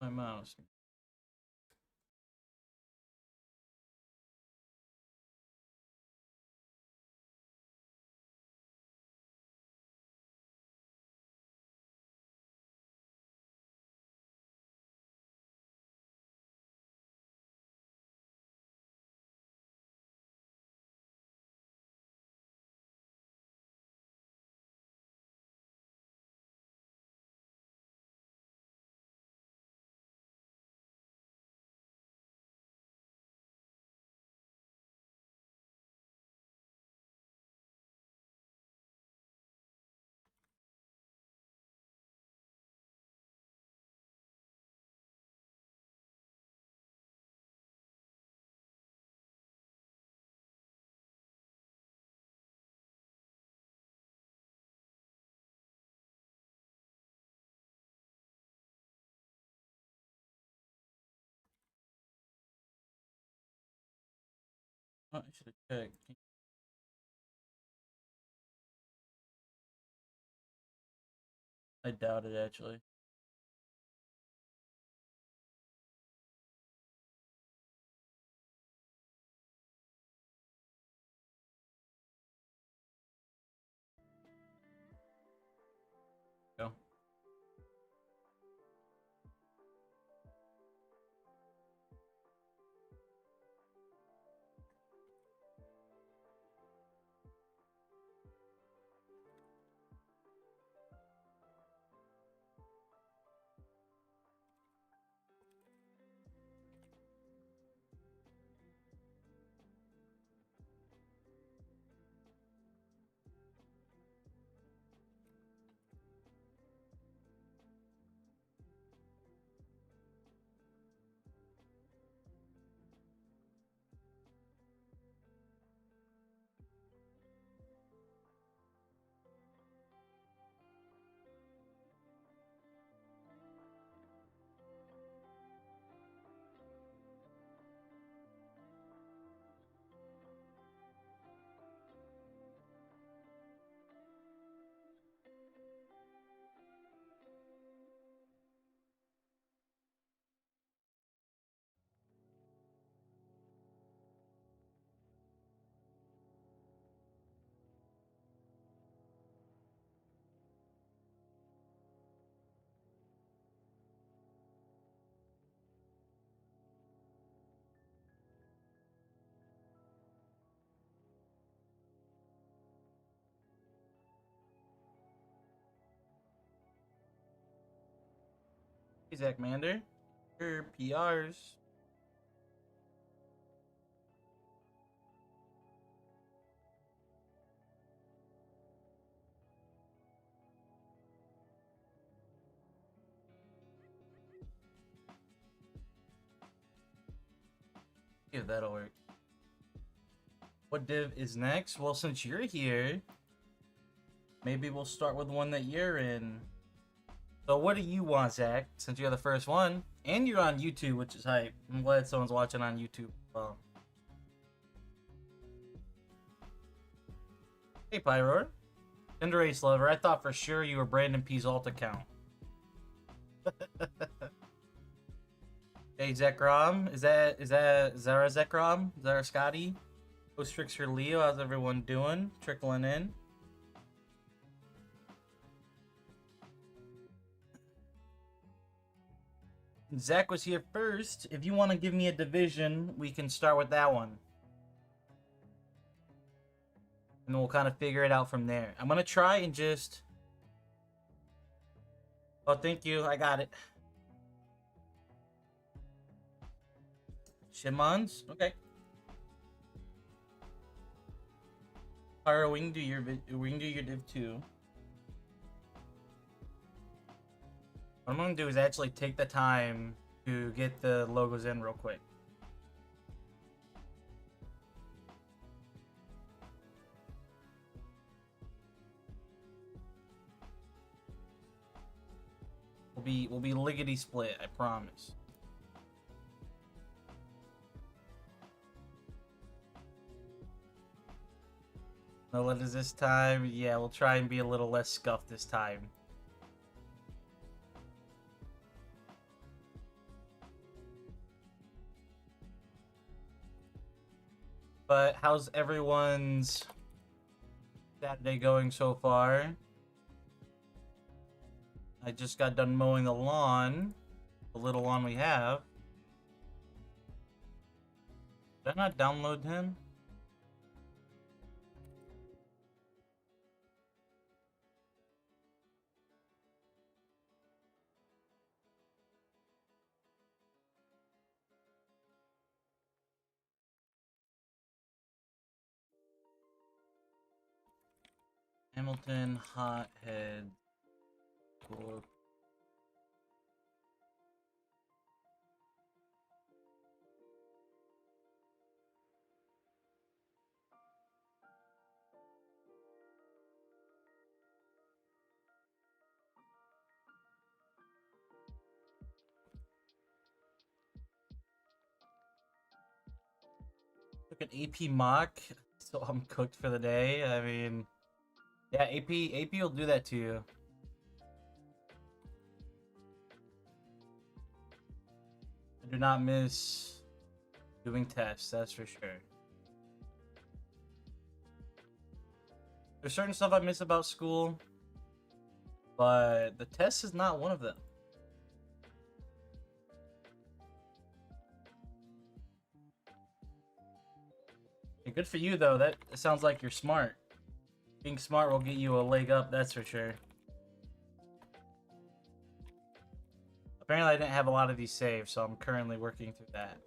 My mouse. Oh, I should have checked. I doubt it actually. Go. Hey, Zach Mander. Your PRs. If that'll work. What div is next? Well, since you're here, maybe we'll start with one that you're in. So what do you want, Zach? Since you're the first one. And you're on YouTube, which is hype. I'm glad someone's watching on YouTube. Well, hey, Pyro. Tinder Ace Lover, I thought for sure you were Brandon P's alt account. Hey, Zekrom. Is that Zara Zekrom? Zara Scotty? Post tricks for Leo. How's everyone doing? Trickling in. Zach was here first. If you want to give me a division, we can start with that one. And we'll kind of figure it out from there. I'm going to try and just... Oh, thank you. I got it. Shimons? Okay. Alright, we can do your div too. What I'm gonna do is actually take the time to get the logos in real quick. We'll be lickety split, I promise. No letters this time. Yeah, we'll try and be a little less scuffed this time. But how's everyone's Saturday going so far? I just got done mowing the lawn. The little lawn we have. Did I not download him? Hamilton, Hothead, Cool. Took an AP mock, so I'm cooked for the day. I mean, yeah, AP will do that to you. I do not miss doing tests, that's for sure. There's certain stuff I miss about school, but the test is not one of them. Hey, good for you, though. That sounds like you're smart. Being smart will get you a leg up, that's for sure. Apparently, I didn't have a lot of these saved, so I'm currently working through that.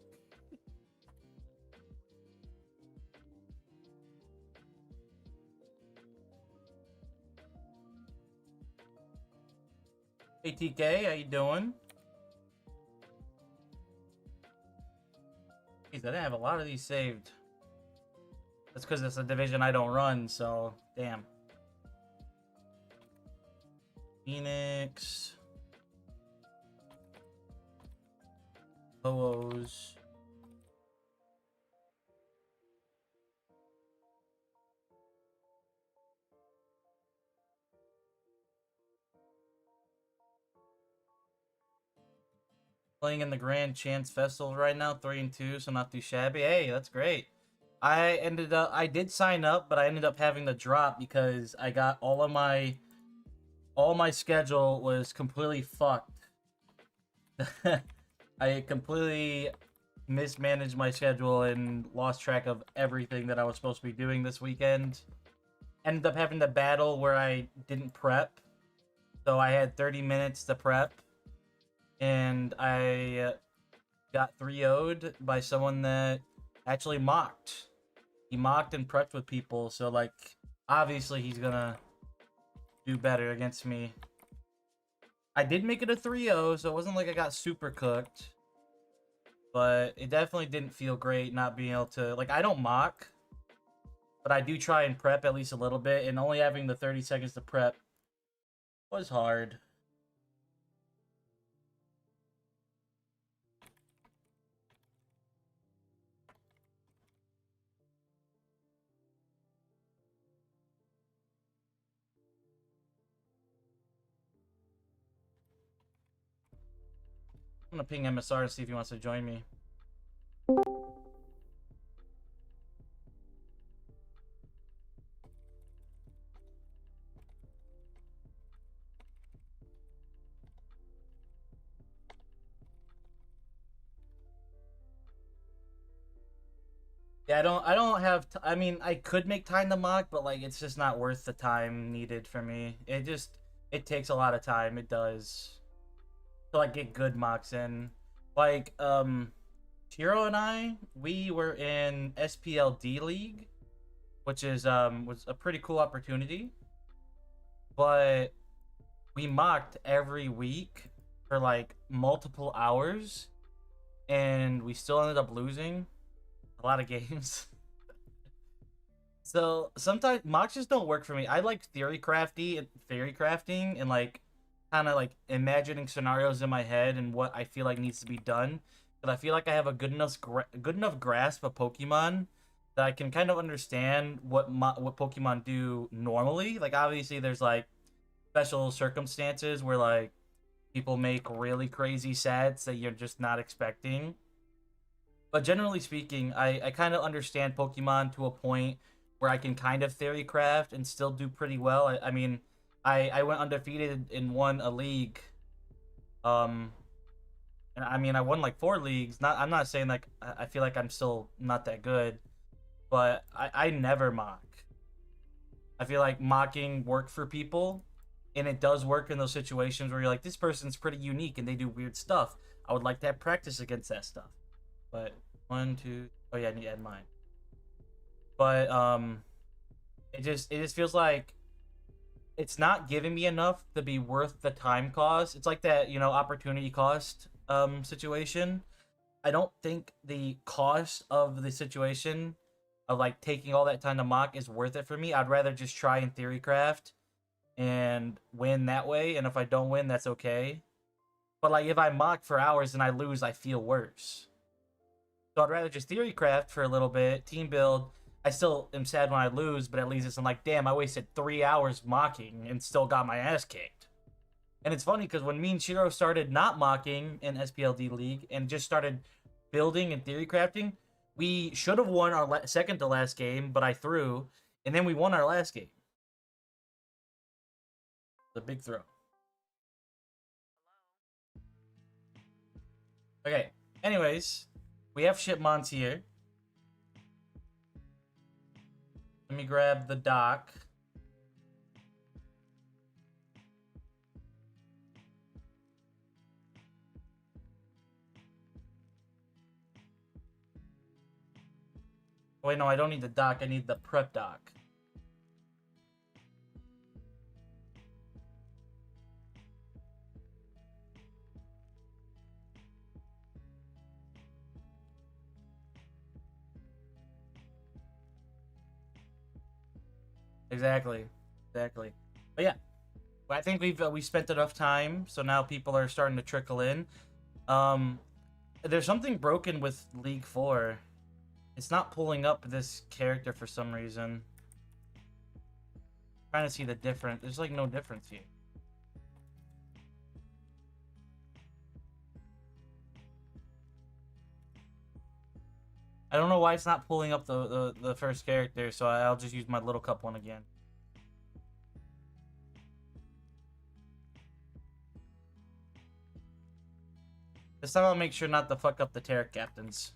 Hey, TK, how you doing? Jeez, I didn't have a lot of these saved. That's because it's a division I don't run, so damn. Phoenix. Lobos. Playing in the Grand Chance Festival right now, 3-2, so not too shabby. Hey, that's great. I did sign up, but I ended up having to drop because I got all my schedule was completely fucked. I completely mismanaged my schedule and lost track of everything that I was supposed to be doing this weekend. Ended up having to battle where I didn't prep. So I had 30 minutes to prep. And I got 3-0'd by someone that actually mocked. He mocked and prepped with people, so like obviously he's gonna do better against me. I did make it a 3-0, so it wasn't like I got super cooked. But it definitely didn't feel great not being able to... Like, I don't mock, but I do try and prep at least a little bit, and only having the 30 seconds to prep was hard. I'm gonna ping MSR to see if he wants to join me. Yeah, I don't have. I mean, I could make time to mock, but like, it's just not worth the time needed for me. It takes a lot of time. It does to like get good mocks in. Like, Tiro and I, we were in SPLD League, which is was a pretty cool opportunity. But we mocked every week for like multiple hours, and we still ended up losing a lot of games. So sometimes mocks just don't work for me. I like theory crafting and like kind of like imagining scenarios in my head and what I feel like needs to be done. But I feel like I have a good enough grasp of Pokemon that I can kind of understand what Pokemon do normally. Like obviously there's like special circumstances where like people make really crazy sets that you're just not expecting. But generally speaking, I kind of understand Pokemon to a point where I can kind of theory craft and still do pretty well. I mean, I went undefeated and won a league. Um, and I mean, I won like 4 leagues. I'm not saying like I feel like I'm still not that good, but I never mock. I feel like mocking worked for people, and it does work in those situations where you're like, this person's pretty unique and they do weird stuff. I would like to have practice against that stuff. But 1, 2, oh yeah, I need to add mine. But it just feels like it's not giving me enough to be worth the time cost. It's like that, opportunity cost situation. I don't think the cost of the situation of like taking all that time to mock is worth it for me. I'd rather just try and theory craft and win that way, and if I don't win, that's okay. But like if I mock for hours and I lose, I feel worse. So I'd rather just theory craft for a little bit, team build. I still am sad when I lose, but at least it's like, damn, I wasted 3 hours mocking and still got my ass kicked. And it's funny because when me and Shiro started not mocking in SPLD League and just started building and theory crafting, we should have won our second to last game, but I threw, and then we won our last game. The big throw. Okay. Anyways, we have shipmons here. Let me grab the dock. Wait, no, I don't need the dock. I need the prep dock. Exactly. Exactly. But yeah, I think we spent enough time, so now people are starting to trickle in. Um, there's something broken with League 4. It's not pulling up this character for some reason. I'm trying to see the difference. There's like no difference here. I don't know why it's not pulling up the first character, so I'll just use my little cup one again. This time I'll make sure not to fuck up the Terra captains.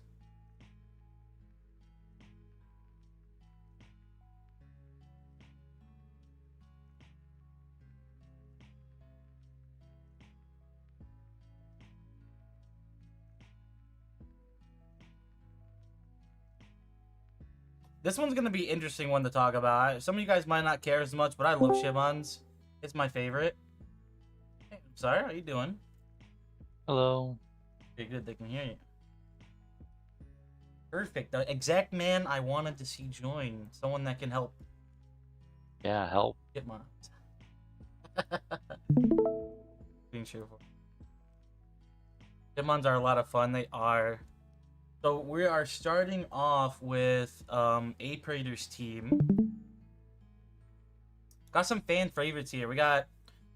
This one's gonna be interesting one to talk about. Some of you guys might not care as much, but I love Shimons. It's my favorite. Hey, I'm sorry, how you doing? Hello. Okay, good, they can hear you. Perfect. The exact man I wanted to see join. Someone that can help. Yeah, help. Shitmons. Being cheerful. Shitmons are a lot of fun. They are. So we are starting off with A Praetor's team. Got some fan favorites here. We got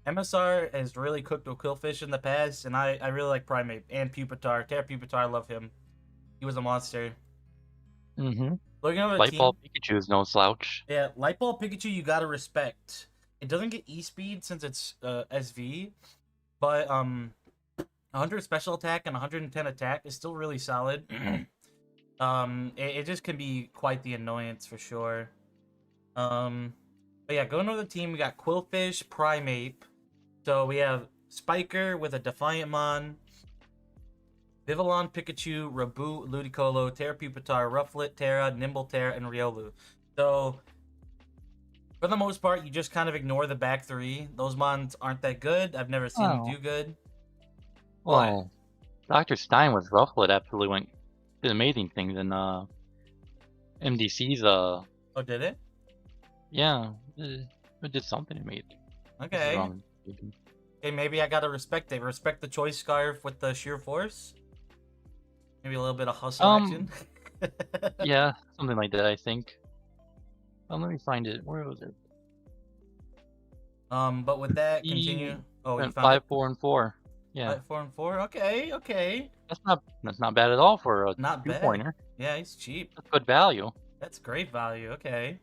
MSR has really cooked with Quillfish in the past, and I really like Primeape and Pupitar. Terra Pupitar, I love him. He was a monster. Mm-hmm. Looking over the Light Ball team, Pikachu is no slouch. yeah, Lightball Pikachu you gotta respect. It doesn't get E-Speed since it's SV, but 100 special attack and 110 attack is still really solid. It just can be quite the annoyance for sure. But yeah, going over the team, we got Quillfish, Primeape. So we have Spiker with a Defiant Mon, Vivillon, Pikachu, Raboot, Ludicolo, Terra Pupitar, Rufflet, Terra, Nimble Terra, and Riolu. So for the most part, you just kind of ignore the back three. Those mons aren't that good. I've never seen them Oh, do good. What? well, Dr. Stein with Rufflet absolutely did amazing things in MDC's Oh, did it? yeah, it did something amazing. This is Okay. wrong. Okay, maybe I gotta respect it. Respect the choice scarf with the sheer force. Maybe a little bit of hustle action. Yeah, something like that, I think. Let me find it. Where was it? But with that, He continue. Oh, you went found it. 5, 4, and 4. Yeah, 4 and 4. Okay, okay. that's not bad at all for a Not bad. 2-pointer. Yeah, he's cheap. That's good value. That's great value. Okay.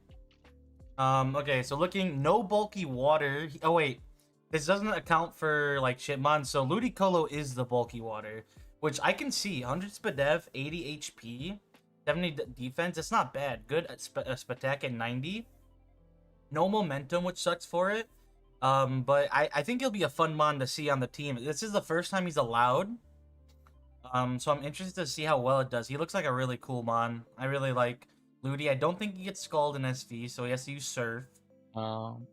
Okay, so looking no bulky water. Oh wait, this doesn't account for like Shitmon. So Ludicolo is the bulky water, which I can see. 100 SPDA, 80 HP, 70 defense. It's not bad. Good at Spatak at 90. No momentum, which sucks for it. But I think he'll be a fun mon to see on the team. This is the first time he's allowed. So I'm interested to see how well it does. He looks like a really cool mon. I really like Ludi. I don't think he gets Scald in SV, so he has to use Surf. Um,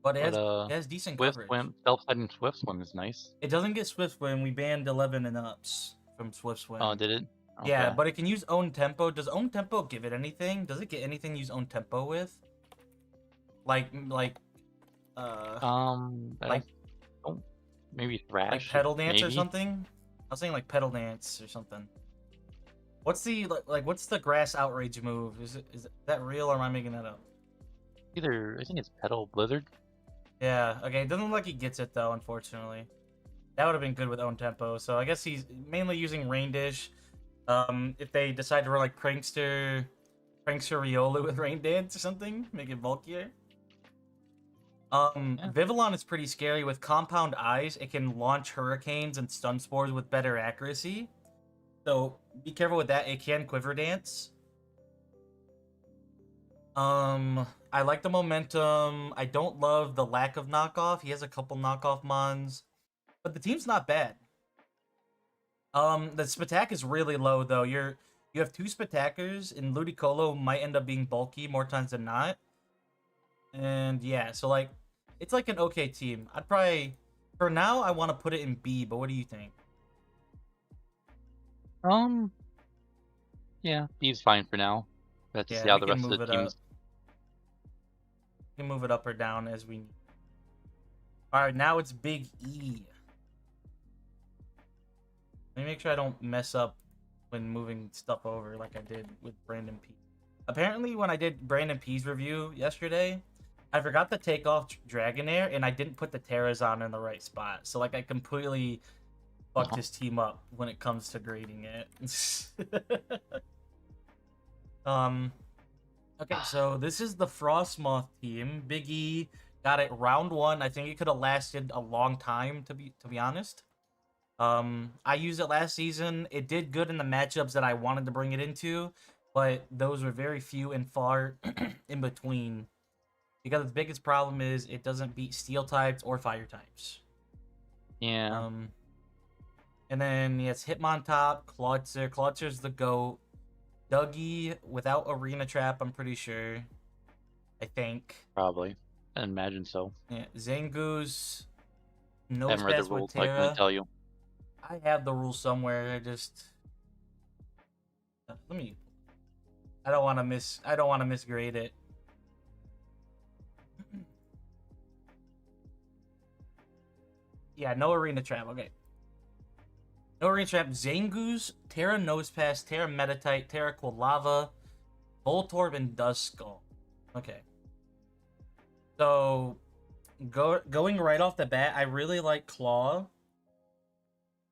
But but it has decent Swift coverage. Swim, self-sliding Swift Swim is nice. It doesn't get Swift Swim. We banned 11 and ups from Swift Swim. Oh, did it? Okay. Yeah, but it can use Own Tempo. Does Own Tempo give it anything? Does it get anything to use Own Tempo with? I like don't maybe Thrash. like Pedal Dance or maybe? something? I was saying like Pedal Dance or something. What's the what's the grass outrage move? Is that real or am I making that up? Either I think it's Pedal Blizzard. Yeah, okay. It doesn't look like he gets it though, unfortunately. That would have been good with Own Tempo. So I guess he's mainly using Rain Dish. If they decide to run like Prankster Riolu with Rain Dance or something, make it bulkier. Yeah. Vivillon is pretty scary with Compound Eyes. It can launch hurricanes and stun spores with better accuracy. So be careful with that. It can Quiver Dance. I like the momentum. I don't love the lack of knockoff. He has a couple knockoff mons, but the team's not bad. The Spatak is really low though. You have two Spatakers, and Ludicolo might end up being bulky more times than not. And yeah, so like it's like an okay team. I'd probably for now I want to put it in B, but what do you think? Yeah, B's fine for now. We have to Yeah, see how we the can rest of move the it teams. up. We can move it up or down as we need. All right, now it's Big E. Let me make sure I don't mess up when moving stuff over like I did with Brandon P. Apparently, when I did Brandon P's review yesterday, I forgot to take off Dragonair, and I didn't put the Terras on in the right spot. So, like, I completely fucked his team up when it comes to grading it. Okay, so this is the Frostmoth team. Big E got it round 1. I think it could have lasted a long time, to be honest. I used it last season. It did good in the matchups that I wanted to bring it into, but those were very few and far in between. Because its biggest problem is it doesn't beat steel types or fire types. Yeah. And then yes, Hitmontop, Clawitzer. Clawitzer's the GOAT. Dougie without Arena Trap, I'm pretty sure. I think. Probably. I imagine so. Yeah, Zangoose. I Nose haven't read the Pass with rules, so I couldn't Terra. tell you. I have the rules somewhere. I just let me. I don't want to misgrade it. Yeah, no Arena Trap. Okay. No Arena Trap. Zangoose, Terra Nose Pass, Terra Metatite, Terra Quilava, Voltorb, and Duskull. Okay. So, going right off the bat, I really like Claw,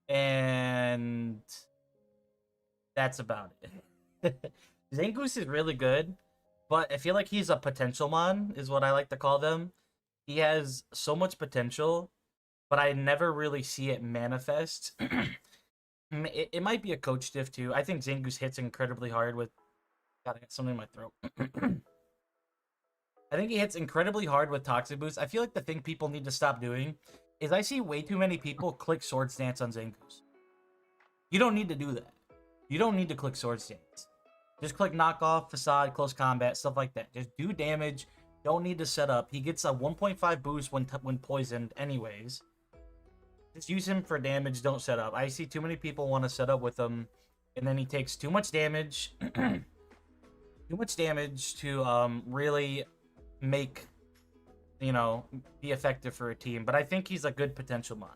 and that's about it. Zangoose is really good, but I feel like he's a potential mon, is what I like to call them. He has so much potential, but I never really see it manifest. It might be a coach diff too. I think Zangoose hits incredibly hard with. God, I got something in my throat. I think he hits incredibly hard with Toxic Boost. I feel like the thing people need to stop doing is I see way too many people click Sword Stance on Zangoose. You don't need to do that. You don't need to click Sword Stance. Just click Knockoff, Facade, Close Combat, stuff like that. Just do damage. Don't need to set up. He gets a 1.5 boost when poisoned anyways. Just use him for damage. Don't set up. I see too many people want to set up with him, and then he takes too much damage. Too much damage to really make, be effective for a team. But I think he's a good potential mod.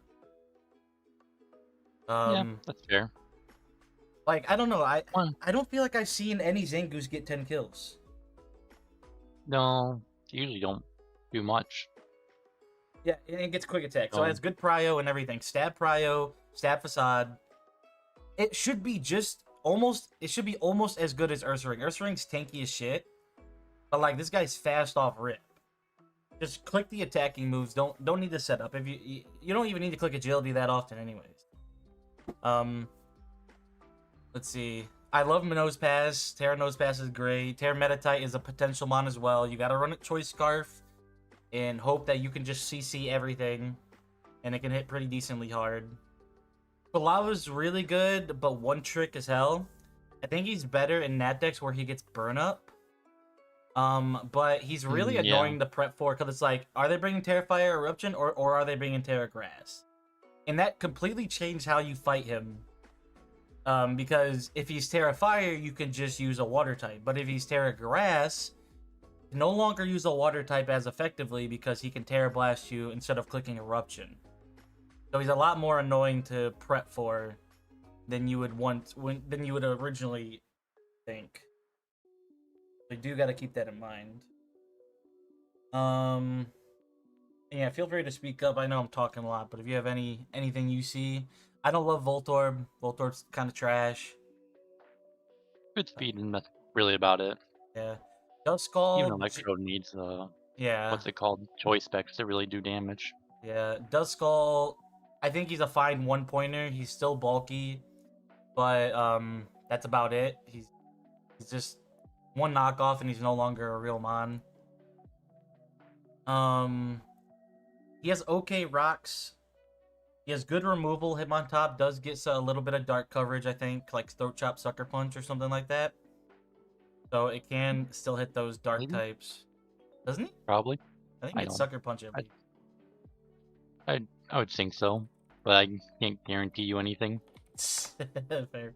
Yeah, that's fair. Like, I don't know. I don't feel like I've seen any Zangoose get 10 kills. No, you usually don't do much. Yeah, and it gets quick attack. So it has good prio and everything. Stab prio, stab facade. It should be almost as good as Ursaring. Ursaring's tanky as shit. But like, this guy's fast off rip. Just click the attacking moves. Don't need to set up. If you don't even need to click agility that often anyways. Let's see. I love Nose Pass. Terra Nose Pass is great. Terra Metatite is a potential mon as well. You gotta run it Choice Scarf and hope that you can just CC everything, and it can hit pretty decently hard. Lava's really good, but one trick as hell. I think he's better in Nat decks where he gets burn up. But he's really annoying to prep for, because it's like, are they bringing Terra Fire Eruption or are they bringing Terra Grass? And that completely changed how you fight him. Because if he's Terra Fire, you can just use a water type. But if he's Terra Grass, you no longer use a water type as effectively because he can Terra Blast you instead of clicking Eruption. So he's a lot more annoying to prep for than you would originally think. So you do got to keep that in mind. Yeah, feel free to speak up. I know I'm talking a lot, but if you have anything you see, I don't love Voltorb. Voltorb's kind of trash. Good speed, and that's really about it. Yeah, Duskull. Even Electrode needs yeah. What's it called? Choice specs to really do damage. Yeah, Duskull. I think he's a fine 1-pointer. He's still bulky, but that's about it. He's just one knockoff, and he's no longer a real mon. He has okay rocks. He has good removal. Hitmontop does get a little bit of dark coverage, I think, like Throat Chop, Sucker Punch, or something like that. So it can still hit those dark types. Doesn't he? Probably. I think it's Sucker Punch at least. I would think so, but I can't guarantee you anything. Fair.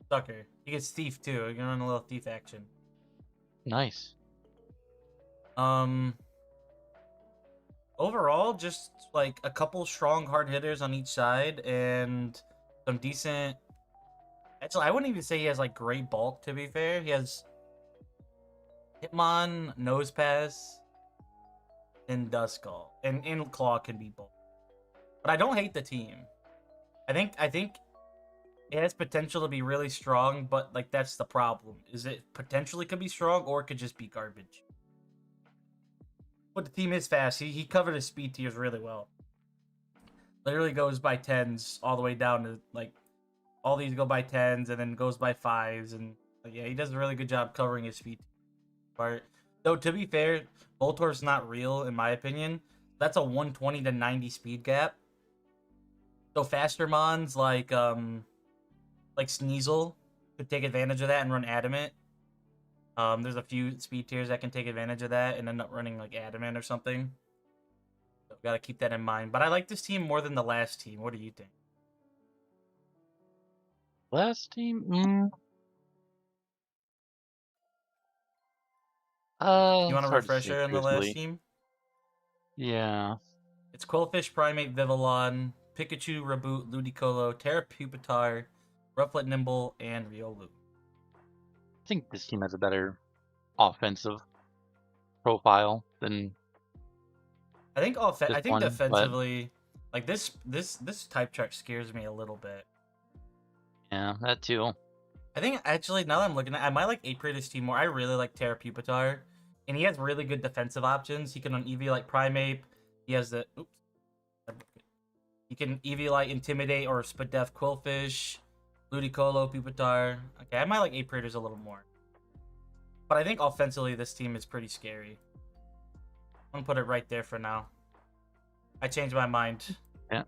Sucker. He gets Thief too. You can run a little Thief action. Nice. Overall, just like a couple strong hard hitters on each side and some decent. Actually, I wouldn't even say he has like great bulk, to be fair. He has Hitmon, Nose Pass, and Duskull. And Claw can be bulk. But I don't hate the team. I think it has potential to be really strong, but like that's the problem. Is it potentially could be strong or it could just be garbage. But the team is fast. He covered his speed tiers really well. Literally goes by 10s all the way down to like all these go by 10s and then goes by 5s, and yeah, he does a really good job covering his speed part. Though to be fair, Voltor's not real in my opinion. That's a 120 to 90 speed gap. So faster mons like Sneasel could take advantage of that and run Adamant. There's a few speed tiers that can take advantage of that and end up running like Adamant or something. So gotta keep that in mind. But I like this team more than the last team. What do you think? Last team? You want a refresher on the last team? Yeah. It's Quillfish, Primate, Vivillon, Pikachu, Reboot, Ludicolo, Terra Pupitar, Rufflet Nimble, and Riolu. I think this team has a better offensive profile than I think this I think one, but defensively, like this type chart scares me a little bit. yeah, that too. I think actually now that I'm looking at, I might like Ape this team more. I really like Terra Pupitar, and he has really good defensive options. He can on EV like Primeape. He has the oops. He can EV like Intimidate or Spadef Quillfish, Ludicolo Pupitar. Okay, I might like Ape a little more, but I think offensively this team is pretty scary. I'm gonna put it right there for now. I changed my mind. Yeah.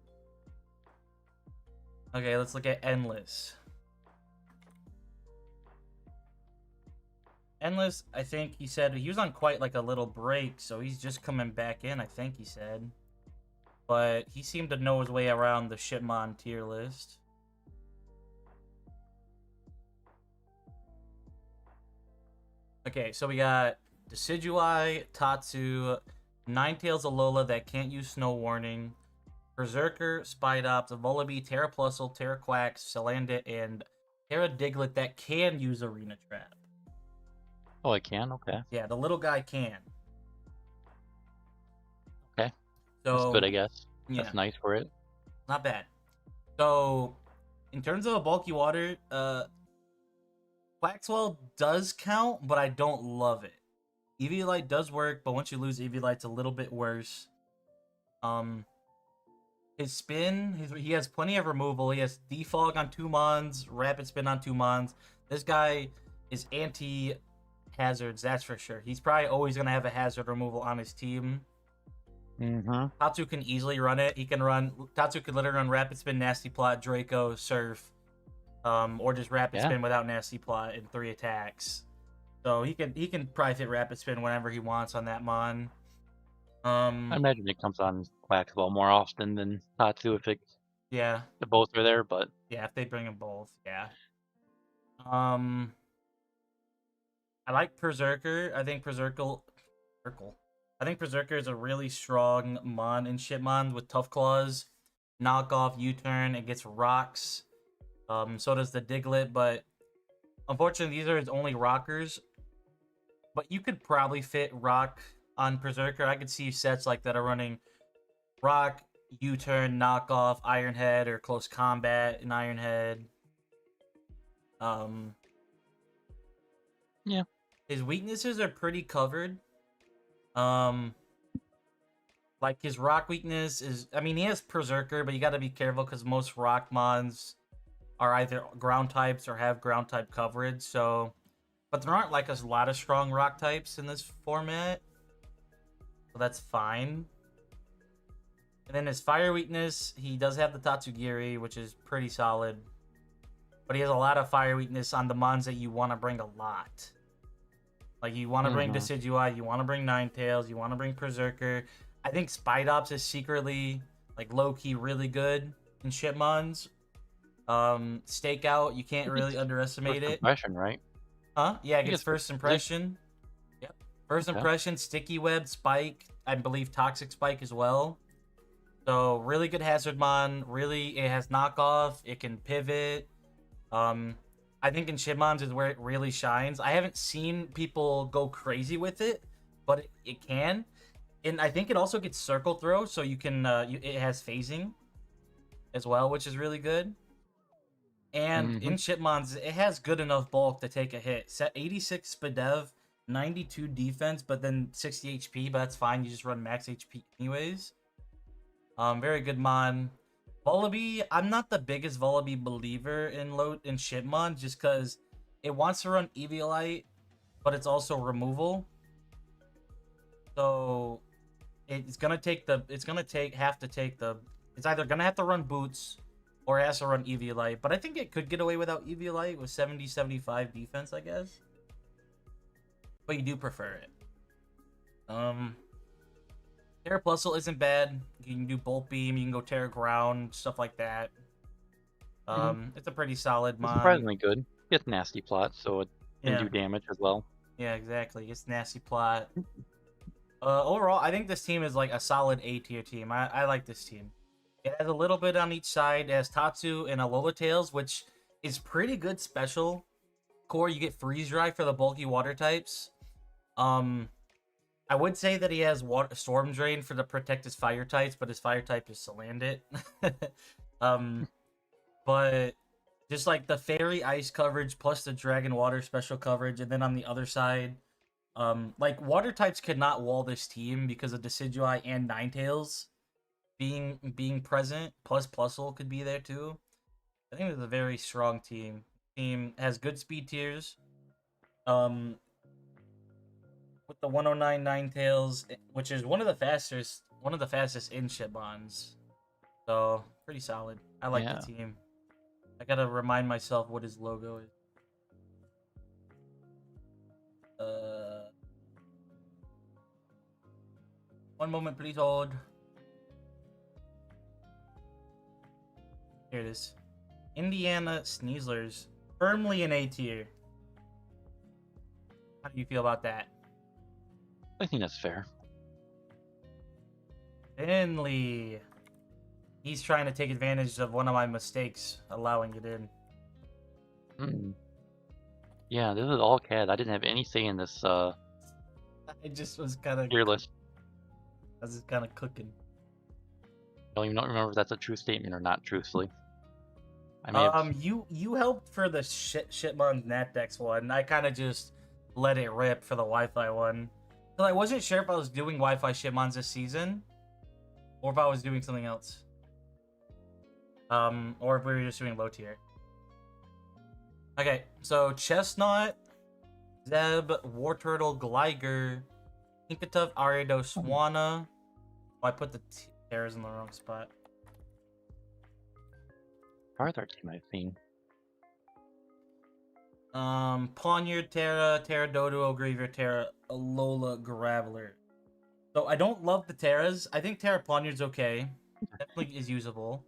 Okay, let's look at Endless. Endless, I think he said he was on quite like a little break, so he's just coming back in, I think he said. But he seemed to know his way around the Shipmon tier list. Okay, so we got Decidueye, Tatsu, Ninetales Alola that can't use Snow Warning, Berserker, Spidops, Volibee, Terra Plusle, Terra Quax, Salandit, and Terra Diglett that can use Arena Trap. Oh, I can? Okay. Yeah, the little guy can. Okay. So That's good, I guess. Yeah, That's nice for it. not bad. So, in terms of a bulky water, Quaxwell does count, but I don't love it. Eviolite does work, but once you lose Eviolite, it's a little bit worse. His spin, he has plenty of removal. He has Defog on 2 Mons, Rapid Spin on 2 Mons. This guy is anti-hazards, that's for sure. He's probably always going to have a hazard removal on his team. Tatsu can easily run it. Tatsu could literally run Rapid Spin, Nasty Plot, Draco, Surf, or just Rapid Spin without Nasty Plot in 3 attacks. So he can probably fit Rapid Spin whenever he wants on that Mon. I imagine it comes on Quaxwell more often than Tatsu if Yeah. if both are there, but Yeah, if they bring them both, yeah. I like Berserker. I think Berserker is a really strong Mon in Shipmon with Tough Claws, knockoff, U-turn. It gets rocks. So does the Diglett, but unfortunately these are his only rockers. But you could probably fit rock on Berserker. I could see sets like that are running rock, U-turn, knockoff, Iron Head, or close combat in Iron Head. Yeah. His weaknesses are pretty covered. Like his rock weakness is, I mean, he has Berserker, but you got to be careful because most rock mons are either ground types or have ground type coverage. So, but there aren't like a lot of strong rock types in this format, so that's fine. And then his fire weakness, he does have the Tatsugiri, which is pretty solid. But he has a lot of fire weakness on the mons that you want to bring a lot. Like, you want to bring Decidueye, you want to bring Ninetales, you want to bring Berserker. I think Spidops is secretly, like, low-key really good in Shipmons. Stakeout, you can't really underestimate it. Impression, right? Huh? Yeah, it gets first impression. Yep. First impression, Sticky Web, Spike, I believe Toxic Spike as well. So, really good Hazard Mon. Really, it has knockoff. It can pivot. I think in Shipmons is where it really shines. I haven't seen people go crazy with it, but it can. And I think it also gets Circle Throw, so you can. It has phasing as well, which is really good. And in Shipmons, it has good enough bulk to take a hit. Set 86 Spadev, 92 defense, but then 60 HP, but that's fine. You just run max HP anyways. Very good Mon. Volibee, I'm not the biggest Volibee believer in Shipmon just because it wants to run Eviolite, but it's also removal. So it's either gonna have to run Boots or it has to run Eviolite. But I think it could get away without Eviolite with 70-75 defense, I guess. But you do prefer it. Terra Plusle isn't bad. You can do Bolt Beam, you can go Terra Ground, stuff like that. It's a pretty solid Mon. Surprisingly good. It's Nasty Plot, so it can do damage as well. Yeah, exactly. It's Nasty Plot. Overall, I think this team is like a solid A tier team. I like this team. It has a little bit on each side. It has Tatsu and Alola Tails, which is pretty good special. Core, you get Freeze Dry for the bulky water types. I would say that he has water storm drain for to protect his fire types, but his fire type is Salandit. um, but just like the fairy ice coverage plus the dragon water special coverage, and then on the other side, like water types could not wall this team because of Decidueye and Ninetales being present. Plus Plusle could be there too. I think it's a very strong team. Team has good speed tiers. Um, with the 109 Ninetales, which is one of the fastest in Shitmons. So pretty solid. I like Yeah. the team. I gotta remind myself what his logo is. One moment, please hold. Here it is. Indiana Sneezlers, firmly in A tier. How do you feel about that? I think that's fair. Finley. He's trying to take advantage of one of my mistakes, allowing it in. Hmm. Yeah, this is all CAD. I didn't have any say in this I just was kind of tier list. I was just kind of cooking. I don't even remember if that's a true statement or not, truthfully. I may have... You helped for the Shitmon Natdex one. I kind of just let it rip for the Wi-Fi one. Because I wasn't sure if I was doing Wi-Fi Shitmons this season, or if I was doing something else. Or if we were just doing low tier. Okay, so Chestnut, Zeb, Warturtle, Gligar, Inkatuff, Ariado, Swanna. Oh, I put the Terras in the wrong spot. Charizard team I've seen. Pawniard, Terra, Doduo, Graver, Terra, Alola, Graveler. So I don't love the Terras. I think Terra Pawniard's okay. Definitely is usable.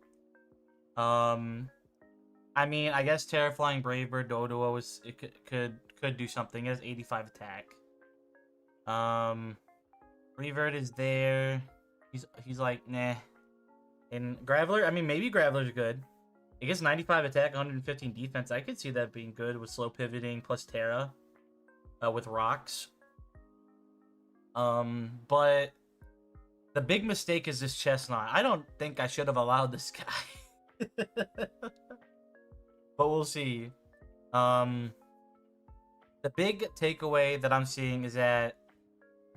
I mean, I guess Terra Flying Bravebird, Doduo is it could do something. It has 85 attack. Revert is there. He's like nah. And Graveler, I mean maybe Graveler's good. It gets 95 attack, 115 defense. I could see that being good with slow pivoting plus Terra, with rocks. But the big mistake is this Chestnut. I don't think I should have allowed this guy. But we'll see. The big takeaway that I'm seeing is that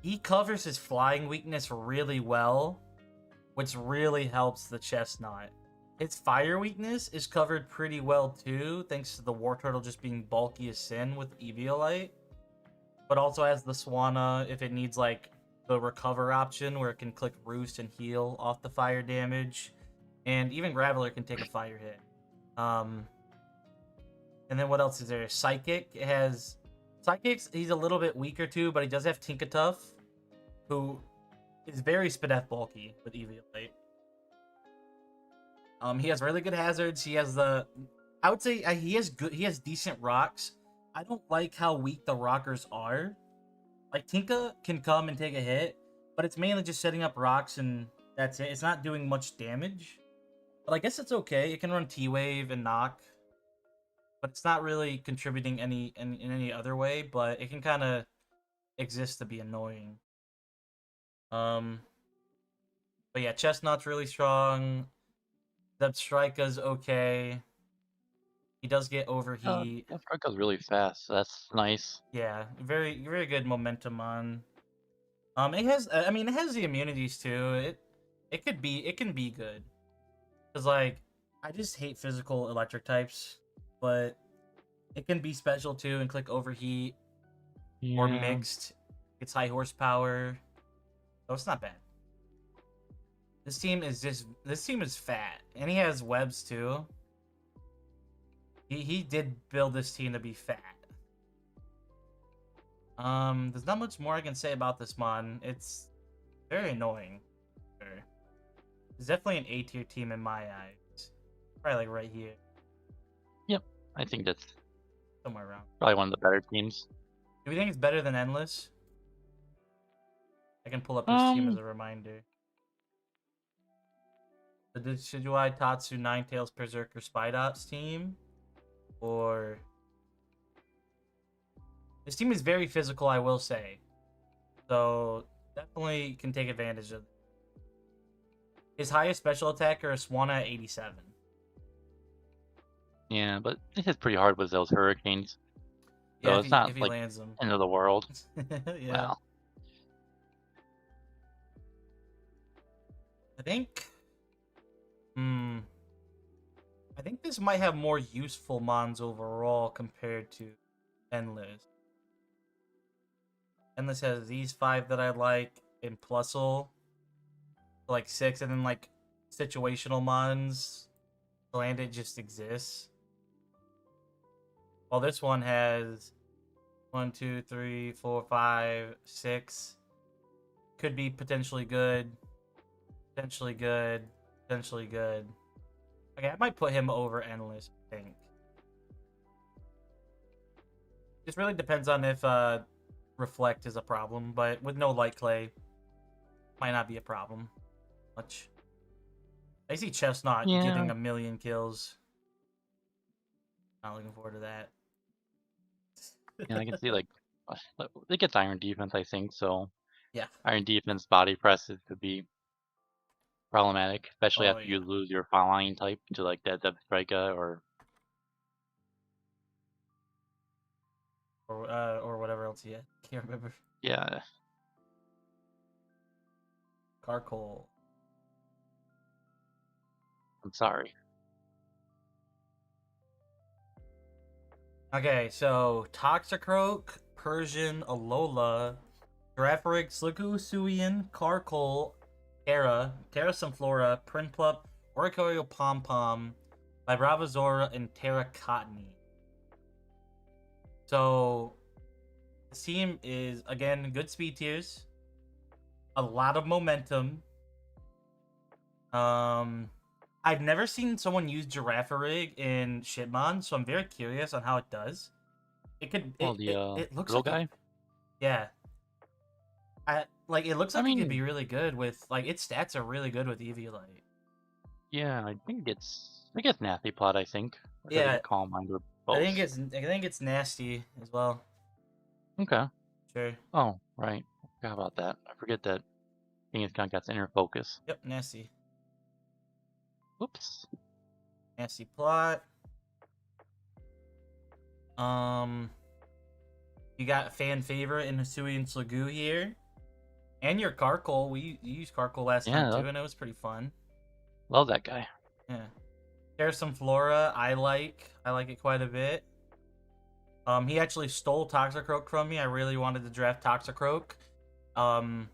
he covers his flying weakness really well, which really helps the Chestnut. His fire weakness is covered pretty well too, thanks to the Wartortle just being bulky as sin with Eviolite. But also has the Swanna if it needs like the recover option where it can click Roost and heal off the fire damage. And even Graveler can take a fire hit. And then what else is there? Psychic. It has Psychics, he's a little bit weaker too, but he does have Tinkatuff, who is very Spadef bulky with Eviolite. He has really good hazards. He has I would say he has decent rocks. I don't like how weak the rockers are. Like Tinka can come and take a hit, but it's mainly just setting up rocks and that's it. It's not doing much damage. But I guess it's okay. It can run T-Wave and Knock, but it's not really contributing in any other way. But it can kind of exist to be annoying. But yeah, Chestnut's really strong. Zebstrika's okay. He does get overheat. That goes really fast, so that's nice. Yeah, very very good momentum on. It has. I mean, it has the immunities too. It can be good. Cause like, I just hate physical electric types, but it can be special too and click overheat or mixed. It's high horsepower, so it's not bad. This team is fat, and he has webs too. He did build this team to be fat. There's not much more I can say about this mon. It's very annoying. It's definitely an A tier team in my eyes. Probably like right here. Yep, I think that's Somewhere around. probably one of the better teams. Do we think it's better than Endless? I can pull up this team as a reminder. The Decidueye, Tatsu, Ninetales, Berserker, Spidots team? Or... This team is very physical, I will say. So definitely can take advantage of. His highest special attacker is Swanna at 87. Yeah, but this is pretty hard with those hurricanes. Yeah, So if it's he not if he like lands them. end of the world. Yeah. Well, I think hmm I think this might have more useful mons overall compared to Endless. Endless has these 5 that I like in Plusle, like 6, and then like situational mons. Land it just exists. While this one has 1, 2, 3, 4, 5, 6. Could be potentially good. Potentially good. Potentially good. Okay, I might put him over Endless, I think. Just really depends on if Reflect is a problem, but with no Light Clay, might not be a problem much. I see Chestnut yeah, getting a million kills. Not looking forward to that. yeah, I can see like it gets iron defense, I think. So Yeah. iron defense body presses could be problematic, especially Oh after yeah. you lose your flying type to like that Depth Striker or Or whatever else he had. Can't remember. yeah. Carcoal. I'm sorry. Okay, so Toxicroak, Persian, Alola, Girafarig, Sliggoo, Suian, Carcoal, Terra, Terra Sunflora, Prinplup, Oricorio Pom Pom, Vibravazora, and Terra Cottony. So, this team is, again, good speed tiers, a lot of momentum. Um, I've never seen someone use Girafarig in Shitmon, so I'm very curious on how it does. It could, Well, the it looks little like it, guy. yeah. Like it looks I like it could mean, be really good with like its stats are really good with Eviolite. yeah, I guess nasty plot. I think or does it Yeah, get calm mind or both? I think it's nasty as well. Okay. Sure. Oh, right. I forgot about that. I forget that thing is kind of got inner focus. Yep, nasty. Whoops. Nasty plot. Um you got fan favorite in Hisui and Sliggoo here. And your Carkol. You used Carkol last time Yeah, too, and it was pretty fun. love that guy. Yeah. There's some Flora I like. I like it quite a bit. He actually stole Toxicroak from me. I really wanted to draft Toxicroak. Um,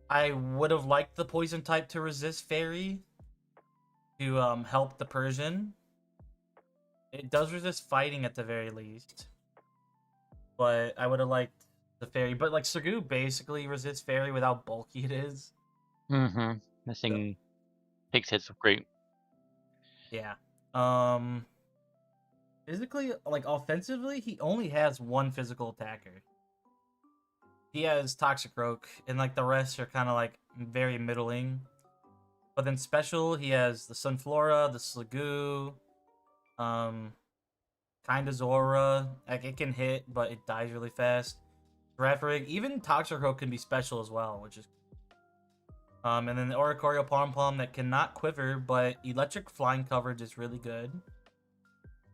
I would have liked the poison type to resist fairy to help the Persian. It does resist fighting at the very least, but I would have liked the fairy. But like Sugu basically resists fairy with how bulky it is. Mm-hmm. This So, thing takes hits great. yeah. Um, physically, like offensively, he only has one physical attacker. He has Toxicroak, and like the rest are kind of like very middling. But then special, he has the Sunflora, the Sliggoo, um, kind of Zora. Like it can hit, but it dies really fast. Girafarig, even Toxicroak can be special as well, which is and then the Oricorio Pom Pom that cannot quiver, but electric flying coverage is really good.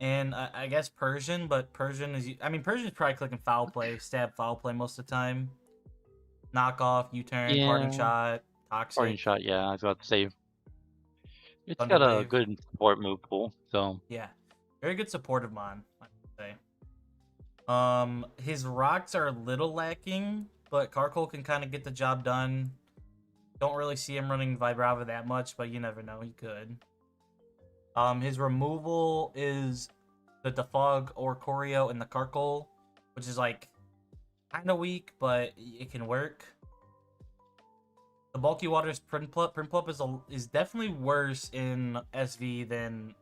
And I guess Persian, but Persian is Persian is probably clicking foul play, stab foul play most of the time. Knockoff, U-turn, parting Yeah. shot, Parting toxic, shot. Yeah, I was about to say it's thunder got a wave. good support move pool. So Yeah, very good supportive mon, I would say. His rocks are a little lacking, but Carcoal can kind of get the job done. Don't really see him running Vibrava that much, but you never know, he could. His removal is the Defog or Choreo and the Carcoal, which is like kind of weak, but it can work. The Bulky Waters Prinplup. Prinplup is definitely worse in SV than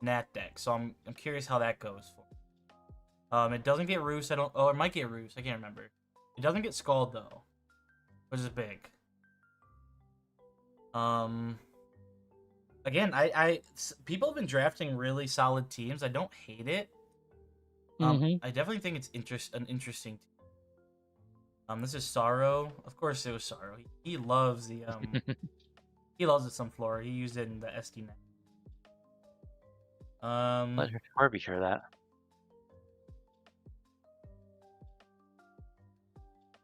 Nat deck, so I'm curious how that goes for. It doesn't get Roost. I don't. Oh, it might get Roost. I can't remember. It doesn't get Scald though, which is big. Um, again, people have been drafting really solid teams. I don't hate it. hmm I definitely think it's an interesting. This is Sorrow. Of course, it was Sorrow. He loves the he loves the Sunflora. He used it in the SD net. Let Harvey share that.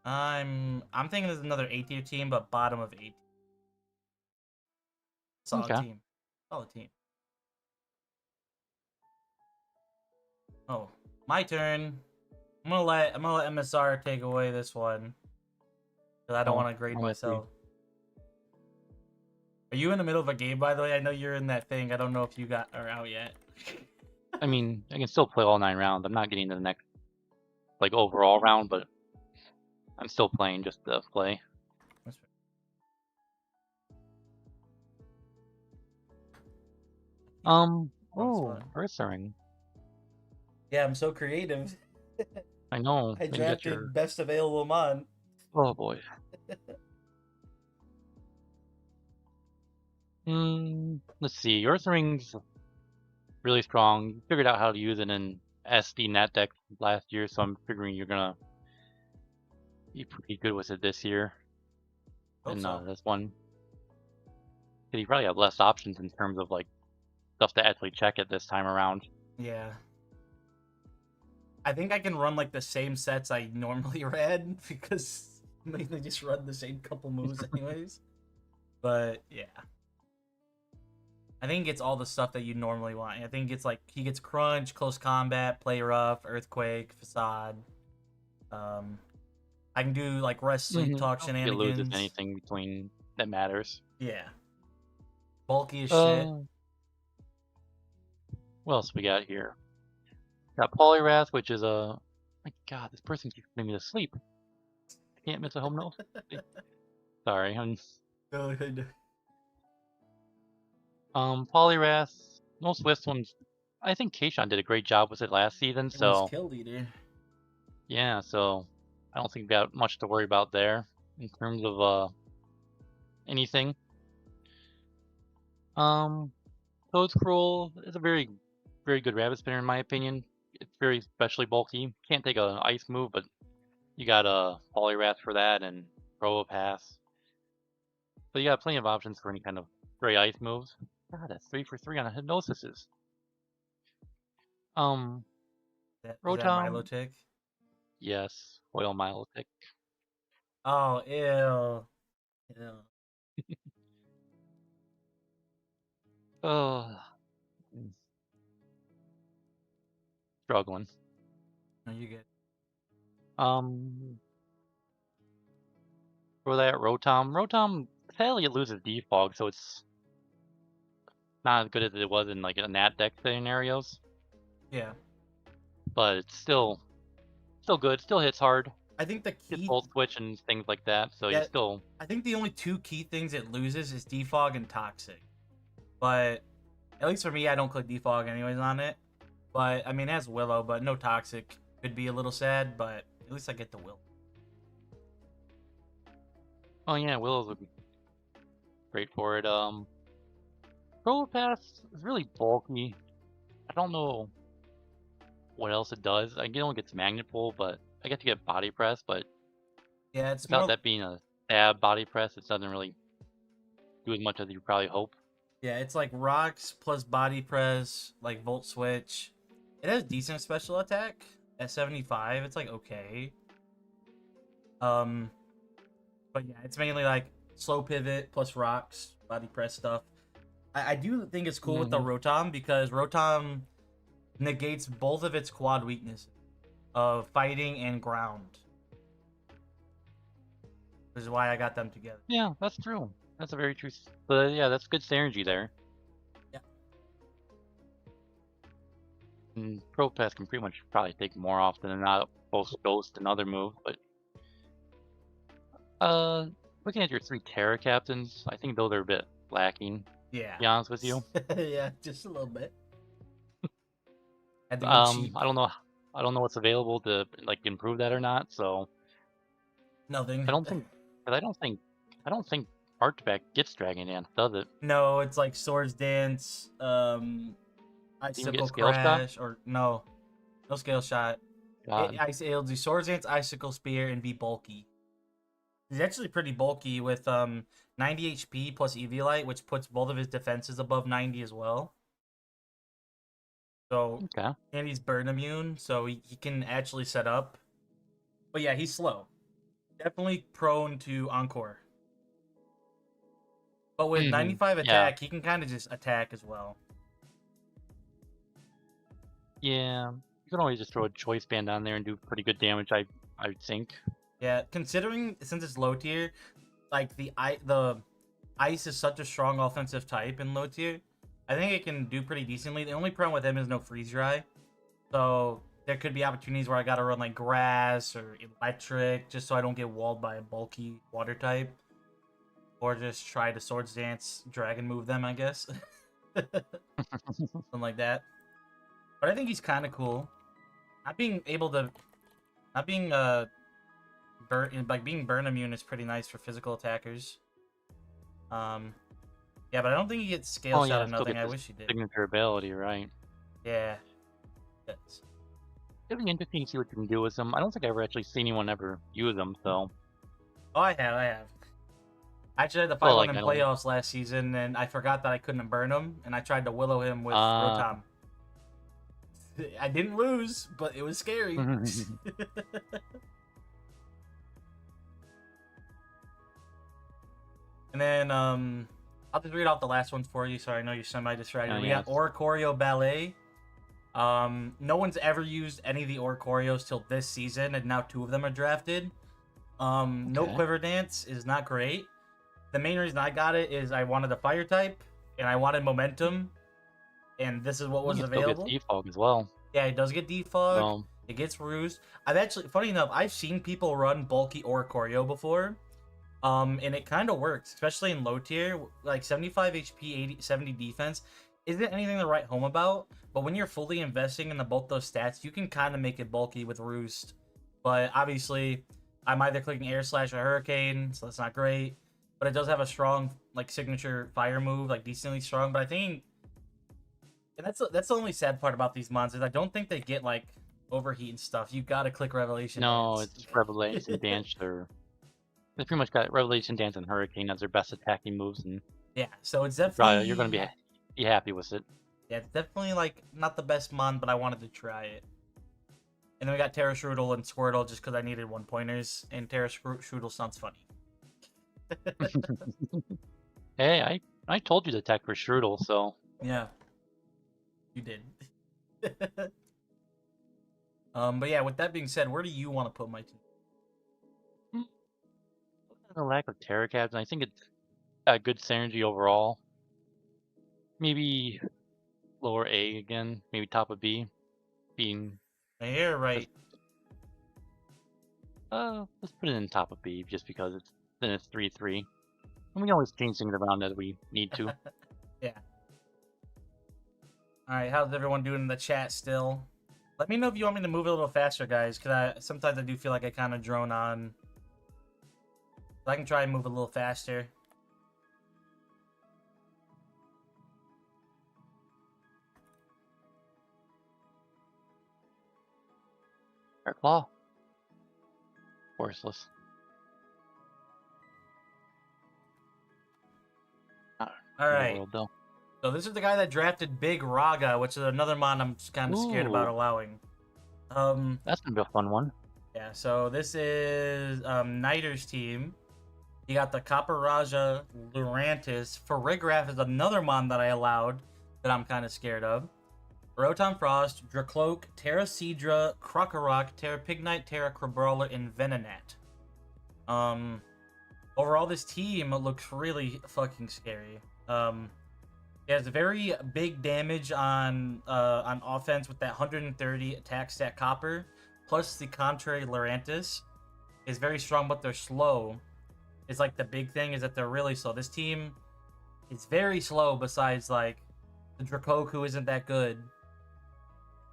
I'm thinking there's another A tier team, but bottom of 8. Solid Okay. team. Solid team. Oh, my turn. I'm gonna let MSR take away this one. Because I don't Oh, want to grade I'm with you. myself. Are you in the middle of a game, by the way? I know you're in that thing. I don't know if you are out yet. I mean, I can still play all 9 rounds. I'm not getting to the next, like, overall round, but I'm still playing just to play. That's wrong spot. Ursaring. Yeah, I'm so creative. I know. I Then get your... drafted best available mon. Oh, boy. Let's see. Ursaring's really strong. You figured out how to use it in SD net deck last year, so I'm figuring you're gonna be pretty good with it this year. Hope And so. this one. 'Cause you probably have less options in terms of, like, stuff to actually check it this time around. Yeah. I think I can run like the same sets I normally ran because I mainly just run the same couple moves anyways. But yeah. I think it's all the stuff that you normally want. I think it's like he gets crunch, close combat, play rough, earthquake, facade. I can do like rest, sleep, I talk don't think it loses shenanigans. anything between that matters. Yeah. Bulky as shit. Uh, what else we got here? Got Poliwrath, which is a... My god, this person keeps putting me to sleep. I can't miss a home note. Sorry. Good. Poliwrath, most Swift ones... I think Keishan did a great job with it last season, It was so... kill leader. Yeah, so... I don't think we got much to worry about there in terms of anything. Toad Scroll is a very, very good rabbit spinner in my opinion. It's very specially bulky. Can't take an ice move, but you got a Poliwrath for that and Probopass. So you got plenty of options for any kind of gray ice moves. God, that's 3 for 3 on hypnosises. Is that Rotom, Milotic? yes. Oil Milotic. Oh, ew. Ew. Oh, struggling. No, you good. Um, for that Rotom, sadly it loses Defog, so it's not as good as it was in like a Nat deck scenarios. Yeah. But it's still good. Still hits hard. I think the Gets key. Volt Switch and things like that. So you Yeah, still... I think the only two key things it loses is defog and toxic. But at least for me, I don't click defog anyways on it. But I mean, it has Willow, but no toxic. Could be a little sad, but at least I get the Will. Oh yeah, Willows would be great for it. Probopass is really bulky. I don't know what else it does. I know it gets Magnet Pull, but I get to get Body Press, but Yeah, it's without more. that being a stab Body Press, it doesn't really do as much as you probably hope. Yeah, it's like rocks plus body press, like volt switch. It has decent special attack at 75. It's like okay. Um, but yeah, it's mainly like slow pivot plus rocks, body press stuff. I do think it's cool with the Rotom because Rotom negates both of its quad weaknesses of fighting and ground. Which is why I got them together. Yeah, that's true. That's a very true... But yeah, that's good synergy there. Yeah. And Probopass can pretty much probably take more often than not, both Ghost and other moves, but... Looking at your 3 Terra Captains, I think those are a bit lacking, Yeah. to be honest with you. Yeah, just a little bit. Had to go cheap. I don't know what's available to, like, improve that or not, so... Nothing. I don't think Artifact gets Dragon Dance, does it? No, it's like Swords Dance, Even get Icicle Scale Shot? Crash, or no Scale Shot. God. It'll do Swords Dance, Icicle Spear, and be bulky. He's actually pretty bulky with 90 HP plus EV Light, which puts both of his defenses above 90 as well. So, Okay. and he's burn immune, so he can actually set up. But yeah, he's slow. Definitely prone to Encore. But with Hmm. 95 Yeah. attack, he can kind of just attack as well. Yeah. You can always just throw a choice band on there and do pretty good damage. I would think. Yeah, considering since it's low tier, like the ice is such a strong offensive type in low tier, I think it can do pretty decently. The only problem with him is no freeze dry. So there could be opportunities where I gotta run like grass or electric just so I don't get walled by a bulky water type. Or just try to swords dance dragon move them, I guess. Something like that. But I think he's kinda cool. Not being able to not being being burn immune is pretty nice for physical attackers. Um yeah, but I don't think he gets scale Oh shot yeah, or still nothing. get I this wish he did. signature ability, right? Yeah. Yes. It'll be interesting to see what you can do with them. I don't think I've ever actually seen anyone ever use them, so Oh, I have. I actually had to fight well, one like in I don't. playoffs last season, and I forgot that I couldn't burn him, and I tried to willow him with Uh, Rotom. I didn't lose, but it was scary. And then I'll just read off the last ones for you, so I know you're semi-distracted. We got yes. Oricorio Ballet. No one's ever used any of the Oricorios till this season, and now 2 of them are drafted. No Okay. Quiver Dance is not great. The main reason I got it is I wanted a fire type, and I wanted momentum, and this is what I think was it still gets available. defog as well. Yeah, it does get defog. So, It gets roost. I've actually, funny enough, I've seen people run bulky Oricorio before. And it kind of works, especially in low tier, like 75 HP, 80, 70 defense. Isn't anything to write home about, but when you're fully investing in both those stats, you can kind of make it bulky with roost. But obviously, I'm either clicking air slash or hurricane, so that's not great. But it does have a strong like signature fire move, like decently strong. But I think, and that's the only sad part about these monsters. I don't think they get like overheat and stuff. You gotta click Revelation no, Dance. it's Revelation Dance or they pretty much got Revelation Dance and Hurricane as their best attacking moves, and Yeah, so it's you're gonna definitely be happy with it. yeah, it's definitely like not the best mon, but I wanted to try it. And then we got Terra Strudel and Squirtle just because I needed 1 pointers, and Terra Strudel sounds funny. Hey, I told you to attack for Strudel, so Yeah, you did. But yeah, with that being said, where do you want to put my team? hmm, the lack of Terra Cabs, and I think it's got good synergy overall. Maybe lower A again, maybe top of B, being You're just right. let's put it in top of B just because it's 3-3. And we can always change things around as we need to. Yeah. All right. How's everyone doing in the chat still? Let me know if you want me to move a little faster, guys, because sometimes I do feel like I kind of drone on. I can try and move a little faster. Air Claw. Worthless. Not All in the right. world though. So this is the guy that drafted Big Raga, which is another mon I'm kind of scared about Ooh, allowing. that's gonna be a fun one. Yeah. So this is Niter's team. You got the Copper Raja Lurantis. Farigiraf is another mon that I allowed that I'm kind of scared of. Rotom Frost, Dracloak, Terraceedra, Krokorok, Terrapignite, Terracrabrawler, and Venonat. Overall, this team looks really fucking scary. It has very big damage on offense with that 130 attack stat Copper, plus the contrary Lurantis is very strong, but they're slow. Is like the big thing is that they're really slow. This team is very slow. Besides like the Dracoke, who isn't that good.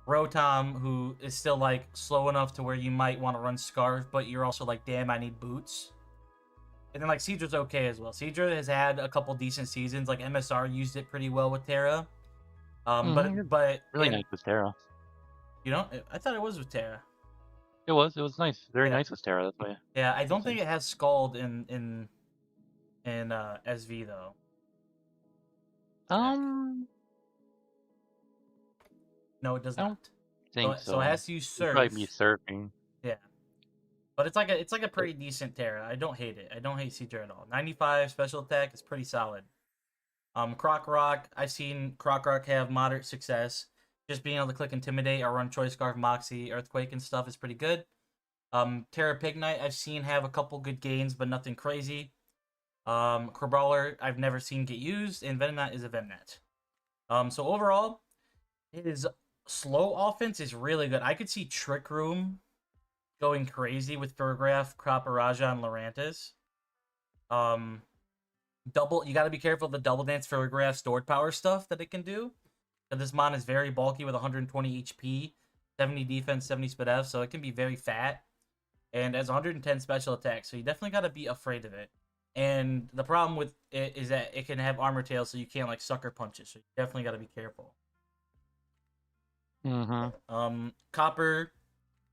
Rotom, who is still like slow enough to where you might want to run Scarf, but you're also like, damn, I need boots. And then like Seadra's okay as well. Seadra has had a couple decent seasons. Like MSR used it pretty well with Terra. You're But really in nice with Terra. you know, I thought it was with Terra. It was nice, very Yeah, nice with Terra. That's why yeah. I don't using. think it has Scald in SV though. Check. Um, No, it does I don't not. think So it so. has to use It'd probably be Surf. surfing. Yeah, but it's like a pretty decent Terra. I don't hate it. I don't hate Seeger at all. 95 special attack is pretty solid. Croc Rock, I've seen Croc Rock have moderate success. Just being able to click Intimidate or run Choice Scarf, Moxie, Earthquake, and stuff is pretty good. Terra Pignite, I've seen have a couple good gains, but nothing crazy. Crabrawler, I've never seen get used, and Venonat is a Venonat. So overall, his slow offense is really good. I could see Trick Room going crazy with Photograph, Croparaja, and Lurantis. Um, you got to be careful of the double dance Photograph stored power stuff that it can do. But this mon is very bulky with 120 HP, 70 defense, 70 speed F, so it can be very fat. And has 110 special attack, so you definitely got to be afraid of it. And the problem with it is that it can have armor tail, so you can't like sucker punch it. So you definitely got to be careful. Mm-hmm. Copper.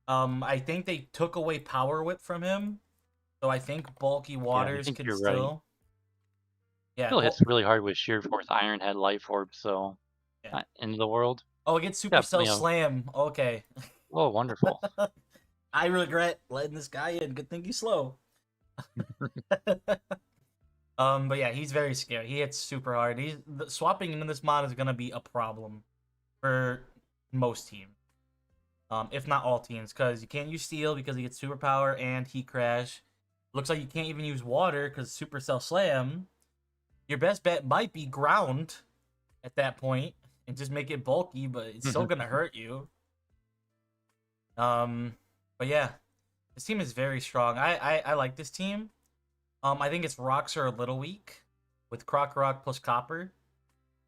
I think they took away Power Whip from him, so I think bulky Yeah, I waters think could you're right. still. Yeah. Still hits really hard with Sheer Force, Iron Head, Life Orb, so Yeah. not end of the world. Oh, it gets Supercell Definitely a Slam. Okay. oh wonderful. I regret letting this guy in. Good thing he's slow. But yeah, he's very scary. He hits super hard. Swapping into this mod is gonna be a problem for most teams. If not all teams, because you can't use steel because he gets superpower and heat crash. Looks like you can't even use water because supercell slam. Your best bet might be ground at that point and just make it bulky, but it's still gonna hurt you. Um, but yeah, this team is very strong. I like this team. I think its rocks are a little weak with Croc Rock plus Copper.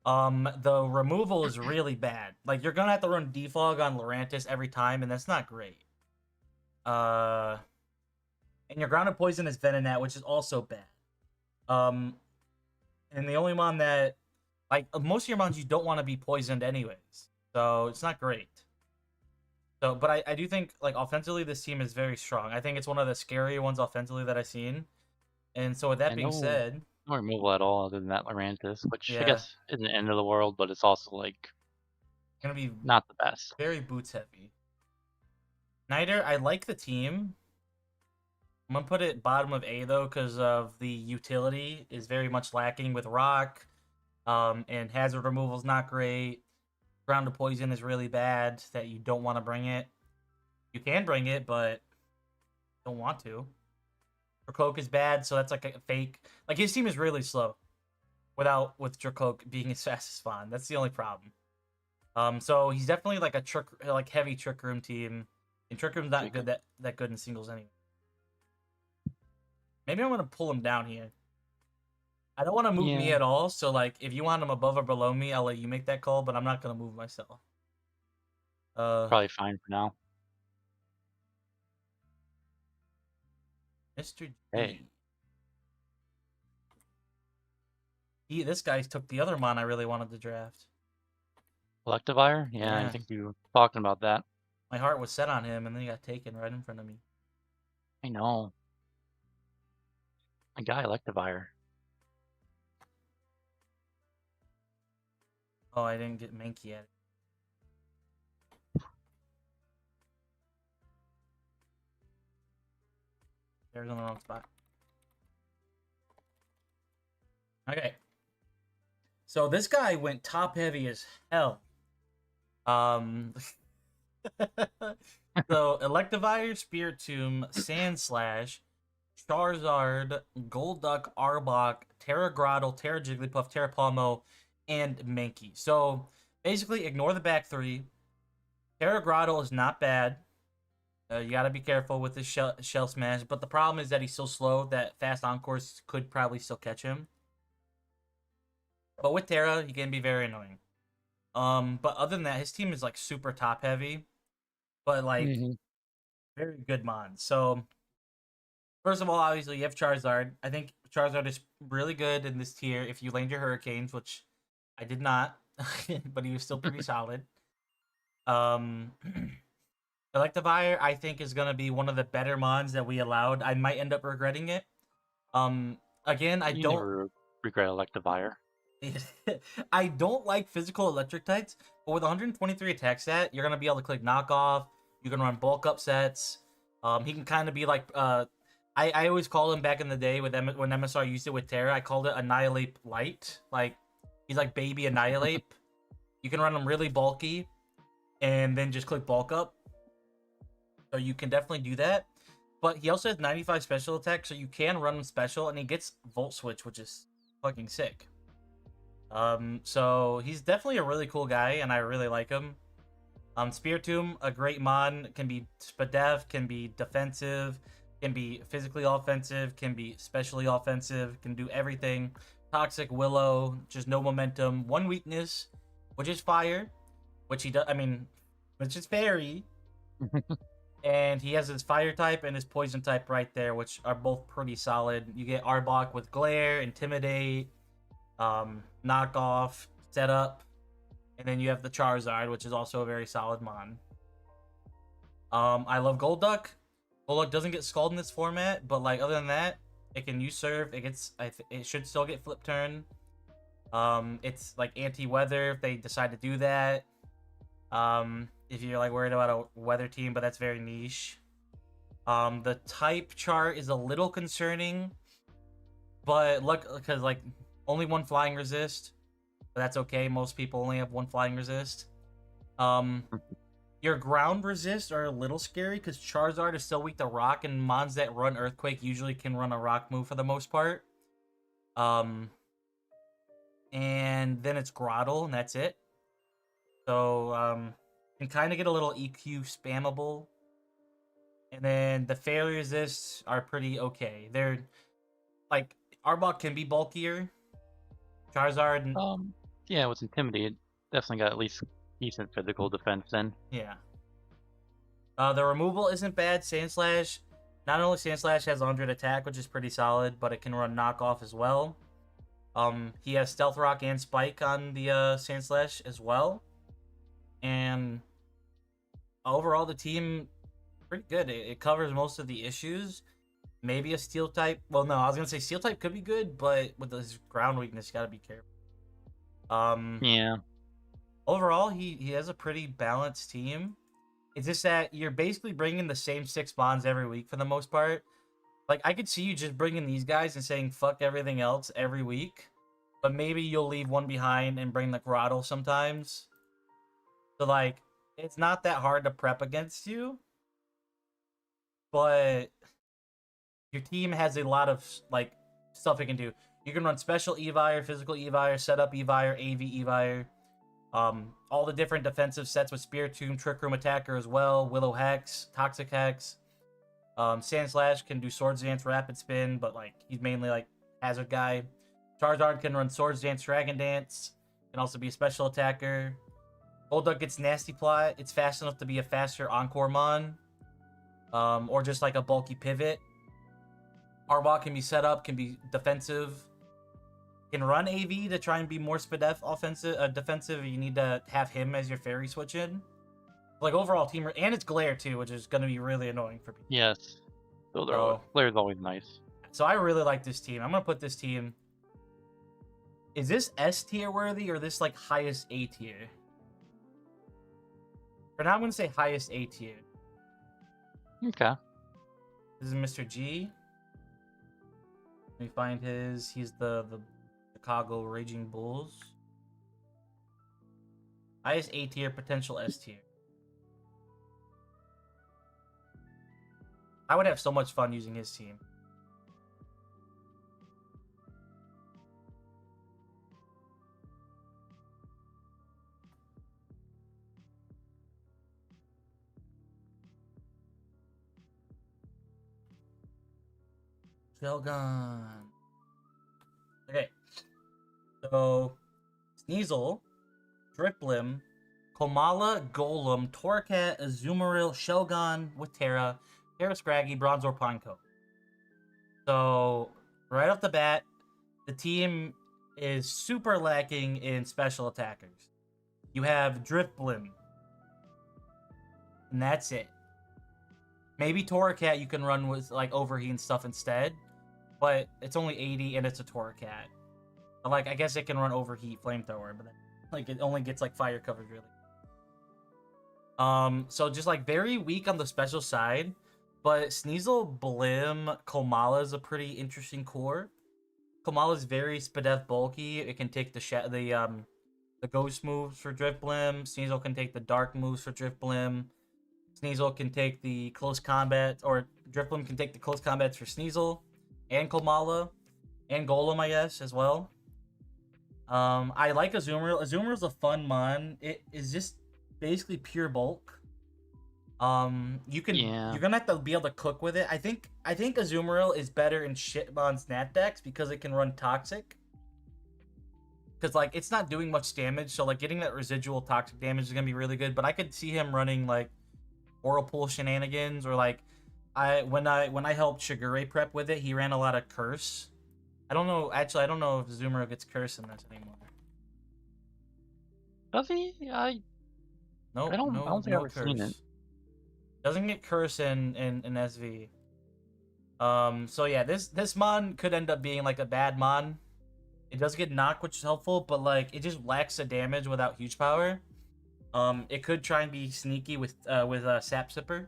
The removal is really bad. Like you're gonna have to run defog on Lurantis every time, and that's not great. Uh, and your grounded poison is Venonat, which is also bad. Um, and the only one that like most of your mons you don't want to be poisoned anyways, so it's not great. So, but I do think like offensively this team is very strong. I think it's one of the scarier ones offensively that I've seen. And so with that And being said, no removal at all other than that Lurantis, which I yeah, guess isn't the end of the world, but it's also like gonna be not the best. very boots heavy. Niter, I like the team. I'm gonna put it bottom of A though, because of the utility is very much lacking with rock. And hazard removal is not great. Ground to poison is really bad. That you don't want to bring it. You can bring it, but don't want to. Dracoke is bad, so that's like a fake. Like his team is really slow, with Dracoke being as fast as Spawn. That's the only problem. So he's definitely like a heavy trick room team. And trick room's not Jacob. good that good in singles anyway. Maybe I'm gonna pull him down here. I don't want to move me Yeah, at all. So like, if you want him above or below me, I'll let you make that call. But I'm not gonna move myself. Uh, probably fine for now. Mr. Hey, G. This guy took the other mon I really wanted to draft. Electivire? Yeah, I Yeah, think you were talking about that. my heart was set on him, and then he got taken right in front of me. I know. A guy Electivire. Oh, I didn't get Mankey at it. There's on the wrong spot. Okay. So this guy went top heavy as hell. Um, so Electivire, Spirit Tomb, Sand Slash, Charizard, Golduck, Arbok, Terra Grottle, Terra Jigglypuff, Terra Palmo, and Mankey. So basically, ignore the back three. Terra Grottle is not bad. You got to be careful with this shell smash, but the problem is that he's so slow that fast encores could probably still catch him. But with Terra, he can be very annoying. But other than that, his team is like super top heavy, but like Mm-hmm. very good mon. So first of all, obviously you have Charizard. I think Charizard is really good in this tier if you land your Hurricanes, which I did not, but he was still pretty solid. Um, Electivire, I think, is gonna be one of the better mons that we allowed. I might end up regretting it. Again, I You don't. never regret Electivire. I don't like physical electric types, but with 123 attack stat, you're gonna be able to click knockoff. You can run bulk up sets. He can kind of be like I always called him back in the day with when MSR used it with Terra. I called it Annihilate Light. Like he's like baby Annihilate. You can run him really bulky, and then just click bulk up. So you can definitely do that. But he also has 95 special attack, so you can run him special, and he gets Volt Switch, which is fucking sick. So he's definitely a really cool guy, and I really like him. Spiritomb, a great mon, can be SPDF, can be defensive, can be physically offensive, can be specially offensive, can do everything. Toxic Willow, just no momentum. One weakness, which is fire, which he does. I mean, which is fairy. And he has his fire type and his poison type right there, which are both pretty solid. You get Arbok with Glare, Intimidate, Knockoff, Setup, and then you have the Charizard, which is also a very solid mon. I love Golduck. Golduck doesn't get Scald in this format, but like other than that, it can usurp. It should still get Flip Turn. It's like anti-weather if they decide to do that. If you're like worried about a weather team, but that's very niche. The type chart is a little concerning, but look, because like only one flying resist, but that's okay. Most people only have one flying resist. Your ground resists are a little scary because Charizard is still weak to rock, and mons that run Earthquake usually can run a rock move for the most part. And then it's Groddle, and that's it. So, can kind of get a little EQ spammable. And then the failure resists are pretty okay. They're like Arbok can be bulkier. Charizard, Yeah, with Intimidate, definitely got at least decent physical defense then. yeah. The removal isn't bad. Sandslash, not only Sandslash has 100 attack, which is pretty solid, but it can run knockoff as well. He has Stealth Rock and Spike on the Sandslash as well. And overall, the team pretty good. It covers most of the issues. Maybe a Steel type. Well, no, I was gonna say Steel type could be good, but with his ground weakness, you gotta be careful. Yeah. Overall, he has a pretty balanced team. It's just that you're basically bringing the same 6 bonds every week for the most part. Like, I could see you just bringing these guys and saying fuck everything else every week, but maybe you'll leave one behind and bring the Groddle sometimes. So, like, it's not that hard to prep against you, but your team has a lot of, like, stuff it can do. You can run Special Evire, Physical Evire, Setup Evire, AV Evire. All the different defensive sets with Spiritomb, Trick Room Attacker as well, Willow Hex, Toxic Hex. Sandslash can do Swords Dance, Rapid Spin, but like he's mainly like hazard guy. Charizard can run Swords Dance, Dragon Dance, can also be a special attacker. Golduck gets Nasty Plot. It's fast enough to be a faster Encore Mon, or just like a bulky pivot. Arbok can be set up, can be defensive. Can run AV to try and be more SPDF defensive. You need to have him as your fairy switch in. Like overall team, and it's Glare too, which is going to be really annoying for people. Yes. Glaire's always nice. So I really like this team. I'm going to put this team. Is this S tier worthy or this like highest A tier? For now, I'm going to say highest A tier. Okay. This is Mr. G. Let me find his. He's the Chicago Raging Bulls. Highest A tier, potential S tier. I would have so much fun using his team. Shelgon. Okay. So, Sneasel, Driplim, Komala, Golem, Torracat, Azumarill, Shelgon with Terra, Scraggy, Bronzor, Pineco. So, right off the bat, the team is super lacking in special attackers. You have Driplim, and that's it. Maybe Torracat you can run with like overheat and stuff instead, but it's only 80 and it's a Torracat. Like I guess it can run overheat flamethrower, but then, like it only gets like fire coverage really. So just like very weak on the special side, but Sneasel, Blim, Komala is a pretty interesting core. Komala is very SPDA bulky. It can take the ghost moves for Drift Blim. Sneasel can take the dark moves for Drift Blim. Sneasel can take the close combat, or Drift Blim can take the close combats for Sneasel and Komala and Golem, I guess, as well. I like Azumarill. Azumarill's a fun mon. It is just basically pure bulk. You're gonna have to be able to cook with it. I think Azumarill is better in shitmon snap decks because it can run toxic. Because like it's not doing much damage, so like getting that residual toxic damage is gonna be really good. But I could see him running like Whirlpool shenanigans, or like when I helped Shigure prep with it, he ran a lot of curse. I don't know. Actually, I don't know if Azumarill gets curse in this anymore. Does he? Nope, I don't think I've ever curse. seen it. Doesn't get curse in SV. So yeah, this mon could end up being like a bad mon. It does get knocked, which is helpful, but like it just lacks the damage without huge power. It could try and be sneaky with Sap Sipper,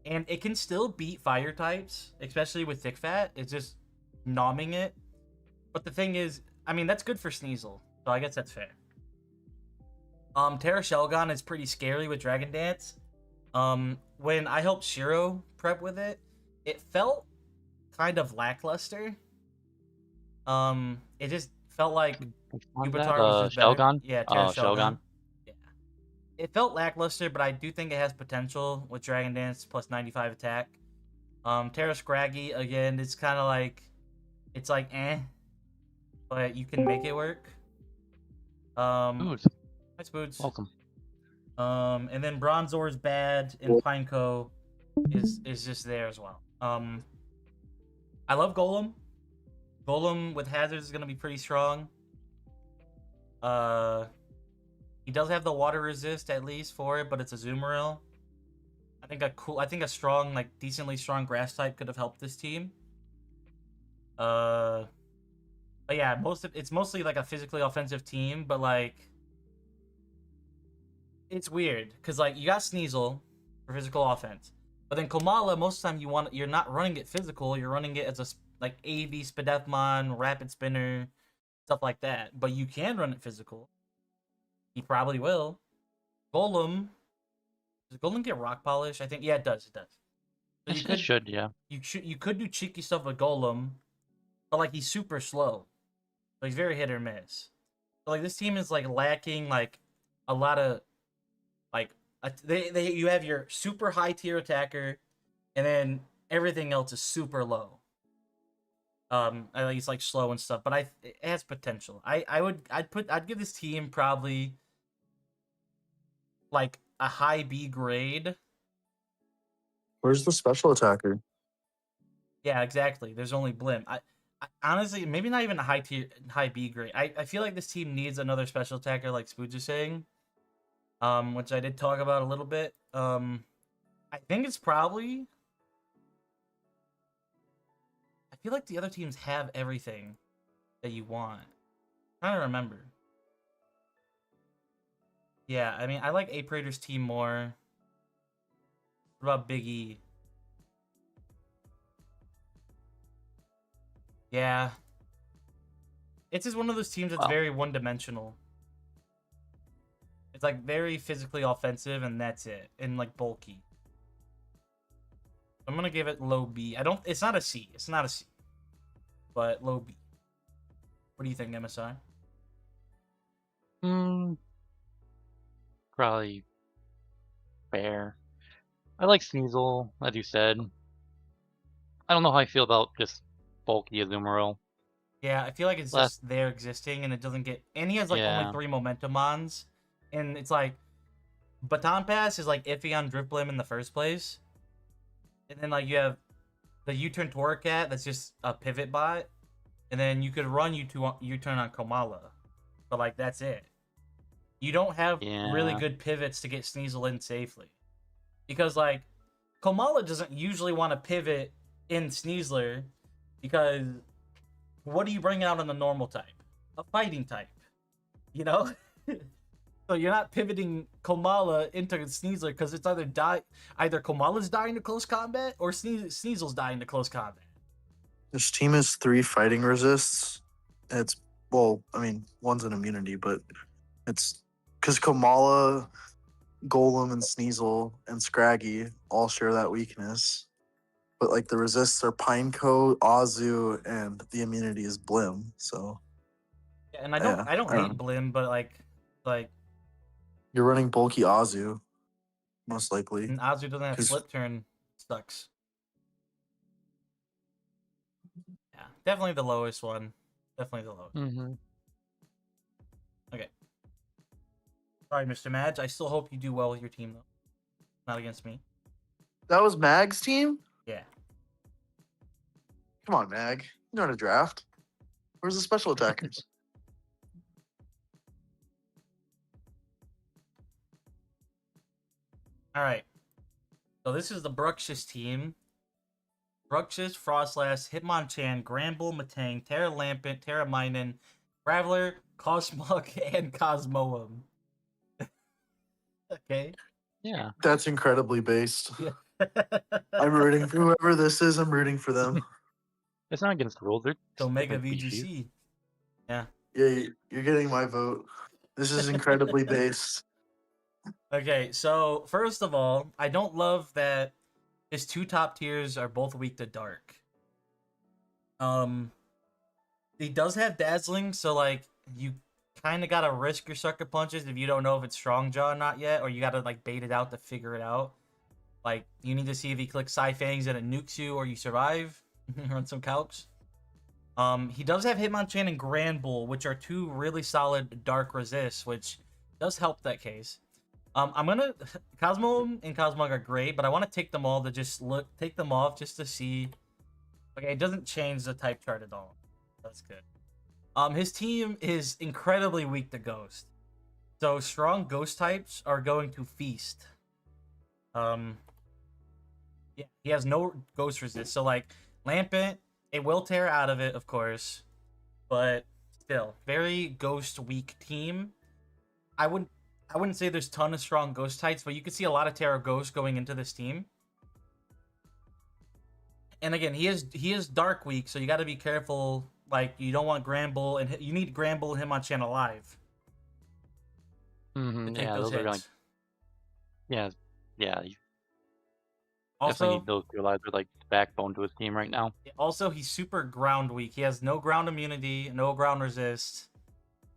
and it can still beat fire types, especially with Thick Fat. It's just nomming it. But the thing is, I mean, that's good for Sneasel, so I guess that's fair. Terra Shelgon is pretty scary with Dragon Dance. When I helped Shiro prep with it, it felt kind of lackluster. It just felt like Yubatar was just better. Shelgon? Yeah, Terra Shelgon. Shelgon. Yeah. It felt lackluster, but I do think it has potential with Dragon Dance plus 95 attack. Terra Scraggy, again, it's kind of like, it's like but you can make it work. Boots. Nice Boots. Welcome. And then Bronzor's bad, and Pineco is just there as well. I love Golem. Golem with hazards is gonna be pretty strong. He does have the water resist at least for it, but it's a Azumarill. I think a strong, like decently strong grass type could have helped this team. But yeah, it's mostly like a physically offensive team, but like it's weird because like you got Sneasel for physical offense, but then Komala most of the time you're not running it physical, you're running it as a like AV Spadefmon, Rapid Spinner, stuff like that. But you can run it physical. He probably will. Golem. Does Golem get Rock Polish? I think it does. So It should, yeah. You could do cheeky stuff with Golem, but like he's super slow. So he's very hit or miss. So like this team is like lacking like a lot of like you have your super high tier attacker, and then everything else is super low. I think he's like slow and stuff, but it has potential. I'd give this team probably like a high B grade. Where's the special attacker? Yeah, exactly. There's only Blim. I honestly, maybe not even a high B grade. I feel like this team needs another special attacker, like Spooge is saying. Which I did talk about a little bit. I think it's probably. I feel like the other teams have everything that you want. I'm trying to remember. Yeah, I mean, I like Ape Raiders team more. What about Big E? Yeah. It's just one of those teams that's very one-dimensional. It's like very physically offensive, and that's it. And like bulky. I'm gonna give it low B. It's not a C. It's not a C. But low B. What do you think, MSI? Probably fair. I like Sneasel, as you said. I don't know how I feel about just bulky Azumarill. Yeah, I feel like it's just there existing, and it doesn't get. And he has like only 3 momentum mons, and it's like Baton Pass is like iffy on Drift Blim in the first place, and then like you have the U-turn Torracat that's just a pivot bot, and then you could run U-turn on Komala, but like that's it. You don't have really good pivots to get Sneasel in safely, because like Komala doesn't usually want to pivot in Sneasler because what do you bring out on the normal type? A fighting type, you know? So you're not pivoting Komala into Sneasler because it's either Komala's dying to close combat or Sneasel's dying to close combat. This team has 3 fighting resists. It's one's an immunity, but it's because Kamala, Golem, and Sneasel and Scraggy all share that weakness. But like the resists are Pineco, Azu, and the immunity is Blim. So Yeah, and I don't hate Blim, but like you're running bulky Azu, most likely. and Azu doesn't have flip turn, sucks. Yeah, definitely the lowest one. Definitely the lowest. Mm-hmm. Okay. Sorry, Mr. Madge. I still hope you do well with your team, though. Not against me. That was Mag's team? Yeah. Come on, Mag. You know how to draft. Where's the special attackers? All right. So this is the Bruxish team. Bruxish, Frostlass, Hitmonchan, Granbull, Matang, Terra Lampent, Terra Minen, Graveler, Cosmog, and Cosmoem. Okay. Yeah. That's incredibly based. Yeah. I'm rooting for whoever this is. I'm rooting for them. It's not against the rules. They're So Mega different VGC. species. Yeah. Yeah, you're getting my vote. This is incredibly based. Okay, so first of all, I don't love that his 2 top tiers are both weak to dark. He does have dazzling, so like you kind of gotta risk your sucker punches if you don't know if it's strong jaw or not yet, or you gotta like bait it out to figure it out. Like you need to see if he clicks Psyfangs and it nukes you, or you survive. Run some calcs. He does have Hitmonchan and Granbull, which are 2 really solid dark resists, which does help that case. I'm gonna Cosmo and Cosmog are great, but I want to take them all to take them off just to see. Okay, it doesn't change the type chart at all. That's good. His team is incredibly weak to Ghost, so strong Ghost types are going to feast. Yeah, he has no Ghost resist, so like Lampent, it will tear out of it, of course, but still very Ghost weak team. I wouldn't say there's a ton of strong Ghost types, but you can see a lot of Terra Ghost going into this team. And again, he is Dark Weak, so you got to be careful. Like, you don't want Granbull, and you need Granbull and Hitmonchan alive. Mm-hmm. To take Yeah, those those are hits. like. Yeah, yeah. You definitely Also, need those 2 lives are like the backbone to his team right now. he's super ground weak. He has no ground immunity, no ground resist.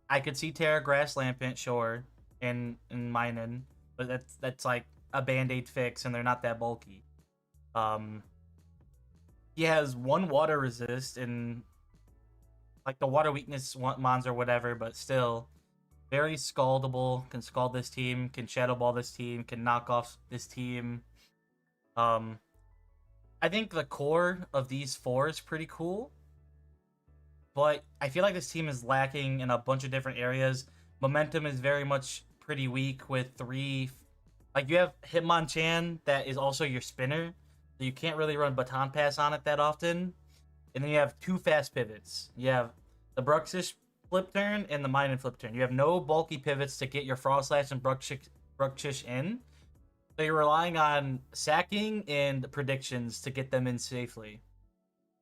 I could see Terra Grass Lampent, sure, in Minen, but that's like a band-aid fix, and they're not that bulky. He has 1 water resist and like the water weakness mons or whatever, but still very scaldable. Can scald this team, can shadow ball this team, can knock off this team. I think the core of these 4 is pretty cool, but I feel like this team is lacking in a bunch of different areas. Momentum is very much pretty weak with 3. Like, you have Hitmonchan that is also your spinner, so you can't really run Baton Pass on it that often. And then you have 2 fast pivots. You have the Bruxish flip turn and the Minen flip turn. You have no bulky pivots to get your Frostlash and Bruxish in. So you're relying on sacking and predictions to get them in safely.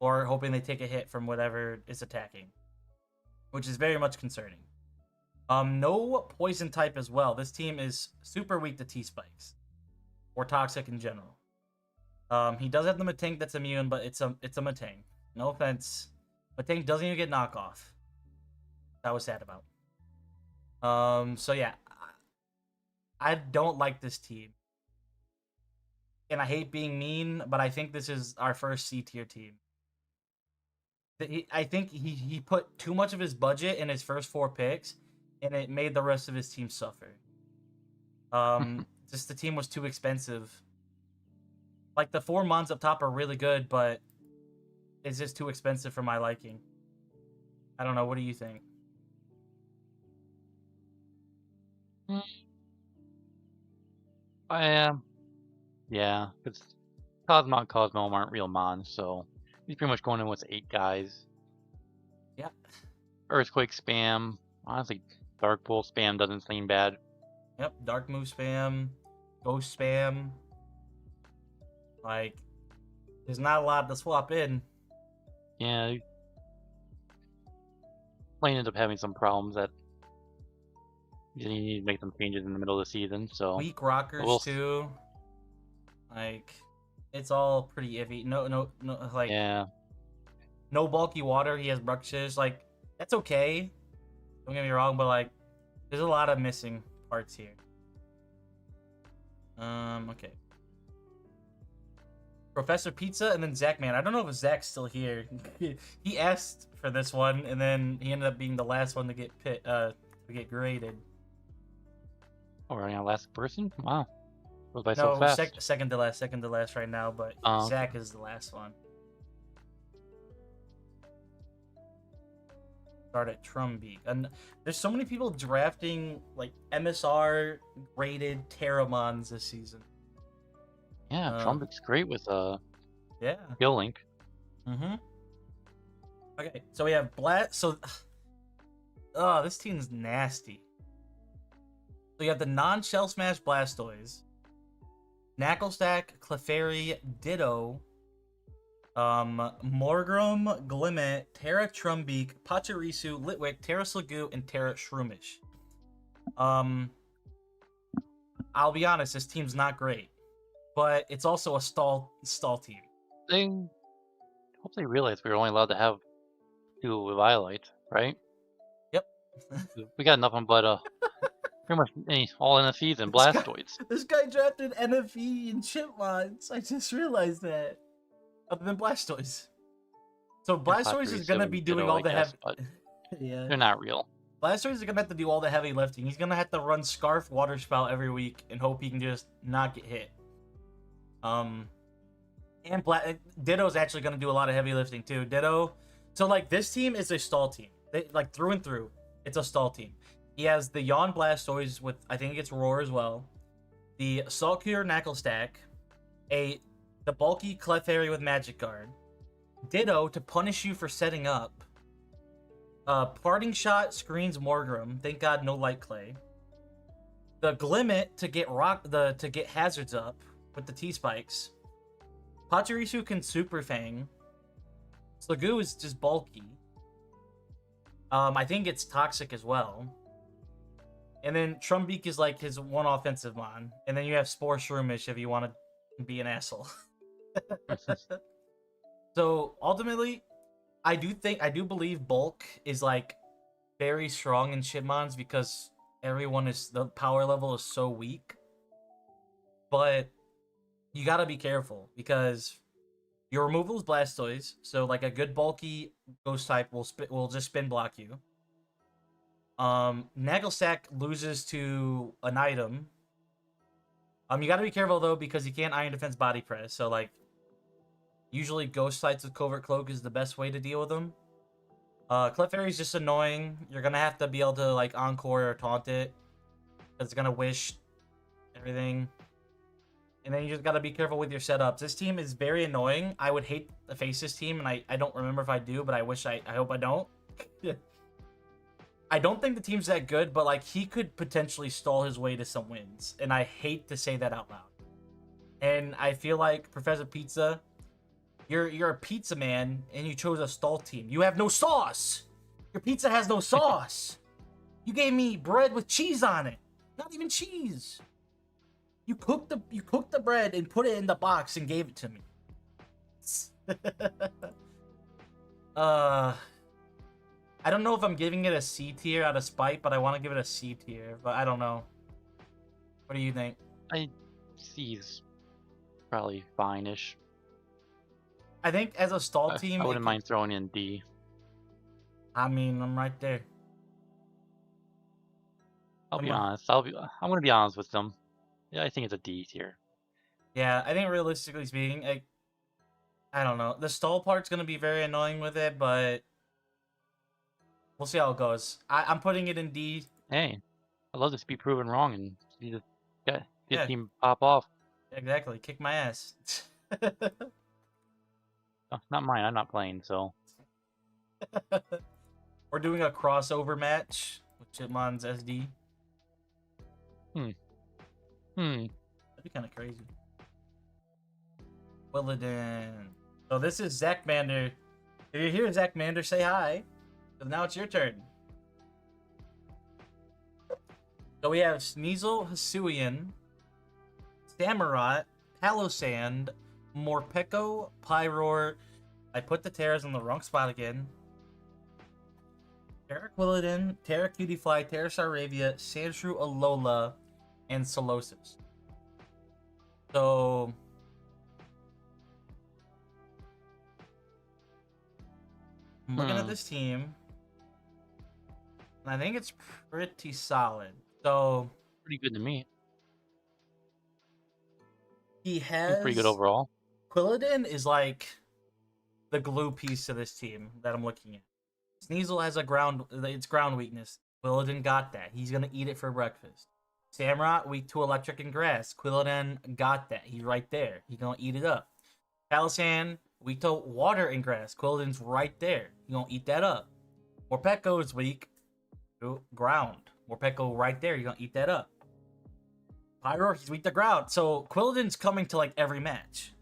Or hoping they take a hit from whatever is attacking. Which is very much concerning. No poison type as well. This team is super weak to T-Spikes. Or toxic in general. He does have the Matang that's immune, but it's a Matang. No offense. Matang doesn't even get knockoff. That was sad about. So yeah. I don't like this team. And I hate being mean, but I think this is our first C-tier team. I think he put too much of his budget in his first 4 picks, and it made the rest of his team suffer. Just the team was too expensive. Like, the 4 mons up top are really good, but it's just too expensive for my liking. I don't know. What do you think? I am. Yeah, it's Cosmo and Cosmo aren't real mons, so he's pretty much going in with 8 guys. Yep. Earthquake spam. Honestly, Dark Pool spam doesn't seem bad. Yep. Dark move spam, ghost spam. Like, there's not a lot to swap in. Yeah. Lane ended up having some problems that you need to make some changes in the middle of the season, so Weak rockers we'll too. Like, it's all pretty iffy. No, like, yeah. no bulky water. He has brushes. Like, that's okay. Don't get me wrong, but like, there's a lot of missing parts here. Okay. Professor Pizza and then Zach Man. I don't know if Zach's still here. He asked for this one, and then he ended up being the last one to get graded. Oh, we're on last person? Wow. Goes by No, so fast. second to last right now, but Zach is the last one. Start at Trumbeak. And there's so many people drafting like MSR graded Terramons this season. Yeah, Trumpet's great with Yeah. Skill Link. Mm-hmm. Okay, so we have oh, this team's nasty. So you have the non-Shell Smash Blastoise, Knacklestack, Clefairy, Ditto, Morgrem, Glimmet, Terra Trumbeak, Pachirisu, Litwick, Terra Sliggoo, and Terra Shroomish. I'll be honest, this team's not great, but it's also a stall team. They hope they realize we were only allowed to have 2 Violet, right? Yep. We got nothing but pretty much all NFCs and Blastoids. This guy drafted NFE and Chipmunks. I just realized that. Other than Blastoise. So Blastoise is gonna be doing all the heavy. Yeah. They're not real. Blastoise is gonna have to do all the heavy lifting. He's gonna have to run Scarf Water Spout every week and hope he can just not get hit. And Ditto's actually gonna do a lot of heavy lifting too. Ditto. So like this team is a stall team. Like through and through, it's a stall team. He has the Yawn Blastoise with, I think it gets Roar as well. The Salt Cure Knacklestack. The bulky Clefairy with Magic Guard. Ditto to punish you for setting up. Parting Shot screens Morgrem. Thank God no Light Clay. The Glimmet to get hazards up with the T-Spikes. Pachirisu can Super Fang. Sliggoo is just bulky. I think it's Toxic as well. And then Trumbeak is like his one offensive mon. And then you have Spore Shroomish if you want to be an asshole. So ultimately, I do believe bulk is like very strong in Shipmons because the power level is so weak. But you gotta be careful because your removal is Blastoise, so like a good bulky ghost type will just spin block you. Knacklestack loses to an item. You gotta be careful though because you can't Iron Defense Body Press, so like usually ghost types with Covert Cloak is the best way to deal with them. Clefairy's just annoying. You're gonna have to be able to like Encore or Taunt it. It's gonna wish everything. And then you just gotta be careful with your setups. This team is very annoying. I would hate to face this team, and I don't remember if I do, but I hope I don't. I don't think the team's that good, but like he could potentially stall his way to some wins. And I hate to say that out loud. And I feel like Professor Pizza, you're a pizza man, and you chose a stall team. You have no sauce. Your pizza has no sauce. You gave me bread with cheese on it. Not even cheese. You cooked the bread and put it in the box and gave it to me. I don't know if I'm giving it a C tier out of spite, but I want to give it a C tier. But I don't know. What do you think? C's probably fine-ish. I think as a stall team, I wouldn't mind throwing in D. I mean, I'm right there. I'll be honest. I'm gonna be honest with them. Yeah, I think it's a D tier. Yeah, I think realistically speaking, I don't know. The stall part's gonna be very annoying with it, but we'll see how it goes. I'm putting it in D. Hey, I'd love to be proven wrong and see the Yeah. team pop off. Exactly. Kick my ass. Oh, not mine. I'm not playing, so. We're doing a crossover match with Chipmon's SD. Hmm. That'd be kind of crazy. Willadin. So this is Zach Mander. If you're here, Zach Mander, say hi. Because now it's your turn. So we have Sneasel, Hisuian, Samurott, Palossand, Morpeko, Pyroar. I put the Terras in the wrong spot again. Terra Quilladin, Terra Cutiefly, Terra Saravia, Sandshrew, Alola, and Solosis. So I'm looking at this team, and I think it's pretty solid. So Pretty good to me. he Seems has pretty good overall. Quilladin is like the glue piece to this team that I'm looking at. Sneasel has it's ground weakness. Quilladin got that. He's gonna eat it for breakfast. Samurott weak to electric and grass. Quilladin got that. He's right there. He's gonna eat it up. Palossand weak to water and grass. Quilladin's right there. He's gonna eat that up. Morpeko is weak to ground. Morpeko right there. You're gonna eat that up. Pyroar, he's weak to ground. So Quilladin's coming to like every match.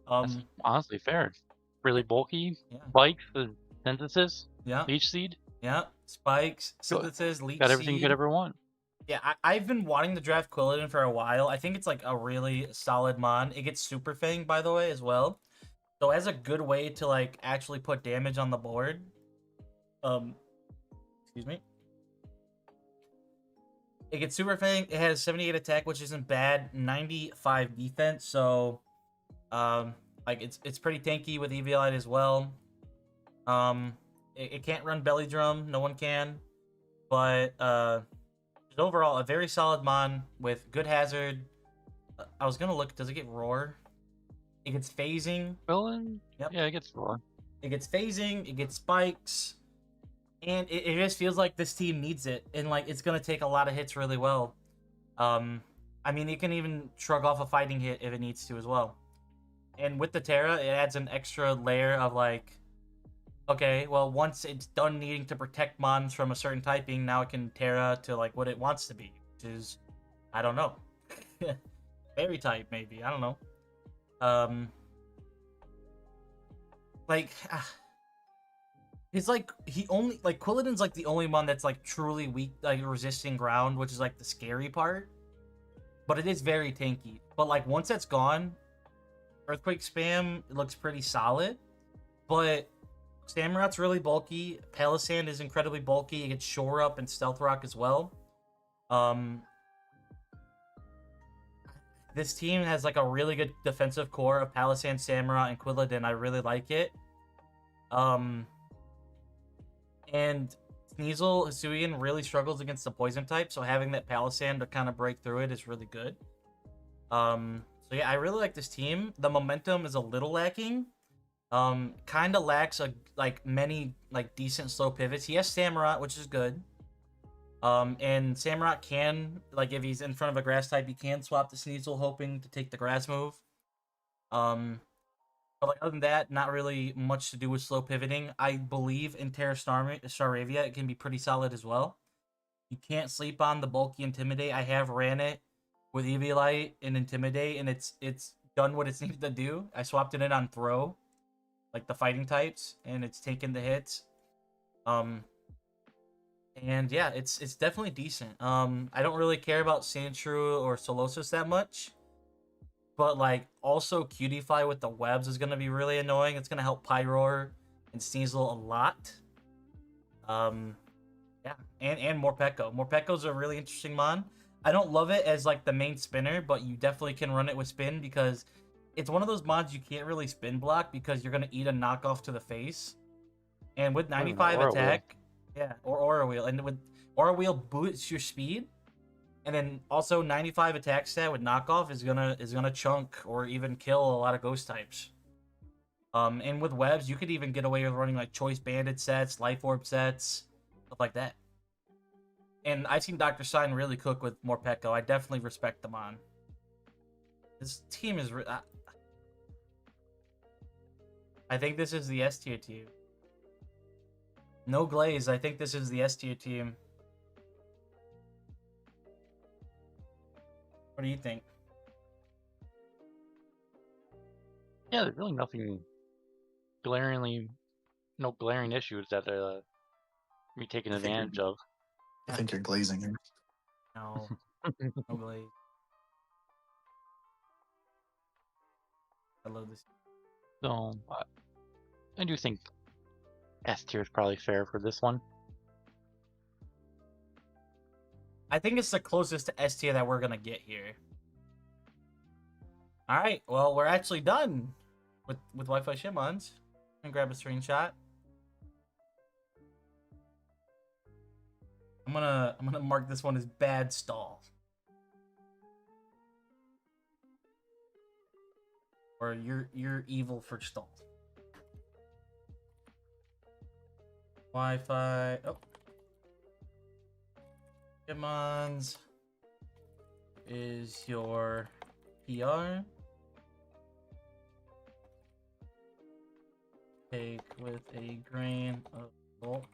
That's honestly fair. Really bulky. Yeah. Spikes, the synthesis, Yeah. leech seed. Yeah. Spikes, synthesis, leech Got everything you seed. could ever want. Yeah, I've been wanting to draft Quilladin for a while. I think it's like a really solid mon. It gets Super Fang, by the way, as well. So as a good way to like actually put damage on the board. Excuse me. It gets Super Fang. It has 78 attack, which isn't bad. 95 defense. So, like it's pretty tanky with Eviolite as well. It can't run Belly Drum. No one can. But just overall, a very solid mon with good hazard. I was gonna look. Does it get Roar? It gets phasing. Quilladin? Yep. Yeah, it gets Roar. It gets phasing. It gets spikes. And it just feels like this team needs it, and like it's gonna take a lot of hits really well. I mean, it can even shrug off a fighting hit if it needs to as well. And with the Terra, it adds an extra layer of like, okay, well, once it's done needing to protect mons from a certain typing, now it can Terra to like what it wants to be, which is, I don't know, fairy type maybe. I don't know. Like. It's like Quilladin's like the only one that's like truly weak, like resisting ground, which is like the scary part. But it is very tanky. But like once that's gone, Earthquake spam looks pretty solid. But Samurott's really bulky. Palossand is incredibly bulky. It gets Shore Up and Stealth Rock as well. This team has like a really good defensive core of Palossand, Samurott, and Quilladin. I really like it. And Sneasel, Hisuian really struggles against the poison type, so having that Palossand to kind of break through it is really good. So yeah, I really like this team. The momentum is a little lacking. Kind of lacks many decent slow pivots. He has Samurott, which is good. And Samurott can, like, if he's in front of a grass type, he can swap to Sneasel, hoping to take the grass move. But like other than that, not really much to do with slow pivoting. I believe in Terra Staravia, it can be pretty solid as well. You can't sleep on the bulky Intimidate. I have ran it with Eviolite and Intimidate, and it's done what it's needed to do. I swapped it in on Throw, like the fighting types, and it's taken the hits. And yeah, it's definitely decent. I don't really care about Sandshrew or Solosis that much. But, like, also Cutiefly with the webs is going to be really annoying. It's going to help Pyroar and Sneasel a lot. Yeah, and Morpeko. Morpeko's a really interesting mon. I don't love it as, like, the main spinner, but you definitely can run it with spin because it's one of those mods you can't really spin block because you're going to eat a knockoff to the face. And with 95 attack... Yeah, or Aura Wheel. And with Aura Wheel boosts your speed. And then also 95 attack stat with knockoff is gonna chunk or even kill a lot of ghost types. And with webs, you could even get away with running like choice bandit sets, life orb sets, stuff like that. And I've seen Dr. Sign really cook with Morpeko. I definitely respect them on. This team is. I think this is the S tier team. No glaze. I think this is the S tier team. What do you think? Yeah, there's really nothing no glaring issues that be taken I think you're, advantage of. I think you're glazing here. No, no glaze. I love this. So I do think S tier is probably fair for this one. I think it's the closest to S tier that we're gonna get here. All right, well, we're actually done with Wi-Fi Shimons. And grab a screenshot. I'm gonna mark this one as bad stall. Or you're evil for stall. Wi-Fi. Oh. Shimons is your PR. Take with a grain of salt.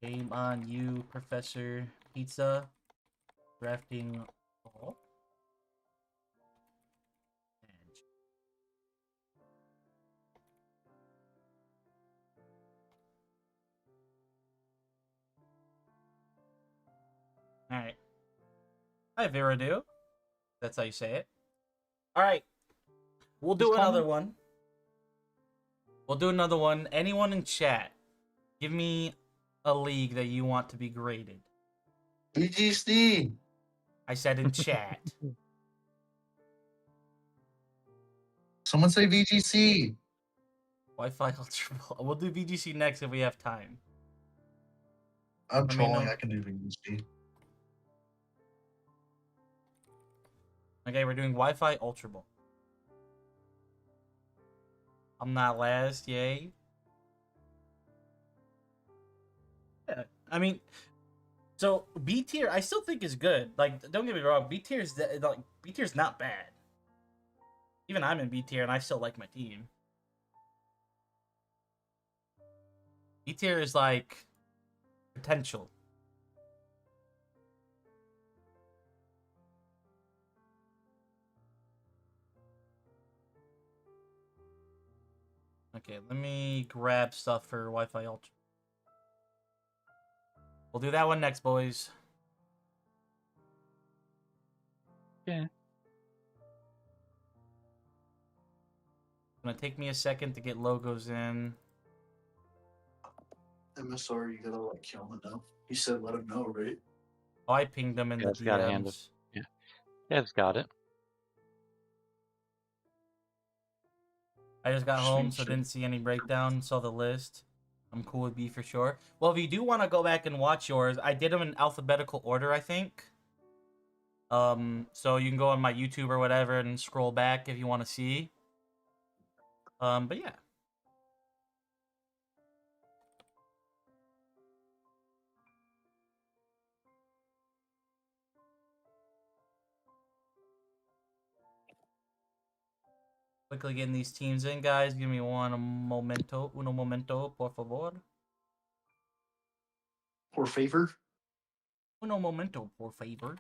Game on you, Professor Pizza. Drafting all. Alright. Hi, Viradu. That's how you say it. Alright. We'll do another one. We'll do another one. Anyone in chat, give me a league that you want to be graded. BGC. I said in chat. Someone say VGC. Wi-Fi Ultra. We'll do VGC next if we have time. I'm Let me trolling. know. I can do VGC. Okay, we're doing Wi-Fi Ultra Bowl. I'm not last, yay. Yeah, I mean, so B tier I still think is good. Like, don't get me wrong, B tier's not bad. Even I'm in B tier and I still like my team. B tier is like potential. Okay, let me grab stuff for Wi-Fi Ultra. We'll do that one next, boys. Yeah. It's gonna take me a second to get logos in. MSR, you gotta let Kelman know. He said let him know, right? Oh, I pinged them in Yeah, the it's gotta handle. DMs. Yeah, it's got it. I just got home, Sweet so shit. didn't see any breakdown. Saw the list. I'm cool with B for sure. Well, if you do want to go back and watch yours, I did them in alphabetical order, I think. So you can go on my YouTube or whatever and scroll back if you want to see. But yeah. Quickly getting these teams in, guys. Give me uno momento, por favor. Por favor. Uno momento, por favor.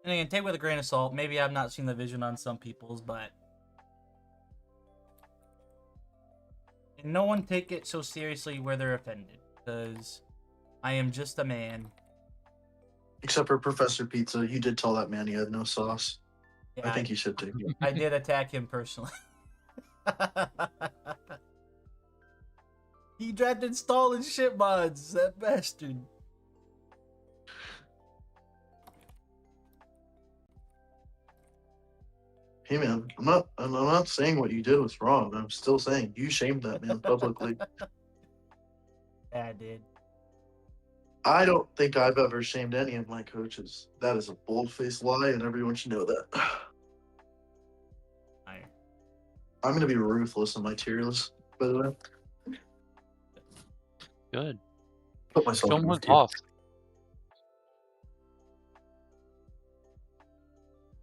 And again, take with a grain of salt. Maybe I've not seen the vision on some people's, but and no one take it so seriously where they're offended, because I am just a man. Except for Professor Pizza, you did tell that man he had no sauce. Yeah, I think you should take it. I did attack him personally. He drafted stall and shit mods, that bastard. Hey man, I'm not saying what you did was wrong. I'm still saying you shamed that man publicly. Yeah, I did. I don't think I've ever shamed any of my coaches. That is a bold-faced lie, and everyone should know that. I'm gonna be ruthless on my tier list, by the way. Good. Put myself Show in them this who's tier. boss.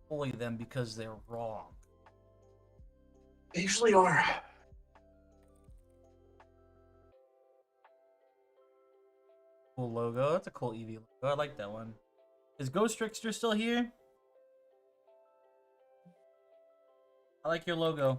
Bully them because they're wrong. They usually are. Cool logo. That's a cool EV logo. I like that one. Is Ghost Trickster still here? I like your logo.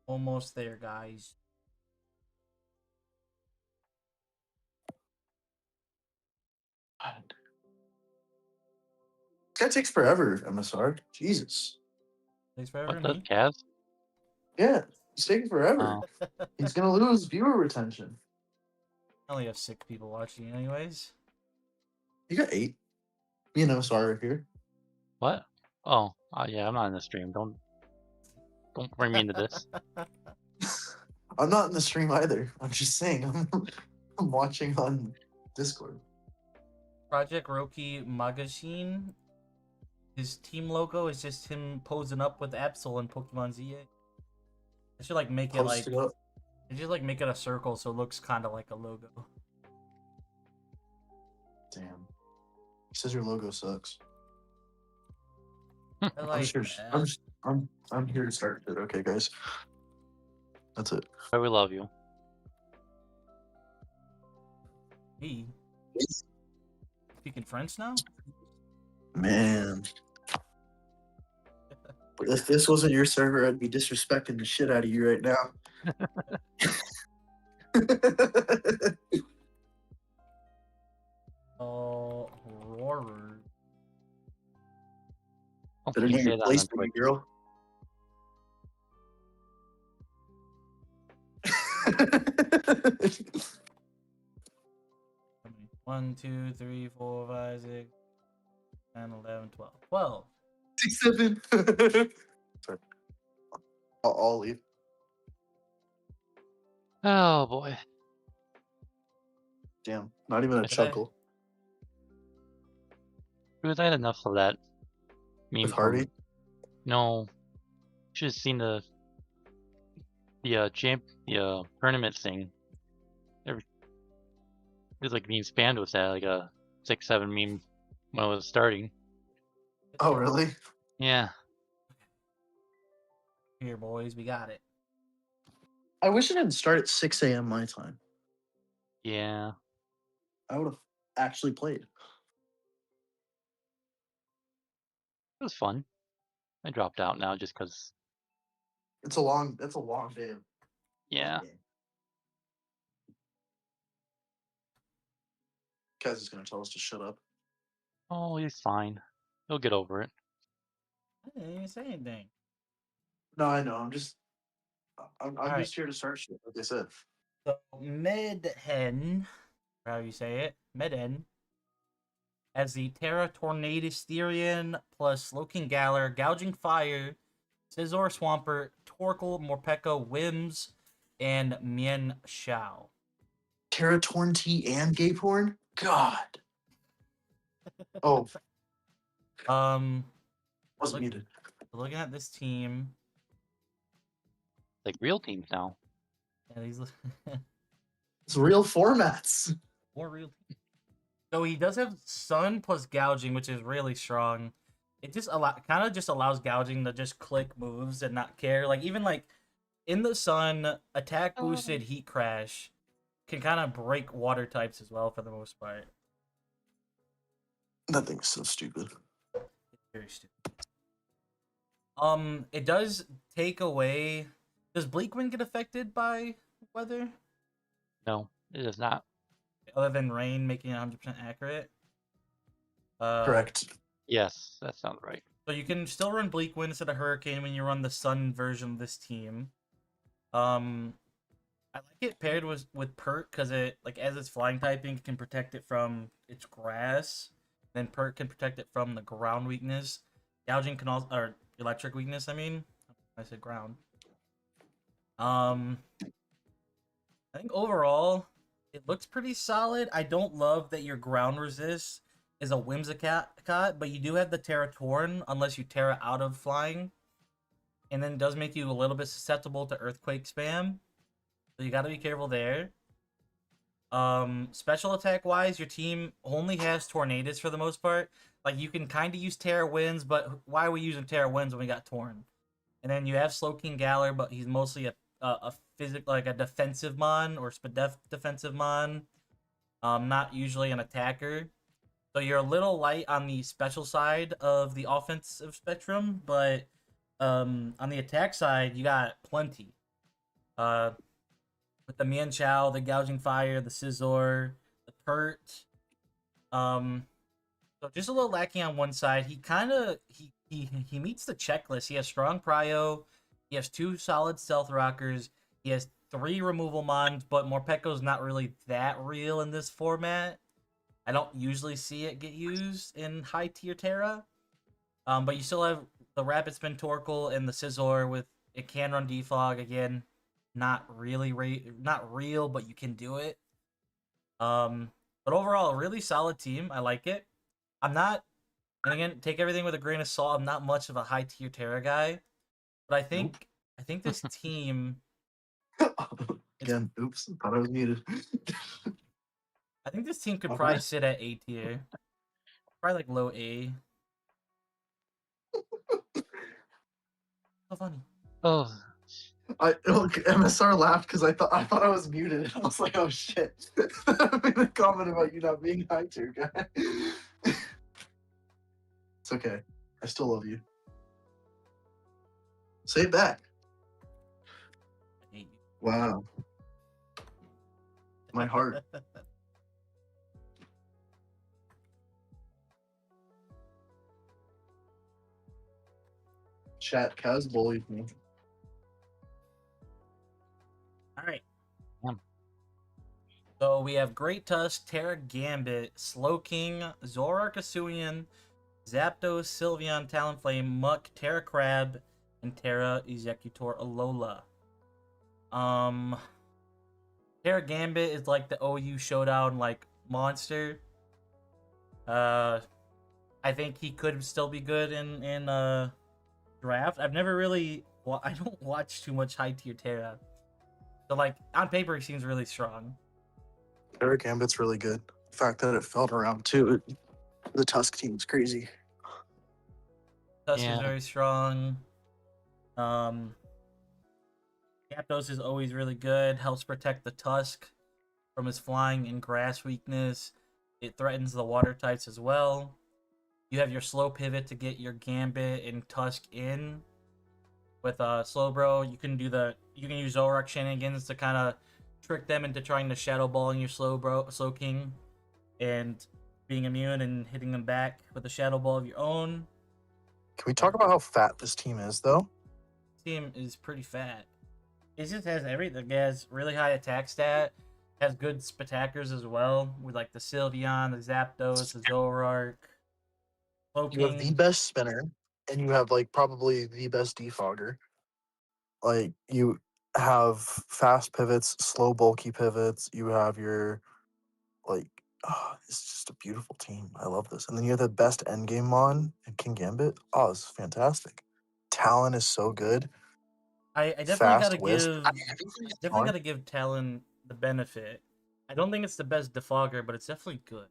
Almost there, guys. That takes forever, MSR. Jesus. Thanks for What having does me. Kaz? Yeah, it's taking forever. He's gonna lose viewer retention. I only have 6 people watching anyways. You got 8. Me and MSR are here. What? Oh, yeah, I'm not in the stream. Don't bring me into this. I'm not in the stream either. I'm just saying I'm watching on Discord. Project Roki Magazine. His team logo is just him posing up with Absol and Pokemon ZA. I should like make it like Post it up. I should like make it a circle so it looks kind of like a logo. Damn. He says your logo sucks. I I'm like just here. that. I'm here to start it. Okay, guys. That's it. But we love you. Me speaking French now. Man. But if this wasn't your server, I'd be disrespecting the shit out of you right now. Oh, horror. Don't Better think you get say your that on place, Twitch. baby girl. 1, 2, 3, 4, 5, 6, 10, 11, 12. 12. 6, 7. Sorry. I'll leave. Oh boy. Damn. Not even a Okay. chuckle. Because I had enough of that meme With Hardy? from. No. Should have seen the tournament thing. It was like being spammed with that, like a 6-7 meme when I was starting. Oh, really? Yeah. Here, boys, we got it. I wish it didn't start at 6 a.m. my time. Yeah. I would have actually played. It was fun. I dropped out now just because. It's a long day. Yeah. Kaz is gonna tell us to shut up. Oh, he's fine. He'll get over it. I didn't even say anything. No, I know. I'm just Alright. just here to start shit, like I said. So, Medhen, how you say it, Medhen, as the Terra Tornadisterian plus Slowking Galar, Gouging Fire, Scizor Swampert, Torkoal, Morpeko, Wims, and Mian Shao. Terra Torn T and Gay Porn? God. Oh, wasn't look- muted. Looking at this team, Like real teams now. yeah, these It's real formats. more real. So he does have Sun plus Gouging, which is really strong. It just allows Gouging to just click moves and not care. Like even like in the Sun, attack boosted Heat Crash can kind of break water types as well for the most part. That thing's so stupid. It's very stupid. It does take away. Does Bleakwind get affected by weather? No, it is not. Other than rain making it 100% accurate? Correct. Yes, that sounds right. So you can still run Bleakwind instead of Hurricane when you run the Sun version of this team. I like it paired with Pert because it, like, as its flying typing, can protect it from its grass. Then perk can protect it from the ground weakness. Gouging can also, or electric weakness. I mean, I said ground. I think overall it looks pretty solid. I don't love that your ground resist is a Whimsicott, but you do have the Terra Torn unless you Terra out of flying. And then it does make you a little bit susceptible to Earthquake spam. So you gotta be careful there. Special attack wise, your team only has Tornadus for the most part. Like you can kind of use Terra Winds, but why are we using Terra Winds when we got Torn? And then you have Slowking Galler, but he's mostly a like a defensive mon or SPDA defensive mon. Not usually an attacker. So you're a little light on the special side of the offensive spectrum, but on the attack side, you got plenty. With the Mian Chao, the Gouging Fire, the Scizor, the Pert. So just a little lacking on one side. He kind of he meets the checklist. He has strong prio. He has 2 solid stealth rockers. He has 3 removal mons, but Morpeko's not really that real in this format. I don't usually see it get used in high tier Terra. But you still have the Rapid Spin Torkoal and the Scizor with it can run defog again. Not really not real, but you can do it. But overall, a really solid team. I like it. I'm not, and again, take everything with a grain of salt. I'm not much of a high tier Terra guy, but I think this team. Again, oops, thought I was muted. I think this team could Okay. probably sit at A tier, probably like low A. So funny. Oh, MSR laughed because I thought I was muted. I was like, oh shit. I made a comment about you not being high tier guy. It's okay. I still love you. Say it back. I hate Wow. My you. heart. Chat Kaz bullied me. All right. Damn. So we have Great Tusk, Terra Gambit, Slowking, Zoroark Hisuian, Zapdos, Sylveon, Talonflame, Muck, Terra Crab, and Terra Executor Alola. Terra Gambit is like the OU showdown like monster. I think he could still be good in draft. I've never really I don't watch too much high tier Terra. So like on paper he seems really strong. Eric Gambit's really good. The fact that it felt around too. The Tusk team's crazy. Tusk is Yeah. very strong. Zapdos is always really good. Helps protect the Tusk from his flying and grass weakness. It threatens the water types as well. You have your slow pivot to get your Gambit and Tusk in. With Slowbro, you can use Zoroark shenanigans to kind of trick them into trying to Shadow Ball in your Slowking and being immune and hitting them back with a Shadow Ball of your own. Can we talk about how fat this team is, though? This team is pretty fat. It just has everything. It has really high attack stat. Has good spectacles as well, with like the Sylveon, the Zapdos, the Zoroark. You have the best spinner, and you have like probably the best defogger. Like you have fast pivots, slow bulky pivots. You have your it's just a beautiful team. I love this. And then you have the best endgame mon and King Gambit. Oh, it's fantastic. Talon is so good. I definitely Fast gotta Wisp. give Talon the benefit. I don't think it's the best defogger, but it's definitely good.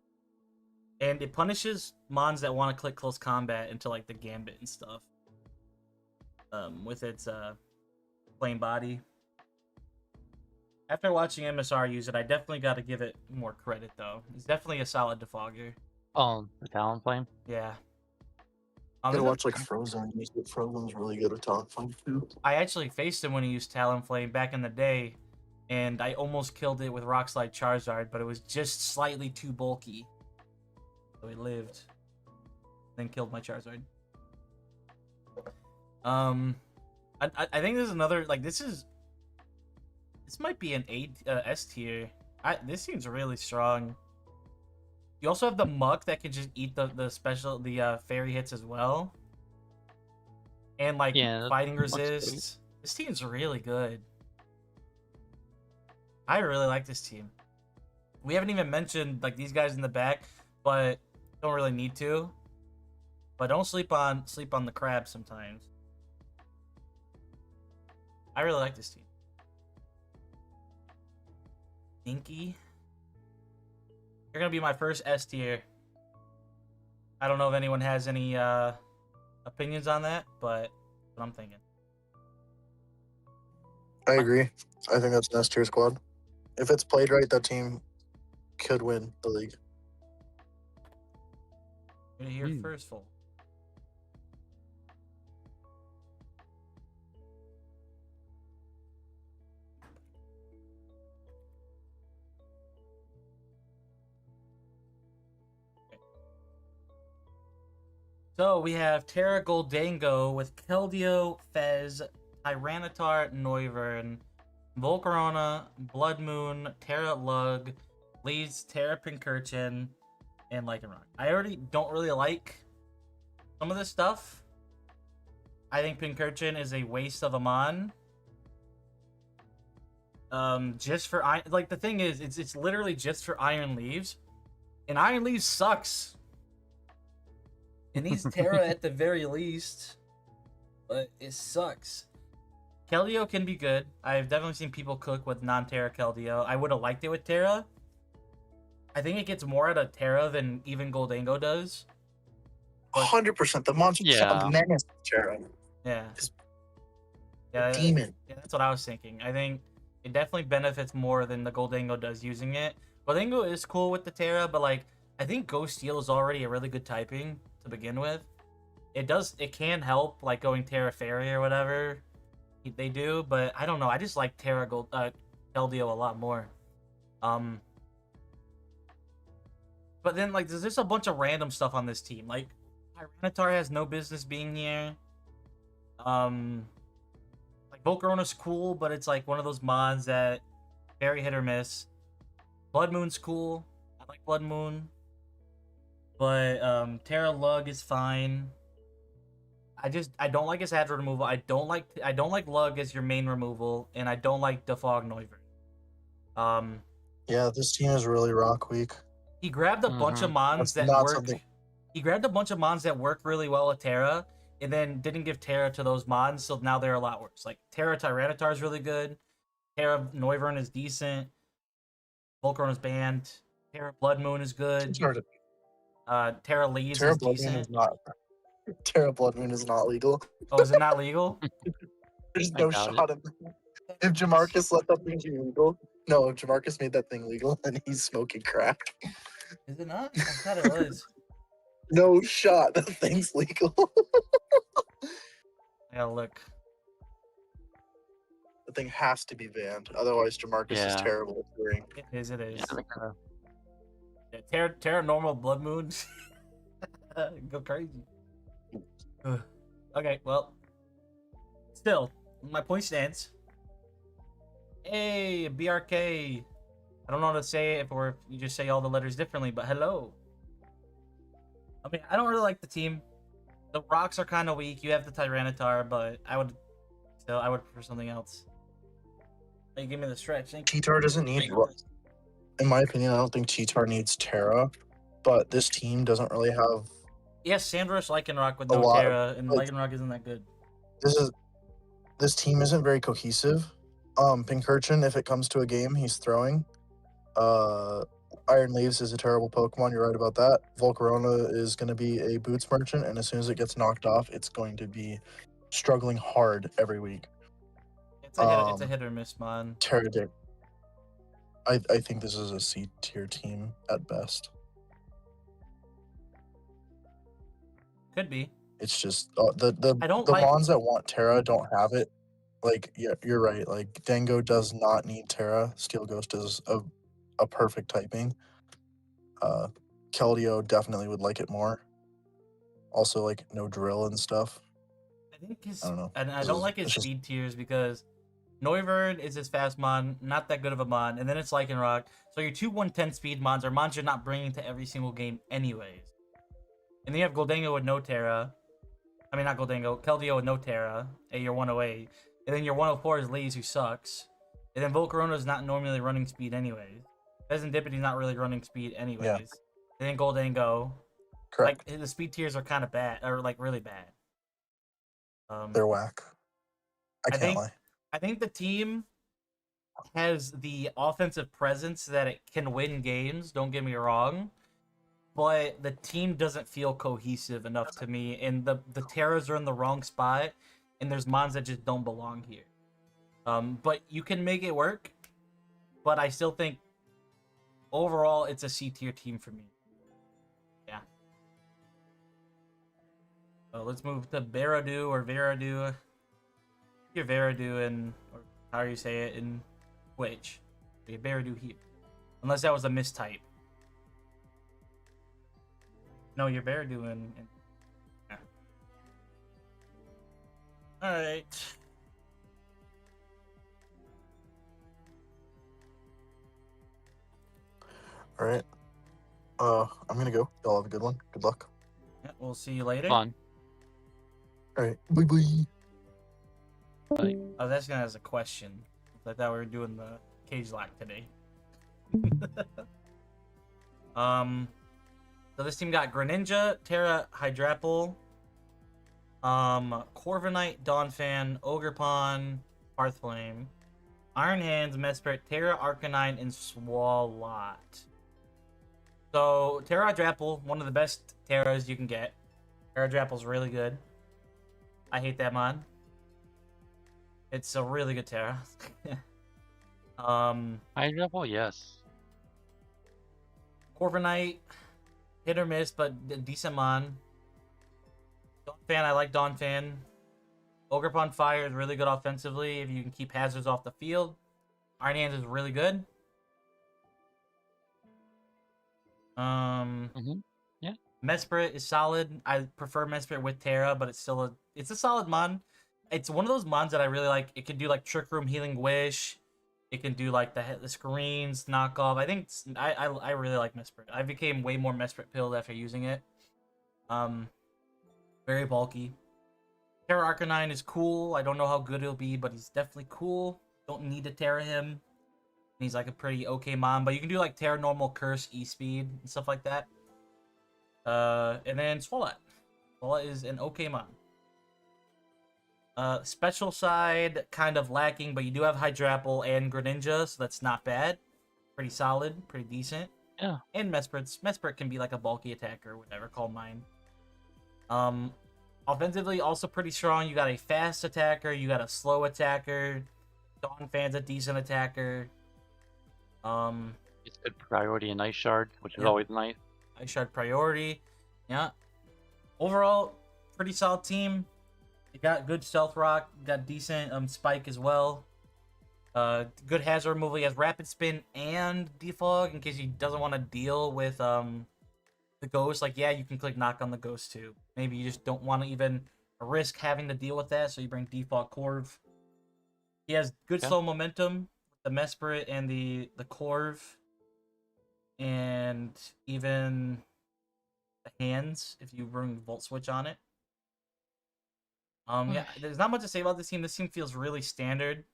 And it punishes mons that want to click close combat into like the Gambit and stuff. With its plain body. After watching MSR use it, I definitely got to give it more credit though. It's definitely a solid defogger. the Talonflame. Yeah. You gotta watch like Frozen. Frozen's really good with Talonflame too. I actually faced him when he used Talonflame back in the day, and I almost killed it with Rock Slide Charizard, but it was just slightly too bulky. So he lived. Then killed my Charizard. I think there's another this might be an S tier. This seems really strong. You also have the Muck that can just eat the fairy hits as well. And like Yeah, fighting looks great. resist. This team's really good. I really like this team. We haven't even mentioned like these guys in the back, but don't really need to. But don't sleep on the crab sometimes. I really like this team. Inky. You're gonna be my first S tier. I don't know if anyone has any opinions on that, but that's what I'm thinking. I agree. I think that's an S tier squad. If it's played right, that team could win the league. You're gonna hear first, full. So we have Terra Goldango with Keldeo, Fez, Tyranitar, Noivern, Volcarona, Blood Moon, Terra Lug, Leeds, Terra Pincurchin, and Lycanroc. I already don't really like some of this stuff. I think Pincurchin is a waste of a mon. Just for like the thing is, it's literally just for Iron Leaves, and Iron Leaves sucks. It needs Terra at the very least, but it sucks. Keldeo can be good. I've definitely seen people cook with non-Terra Keldeo. I would have liked it with Terra. I think it gets more out of Terra than even Goldango does. 100%. The monster Yeah. menace Terra. Yeah. It's Yeah, demon. yeah, that's what I was thinking. I think it definitely benefits more than the Goldango does using it. Goldango is cool with the Terra, but like I think Ghost Steel is already a really good typing to begin with. It can help like going Terra Fairy or whatever they do, but I don't know. I just like Terra Keldeo a lot more. But then like there's just a bunch of random stuff on this team. Like Tyranitar has no business being here. Like Volcarona's cool, but it's like one of those mods that very hit or miss. Blood Moon's cool. I like Blood Moon. But Terra Lug is fine. I don't like his Hadron removal. I don't like Lug as your main removal, and I don't like Defog Noivern. Yeah, this team is really rock weak. He grabbed a bunch of mons That's that not work. something- He grabbed a bunch of mons that work really well with Terra, and then didn't give Terra to those mons, so now they're a lot worse. Like Terra Tyranitar is really good. Terra Noivern is decent. Volcaron is banned. Terra Blood Moon is good. It's hard to- Terra Leads Terra is Blood Moon decent. is not. Terra Blood Moon is not legal. Oh, is it not legal? There's I no doubt shot in that. If Jamarcus let that thing be legal, no. If Jamarcus made that thing legal, then he's smoking crack. Is it not? I thought it was. No shot. That thing's legal. I gotta look. The thing has to be banned. Otherwise, Jamarcus is Yeah. terrible at doing. It is. It is. Yeah, I think, Yeah, Terra normal Blood Moon. Go crazy. Ugh. Okay, well. Still, my point stands. Hey, BRK. I don't know how to say it if you just say all the letters differently, but hello. I mean, I don't really like the team. The rocks are kind of weak. You have the Tyranitar, but I would prefer something else. Hey, give me the stretch. Thank you. T-Tar doesn't need. In my opinion, I don't think T-Tar needs Terra, but this team doesn't really have. Yes, Sandrush Lycanroc with A no lot, Terra, and like- Lycanroc isn't that good. This team isn't very cohesive. Pincurchin, if it comes to a game, he's throwing. Iron Leaves is a terrible Pokemon. You're right about that. Volcarona is going to be a boots merchant, and as soon as it gets knocked off, it's going to be struggling hard every week. It's a hit or miss, man. Terradic. I think this is a C tier team at best. Could be. It's just the I don't the like- mons that want Terra don't have it. Like, yeah, you're right. Like, Dango does not need Terra. Steel Ghost is a perfect typing. Keldeo definitely would like it more. Also, like, no drill and stuff. I think his I don't know. and I This don't is- like his it's just- speed tiers because Noivern is his fast mon, not that good of a mon, and then it's Lycanroc. So your two 110 speed mons are mons you're not bringing to every single game anyways. And then you have Goldango with no Terra. I mean, not Goldango, Keldeo with no Terra at your 108. And then your 104 is Laze, who sucks. And then Volcarona is not normally running speed anyways. Pheasantipity is not really running speed anyways. Yeah. And then Goldango. Correct. Like, the speed tiers are kind of bad, or like really bad. They're whack. I I can't think lie. I think the team has the offensive presence that it can win games, don't get me wrong. But the team doesn't feel cohesive enough to me, and the Terras are in the wrong spot, and there's mons that just don't belong here. But you can make it work, but I still think overall it's a C tier team for me. Yeah. So let's move to Baradu or Veradu. You're Veradu in, or how you say it in Twitch. You Baradu here. Unless that was a mistype. No, you're Baradu in yeah. Alright. All right. I'm gonna go. Y'all have a good one. Good luck. Yeah, we'll see you later. Fun. All right. Bye bye. Like, I was asking as a question. I thought we were doing the cage lock today. So this team got Greninja, Terra, Hydrapple, Corviknight, Dawnfan, Ogerpon, Hearthflame, Iron Hands, Mesprit, Terra, Arcanine, and Swalot. So Terra Hydrapple, one of the best Terras you can get. Terra Hydrapple's really good. I hate that mod. It's a really good Terra. Hydrapple, yes. Corviknight, hit or miss, but decent mon. Dawnfan, I like Dawnfan. Ogerpon Fire is really good offensively if you can keep hazards off the field. Iron Hands is really good. Yeah. Mesprit is solid. I prefer Mesprit with Terra, but it's a solid mon. It's one of those mons that I really like. It can do like Trick Room, Healing Wish. It can do like the screens, knockoff. I think I really like Mesprit. I became way more Mesprit pilled after using it. Very bulky. Terra Arcanine is cool. I don't know how good he'll be, but he's definitely cool. Don't need to Terra him. He's like a pretty okay mon, but you can do like Terra Normal, Curse, E-Speed, and stuff like that. And then Swalot. Swalot is an okay mon. Special side, kind of lacking, but you do have Hydrapple and Greninja, so that's not bad. Pretty solid, pretty decent. Yeah. And Mesprit can be like a bulky attacker or whatever, call mine. Offensively, also pretty strong. You got a fast attacker, you got a slow attacker. Dawnfan's a decent attacker. It's good priority in Ice Shard, which is Yeah. always nice. Ice Shard priority. Yeah. Overall, pretty solid team. You got good Stealth Rock, you got decent Spike as well. Good hazard removal. He has Rapid Spin and Defog in case he doesn't want to deal with the Ghost. Like, yeah, you can click Knock on the Ghost too. Maybe you just don't want to even risk having to deal with that, so you bring Defog Corv. He has good Yeah. slow momentum, the Mesprit and the Corv. And even the hands if you bring Volt Switch on it. Yeah, there's not much to say about this team. This team feels really standard.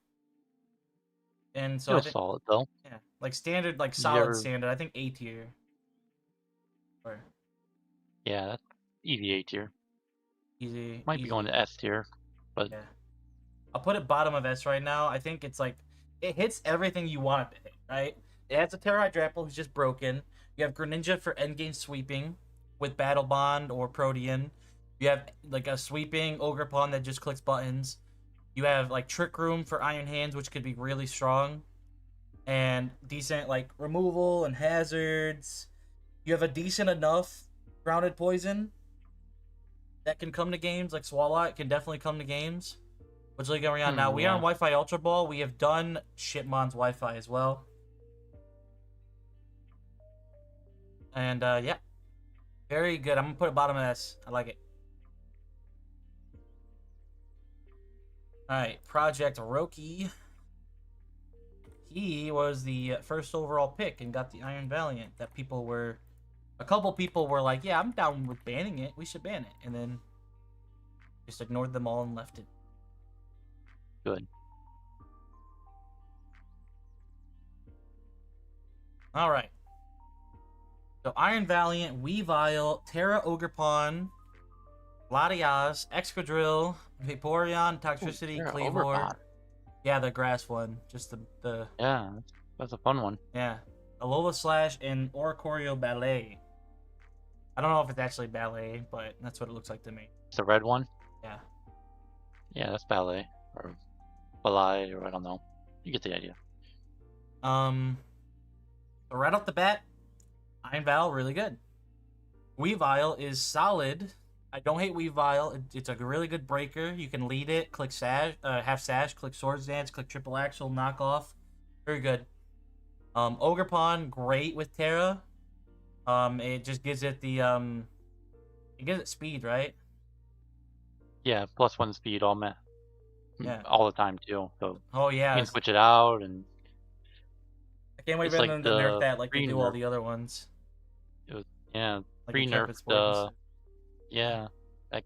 And so I Feels think, solid though. yeah, like standard, like You solid ever- standard. I think A tier. Or Yeah, that's easy A tier. easy. Might be going to S tier, but Yeah. I'll put it bottom of S right now. I think it's like it hits everything you want it to hit, right? It has a Terra Hydrapple who's just broken. You have Greninja for endgame sweeping with Battle Bond or Protean. You have like a sweeping Ogerpon that just clicks buttons. You have like Trick Room for Iron Hands, which could be really strong. And decent like removal and hazards. You have a decent enough Grounded Poison that can come to games, like Swalot can definitely come to games. Which league are we on now? We are on yeah. Wi-Fi Ultra Ball. We have done Shipmon's Wi-Fi as well. And yeah. Very good. I'm gonna put it bottom of S. I like it. Alright, Project Roki. he was the first overall pick and got the Iron Valiant. That a couple people were like, "Yeah, I'm down with banning it. We should ban it," and then just ignored them all and left it. Good. All right. So Iron Valiant, Weavile, Terra Ogrepon, Latias, Excadrill, Vaporeon, Toxtricity, Terra Cleavor. Ogrepon. Yeah, the grass one. Just the Yeah, that's a fun one. yeah. Alola Slash and Oricorio Ballet. I don't know if it's actually Ballet, but that's what it looks like to me. It's the red one. Yeah. Yeah, that's ballet or ballet, or I don't know. You get the idea. So right off the bat, Iron Val really good. Weavile is solid. I don't hate Weavile. It's a really good breaker. You can lead it, click sash, half sash, click Swords Dance, click triple axle, knock off. Very good. Ogrepon, great with Terra. It just gives it the it gives it speed, right? Yeah, +1 speed all Yeah. all the time too. So Oh you yeah. can switch it out, and I can't wait it's for like them to nerf the that like they do all pre-nerf. the other ones. It was yeah Like pre-nerfed. Sport. Yeah, like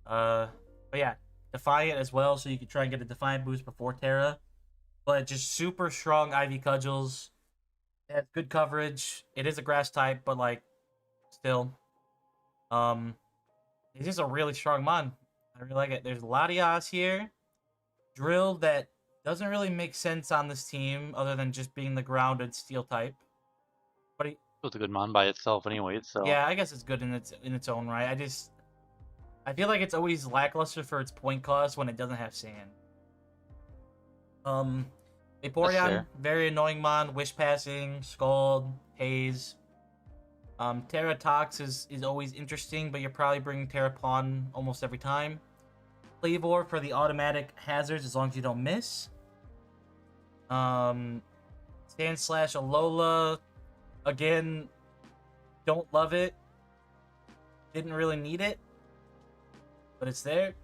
But yeah, Defiant as well, so you can try and get a Defiant boost before Terra. But just super strong Ivy Cudgels. It has good coverage. It is a grass type, but like still. It's just a really strong mon. I really like it. There's Latias here. Drill that doesn't really make sense on this team other than just being the grounded steel type. But it's a good mon by itself, anyway. So yeah, I guess it's good in its own right. I feel like it's always lackluster for its point cost when it doesn't have sand. Vaporeon, very annoying mon. Wish passing, Scald, Haze. Terra Tox is always interesting, but you're probably bringing Terra Pawn almost every time. Cleavor for the automatic hazards as long as you don't miss. Sand Slash Alola, again, don't love it. Didn't really need it, but it's there.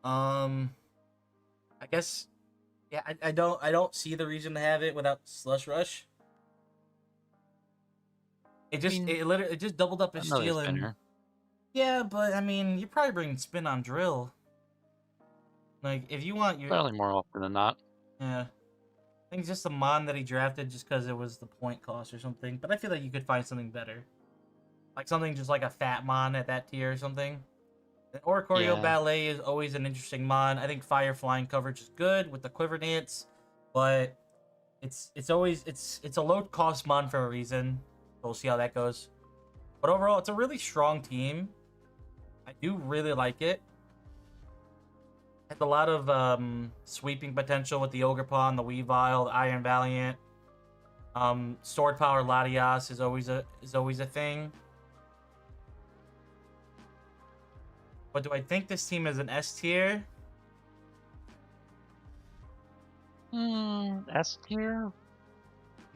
I guess, yeah, I don't see the reason to have it without Slush Rush. It just doubled up his steal and yeah, but I mean you're probably bringing spin on Drill. Like if you want your probably more often than not. Yeah, I think it's just a mon that he drafted just because it was the point cost or something. But I feel like you could find something better, like something just like a fat mon at that tier or something. And Oricorio Ballet is always an interesting mon. I think Fire Flying coverage is good with the Quiver Dance, but it's a low cost mon for a reason. We'll see how that goes. But overall, it's a really strong team. I do really like it. Has a lot of sweeping potential with the Ogrepon, the Weavile, the Iron Valiant. Sword Power Latias is always a thing. But do I think this team is an S tier? S tier? I'm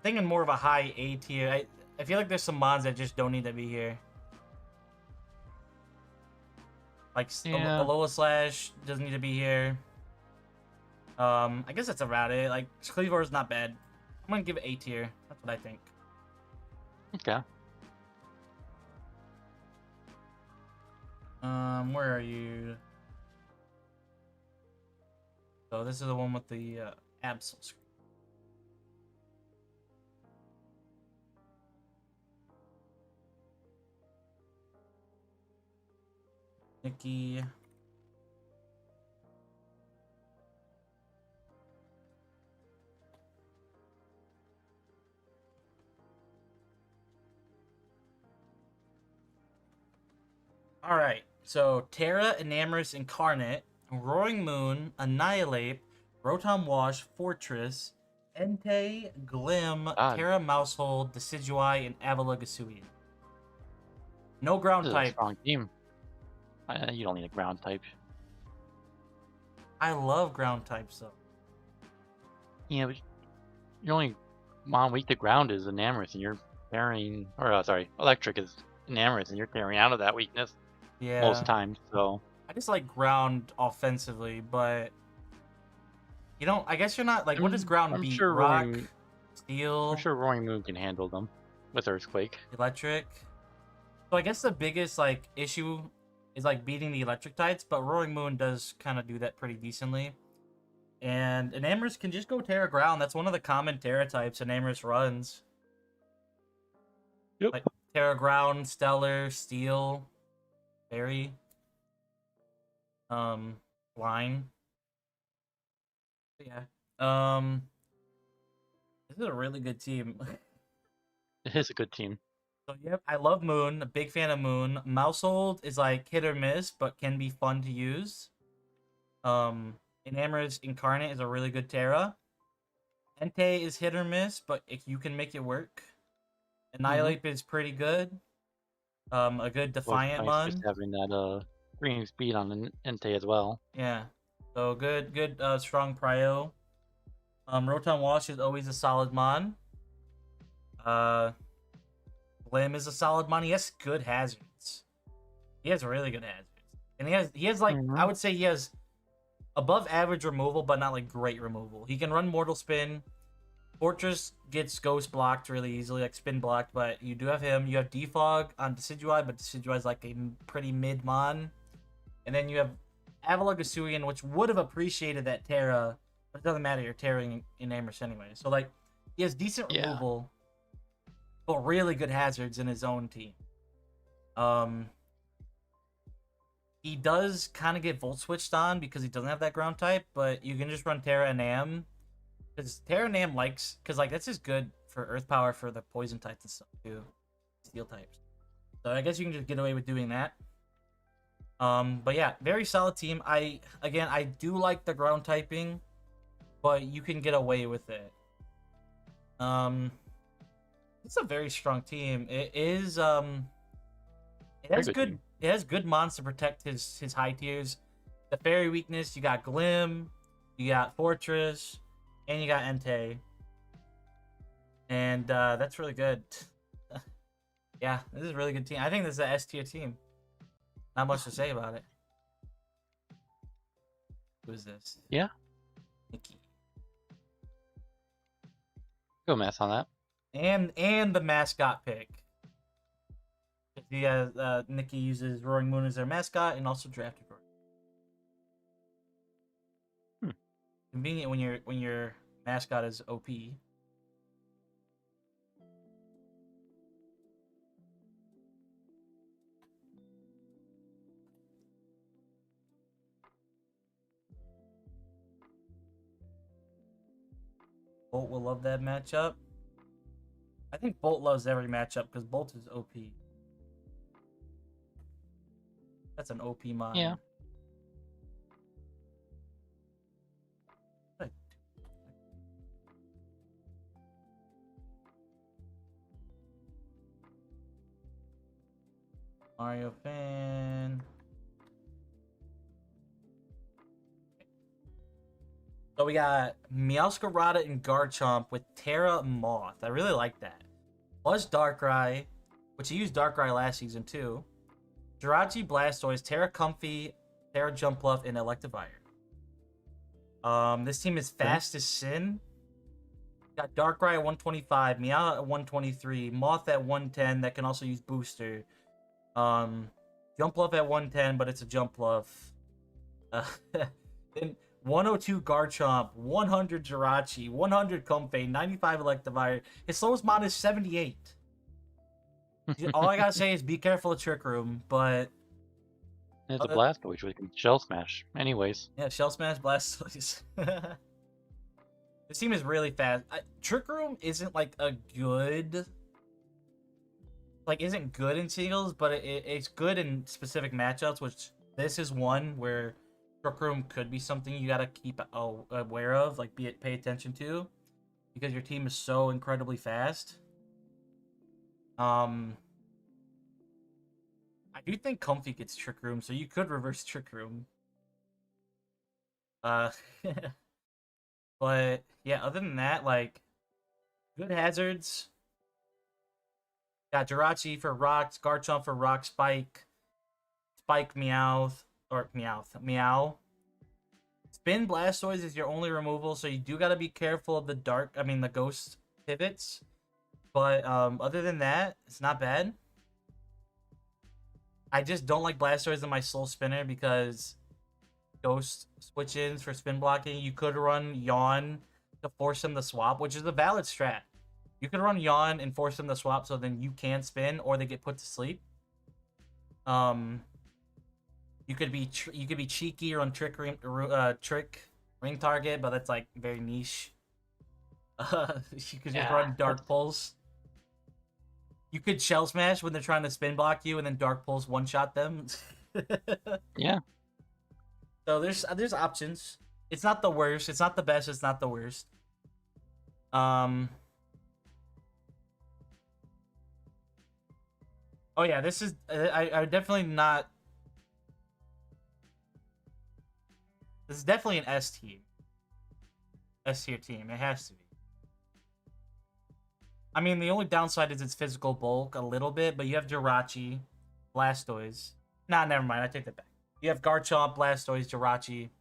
thinking more of a high A tier. I feel like there's some mons that just don't need to be here. Like Alola Slash doesn't need to be here. I guess that's about it. Like Cleavor is not bad. I'm gonna give it A tier. That's what I think. Okay. Where are you? So this is the one with the Absol screen. Nikki. All right. So Terra, Enamorous, Incarnate, Roaring Moon, Annihilate, Rotom Wash, Fortress, Entei, Glim, Terra Mousehold, Decidueye, and Avalugasuian. No ground This is type. a strong team. You don't need a ground type. I love ground types though. Yeah, but your only mon weak to ground is Enamorous, and you're carrying, or sorry, Electric is Enamorous, and you're carrying out of that weakness most times. So I just like ground offensively, but You don't. I guess you're not like. What does ground I'm beat? sure Rock, I'm steel, sure Roaring Moon can handle them with Earthquake. electric. So I guess the biggest like issue is like beating the electric types, but Roaring Moon does kind of do that pretty decently. And Enamorus can just go Terra Ground. That's one of the common Terra types Enamorus runs. Yep. Like Terra Ground, Stellar, Steel, Fairy, Line. Yeah. This is a really good team. It is a good team. So yeah, I love Moon. A big fan of Moon. Mousehold is like hit or miss, but can be fun to use. Enamorus Incarnate is a really good Terra. Entei is hit or miss, but if you can make it work. Annihilate is pretty good. A good Defiant Nice just mon. having that green speed on an Entei as well. Yeah. So good, strong prio. Rotom Wash is always a solid mon. Blim is a solid mon. He has good hazards. He has really good hazards. And he has like I would say he has above average removal, but not like great removal. He can run Mortal Spin. Fortress gets ghost blocked really easily, like spin blocked, but you do have him. You have Defog on Decidueye, but Decidueye is like a pretty mid mon. And then you have Avalugasuian, which would have appreciated that Terra, but it doesn't matter. You're Terraing in Amherst anyway. So like he has decent removal, but really good hazards in his own team. He does kind of get Volt switched on because he doesn't have that ground type, but you can just run Terra and Am. Because Terra Nam likes, because like that's just good for Earth Power for the poison types and stuff too, Steel types. So I guess you can just get away with doing that. But yeah, very solid team. I do like the ground typing, but you can get away with it. It's a very strong team. It is it has good. It has good mons to protect his high tiers. The fairy weakness, you got Glim, you got Fortress. And you got Entei. And that's really good. Yeah, this is a really good team. I think this is a S tier team. Not much to say about it. Who is this? Yeah. Nikki. Go math on that. And the mascot pick. He has Nikki uses Roaring Moon as their mascot and also drafted Roaring. Convenient when your mascot is OP. Bolt will love that matchup. I think Bolt loves every matchup because Bolt is OP. That's an OP mod. Yeah. Mario fan. So we got Meowscarada and Garchomp with Terra Moth. I really like that. Plus Darkrai, which he used Darkrai last season too. Jirachi, Blastoise, Terra Comfy, Terra Jumpluff, and Electivire. This team is fast as sin. Got Darkrai at 125, Meow at 123, Moth at 110 that can also use Booster. Jumpluff at 110, but it's a Jumpluff. Then 102 Garchomp, 100 Jirachi, 100 Comfey, 95 Electivire. His slowest mod is 78. All I gotta say is be careful of Trick Room, but it's a Blastoise, we can Shell Smash. Anyways. Yeah, Shell Smash, Blastoise. This team is really fast. Trick Room isn't like a good, isn't good in singles, but it's good in specific matchups. Which this is one where Trick Room could be something you gotta keep aware of, like pay attention to, because your team is so incredibly fast. I do think Comfy gets Trick Room, so you could reverse Trick Room. But yeah, other than that, like good hazards. Got Jirachi for rocks, Garchomp for rock, Spike, Meow, Spin Blastoise is your only removal, so you do gotta be careful of the the ghost pivots. But other than that, it's not bad. I just don't like Blastoise in my Soul Spinner because ghost switch-ins for spin blocking. You could run Yawn to force him to swap, which is a valid strat. You could run Yawn and force them to swap so then you can spin or they get put to sleep. You could be cheeky or on trick ring target, but that's like very niche. You could just run Dark Pulse. You could Shell Smash when they're trying to spin block you, and then Dark Pulse one shot them. Yeah. So there's options. It's not the worst. It's not the best. It's not the worst. Oh yeah, this is I definitely not. This is definitely an S tier. S tier team. It has to be. I mean, the only downside is its physical bulk a little bit, but you have Jirachi, Blastoise. Nah, never mind. I take that back. You have Garchomp, Blastoise, Jirachi.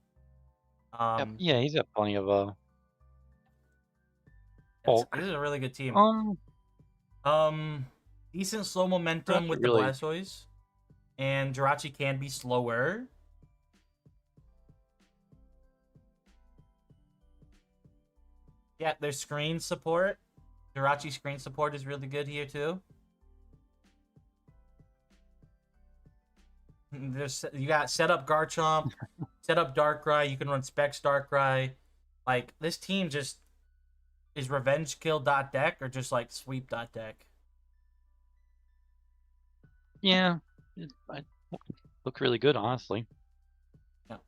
Yeah, he's got plenty of This bulk. is a really good team. Decent slow momentum with the Blastoise, and Jirachi can be slower. Yeah, there's screen support. Jirachi screen support is really good here too. You got set up Garchomp, set up Darkrai. You can run Specs Darkrai. Like this team just is revenge kill deck or just like sweep deck. Yeah, it look really good, honestly. Yeah. I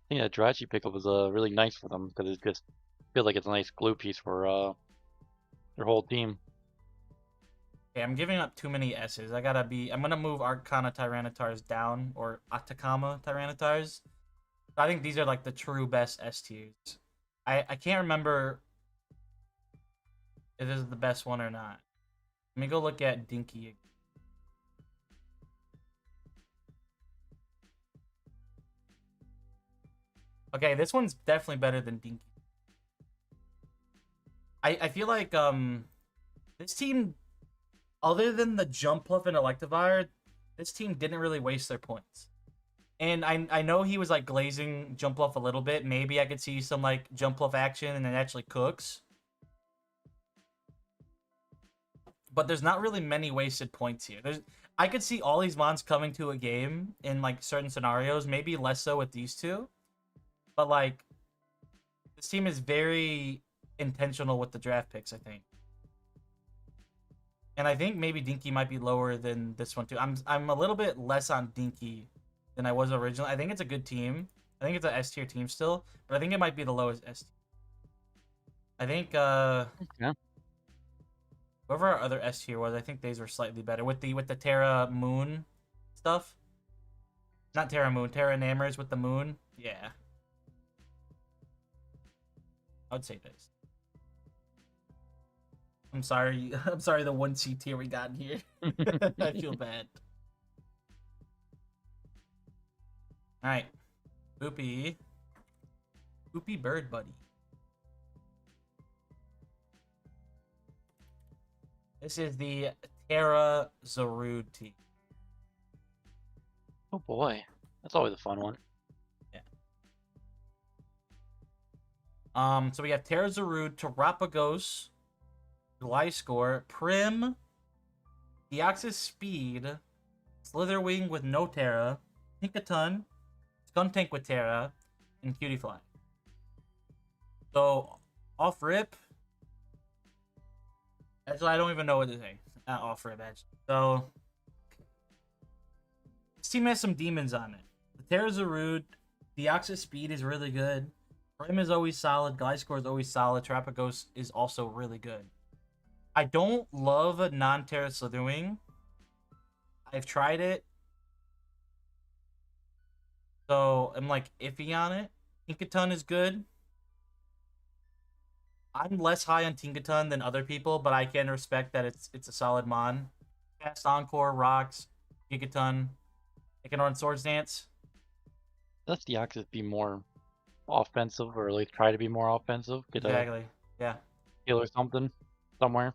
think that Jirachi pickup was really nice for them because it just feels like it's a nice glue piece for their whole team. Okay, I'm giving up too many S's. I'm gonna move Arcana Tyrannitars down, or Atacama Tyrannitars. I think these are like the true best S tiers. I can't remember if this is the best one or not. Let me go look at Dinky. Okay, this one's definitely better than Dinky. I feel like this team, other than the Jumpluff and Electivire, this team didn't really waste their points. And I know he was like glazing Jumpluff a little bit. Maybe I could see some like Jumpluff action and it actually cooks. But there's not really many wasted points here. I could see all these mons coming to a game in like certain scenarios, maybe less so with these two. But like this team is very intentional with the draft picks, I think. And I think maybe Dinky might be lower than this one too. I'm a little bit less on Dinky than I was originally. I think it's a good team. I think it's an S tier team still, but I think it might be the lowest S tier. I think Yeah. whoever our other S tier was, I think these were slightly better with the Terra Moon stuff. Not Terra Moon, Terra Namers with the moon. Yeah. I would say this. I'm sorry. I'm sorry. The 1C tier we got in here. I feel bad. All right, Boopy Bird Buddy. This is the Terra Zarude team. Oh boy, that's always a fun one. Yeah. So we have Terra Zarude, Terapagos, Gliscor, Prim, Deoxys Speed, Slitherwing with no Terra, Tinkaton, Skuntank with Terra, and Cutiefly. So, off rip. Actually, I don't even know what to say. Off rip, actually. So, this team has some demons on it. The Terra Zarude, Deoxys Speed is really good. Prim is always solid. Gliscor is always solid. Terapagos is also really good. I don't love a non-Terra Slitherwing. I've tried it. So, I'm like iffy on it. Tinkaton is good. I'm less high on Tinkaton than other people, but I can respect that it's a solid mon. Fast Encore, Rocks, Tinkaton. It can run Swords Dance. Let's the Axis be more offensive, or at least try to be more offensive. Get a Exactly. Yeah. kill or something somewhere.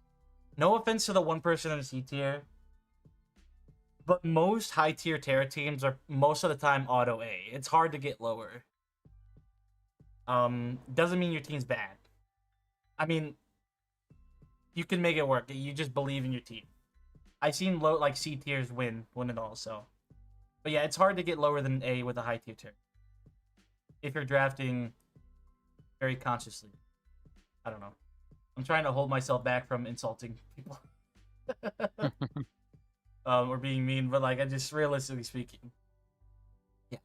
No offense to the one person in C tier, but most high tier Terra teams are most of the time auto A. It's hard to get lower. Doesn't mean your team's bad. I mean, you can make it work. You just believe in your team. I've seen low like C tiers win it all. So, but yeah, it's hard to get lower than A with a high tier Terra if you're drafting very consciously. I don't know. I'm trying to hold myself back from insulting people. Or being mean, but like I just realistically speaking. Yeah.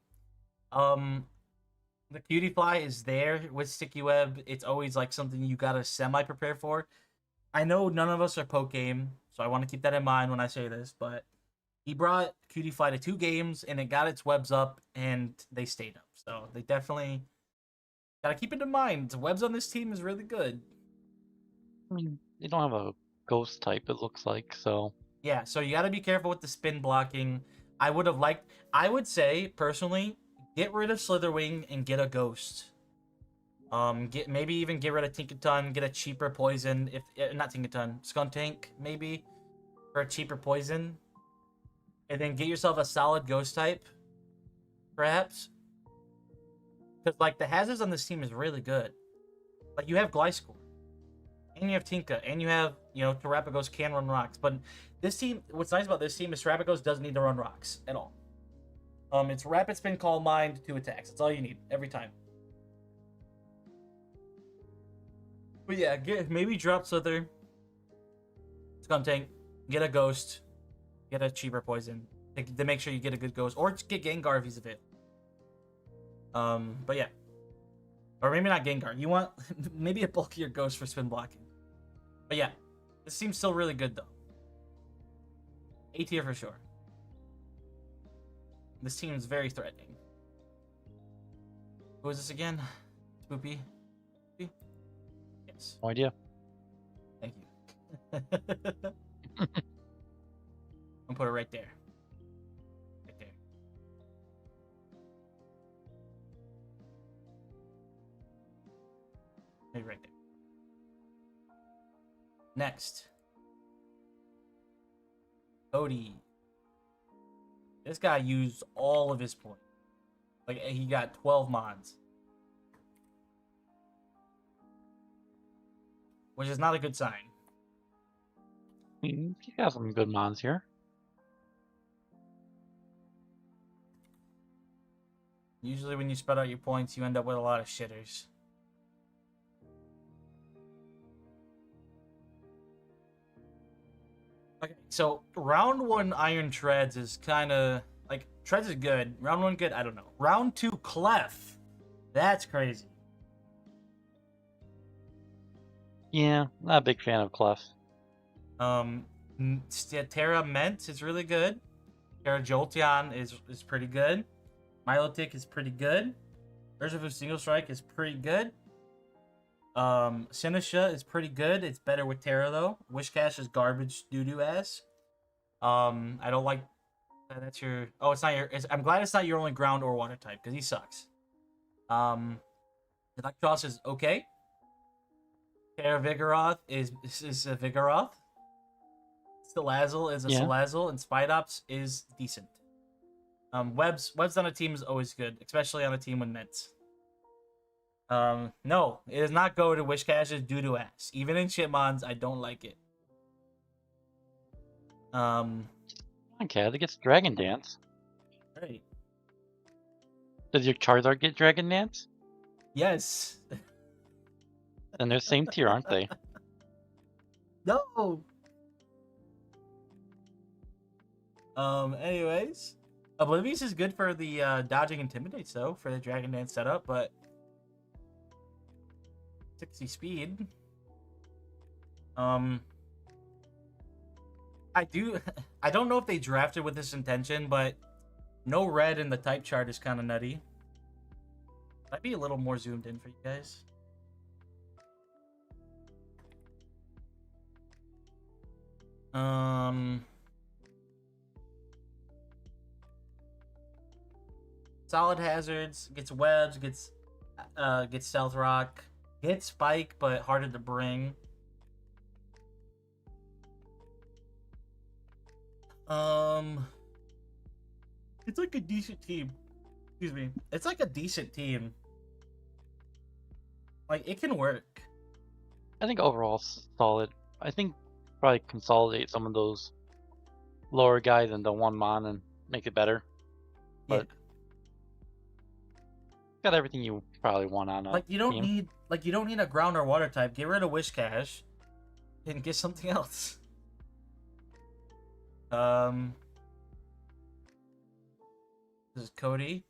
The cutie fly is there with sticky web. It's always like something you gotta semi prepare for. I know none of us are poke game, so I want to keep that in mind when I say this, but he brought cutie fly to 2 games and it got its webs up and they stayed up. So they definitely gotta keep it in mind. The webs on this team is really good. I mean, they don't have a ghost type, it looks like, so Yeah, so you got to be careful with the spin blocking. I would say personally, get rid of Slitherwing and get a ghost. Maybe even get rid of Tinkaton, get a cheaper poison. If not Tinkaton, Skuntank maybe for a cheaper poison, and then get yourself a solid ghost type, perhaps. Because like the hazards on this team is really good. Like you have Gliscor, and you have Tinka, and you have Terrapagos can run rocks, but this team, what's nice about this team is Terrapagos doesn't need to run rocks at all. It's Rapid Spin, Calm Mind, 2 attacks. That's all you need every time. But yeah, maybe drop Slither, Skuntank, get a Ghost, get a cheaper poison to make sure you get a good Ghost, or just get Gengar if he's available. But yeah, or maybe not Gengar. You want maybe a bulkier Ghost for spin blocking. But yeah, this seems still really good though. A tier for sure. This team is very threatening. Who is this again? Spoopy? Yes. no idea. Thank you. I'll put it right there. Right there. Maybe right there. Next. Cody. This guy used all of his points. Like, he got 12 mods. Which is not a good sign. You got some good mons here. Usually when you spread out your points, you end up with a lot of shitters. Okay, so round 1 Iron Treads is kind of like Treads is good. Round 1 good, I don't know. Round 2 Clef. That's crazy. Yeah, not a big fan of Clef. Terra Ment is really good. Terra Jolteon is pretty good. Milotic is pretty good. Urshifu Single Strike is pretty good. Sinisha is pretty good. It's better with Terra though. Wishcash is garbage doo-doo ass. I don't like that's your it's not your I'm glad it's not your only ground or water type because he sucks. Electros is okay. Terra Vigoroth is a Vigoroth. Salazzle is a Salazzle, and Spidops is decent. Webs on a team is always good, especially on a team with Mints. No, it does not go to Wishcash's doo-doo ass. Even in Shitmons, I don't like it. Okay, it gets Dragon Dance. Right. Does your Charizard get Dragon Dance? Yes. Then they're same tier, aren't they? No. Anyways, Oblivious is good for the dodging intimidates though for the Dragon Dance setup, but 60 speed. I don't know if they drafted with this intention, but no red in the type chart is kind of nutty. Might be a little more zoomed in for you guys. solid hazards, gets webs, gets stealth rock, gets spike, but harder to bring. It's like a decent team. Excuse me. It's like a decent team. Like, it can work. I think overall solid. I think probably consolidate some of those lower guys into one mon and make it better. Yeah. But got everything you probably want on a Like, you don't team. need a ground or water type. Get rid of Wish Cash and get something else. This is Cody.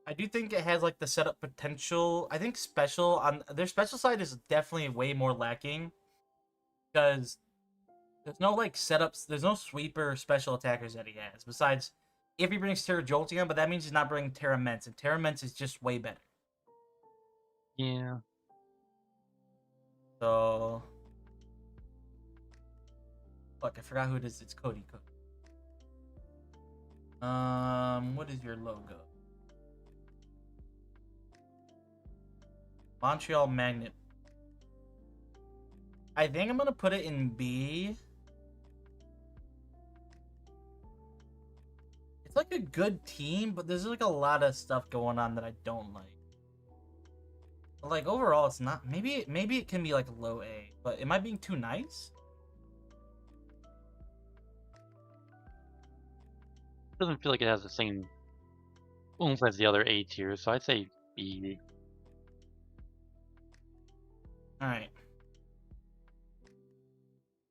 I do think it has like the setup potential. I think special on their special side is definitely way more lacking because there's no like setups. There's no sweeper special attackers that he has. Besides, if he brings Terra Jolteon, but that means he's not bringing Terra Ments, and Terra Ments is just way better. Yeah. So, fuck, I forgot who it is. It's Cody. What is your logo? Montreal Magnet. I think I'm gonna put it in B. It's like a good team, but there's like a lot of stuff going on that I don't like. But like overall, it's not. Maybe it can be like low A, but am I being too nice? Doesn't feel like it has the same oomph as the other A tiers, so I'd say B. All right.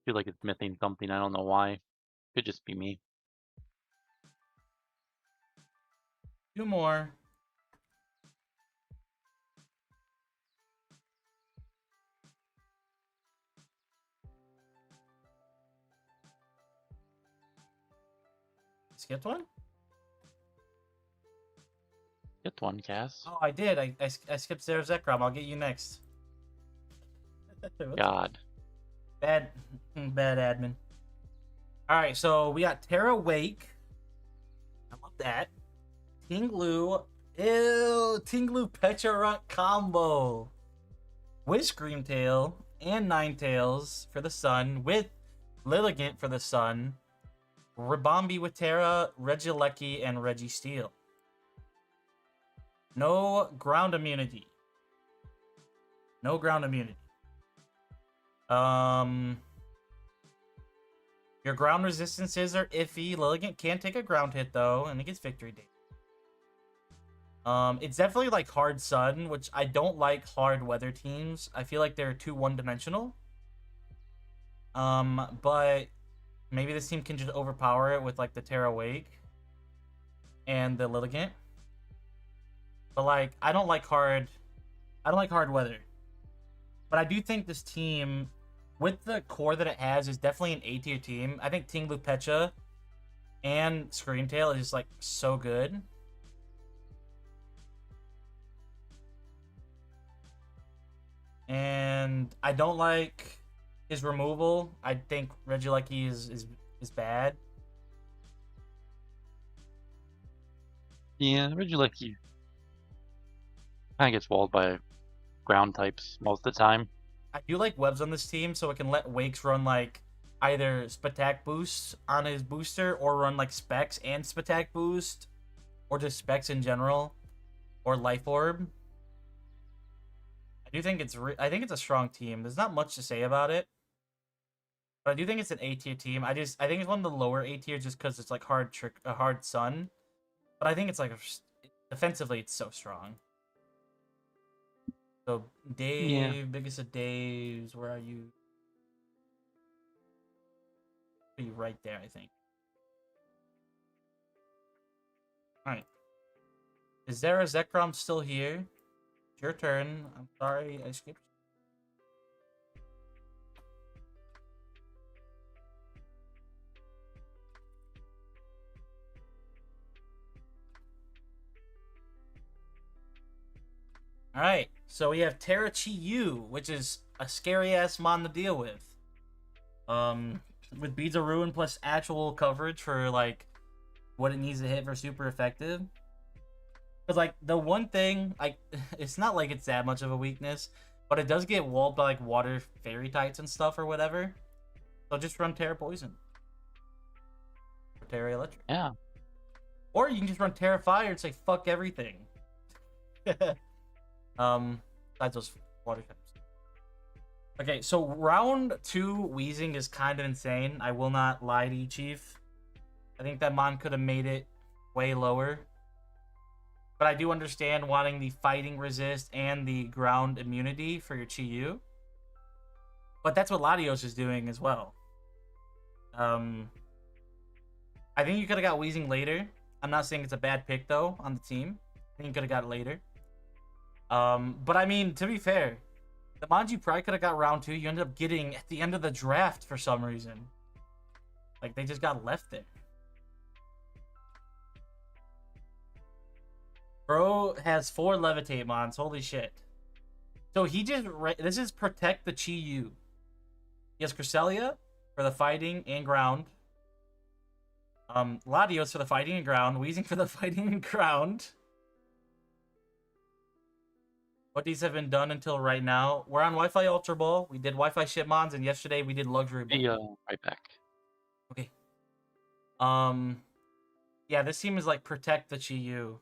Feel like it's missing something. I don't know why. Could just be me. Two more. Skipped one? Get one, Cass. Oh, I did. I skipped Sarah Zekrom. I'll get you next. God. Bad admin. All right, so we got Terra Wake. I love that. Tinglu. Ew, Tinglu Pecharunt combo. With Screamtail and Ninetales for the Sun. With Lilligant for the Sun. Ribombee with Terra, Regieleki, and Registeel. No ground immunity. No ground immunity. Your ground resistances are iffy. Lilligant can take a ground hit though, and it gets victory damage. It's definitely like hard sun, which I don't like hard weather teams. I feel like they're too one-dimensional. But maybe this team can just overpower it with like the Terra Wake and the Lilligant. But like, I don't like hard weather. But I do think this team, with the core that it has, is definitely an A tier team. I think Tinglu Pecha and Screamtail is like so good. And I don't like his removal. I think Regieleki is bad. Yeah, Regieleki kind of gets walled by ground types most of the time. I do like webs on this team, so it can let Wakes run like either Spatak boost on his booster, or run like Specs and Spatak boost, or just Specs in general, or Life Orb. I do think I think it's a strong team. There's not much to say about it, but I do think it's an A tier team. I think it's one of the lower A tiers just because it's like hard sun, but I think it's like defensively it's so strong. So Dave, Yeah. biggest of Daves, where are you? Are you right there? I think. All right. Is there a Zekrom still here? It's your turn. I'm sorry, I skipped. All right, so we have Terrachi, which is a scary ass mon to deal with. With Beads of Ruin plus actual coverage for like what it needs to hit for super effective. Because, like, the one thing, like, it's not like it's that much of a weakness, but it does get walled by, like, water fairy types and stuff or whatever. So just run Terra Poison. Or Terra Electric. Yeah. Or you can just run Terra Fire and say, fuck everything. Besides those water types. Okay, so round 2 Wheezing is kind of insane. I will not lie to you, Chief. I think that Mon could have made it way lower. But I do understand wanting the fighting resist and the ground immunity for your Chi-Yu. But that's what Latios is doing as well. I think you could have got Wheezing later. I'm not saying it's a bad pick, though, on the team. I think you could have got it later. But I mean, to be fair, the Manji probably could have got round 2. You ended up getting at the end of the draft for some reason. Like, they just got left there. Bro has 4 Levitate Mons. Holy shit. So he just... This is Protect the Chi-Yu. He has Cresselia for the fighting and ground. Latios for the fighting and ground. Wheezing for the fighting and ground. What these have been done until right now. We're on Wi-Fi Ultra Ball. We did Wi-Fi Shipmons, and yesterday we did Luxury Ball. Right back. Okay. Yeah, this team is like Protect the Chi-Yu.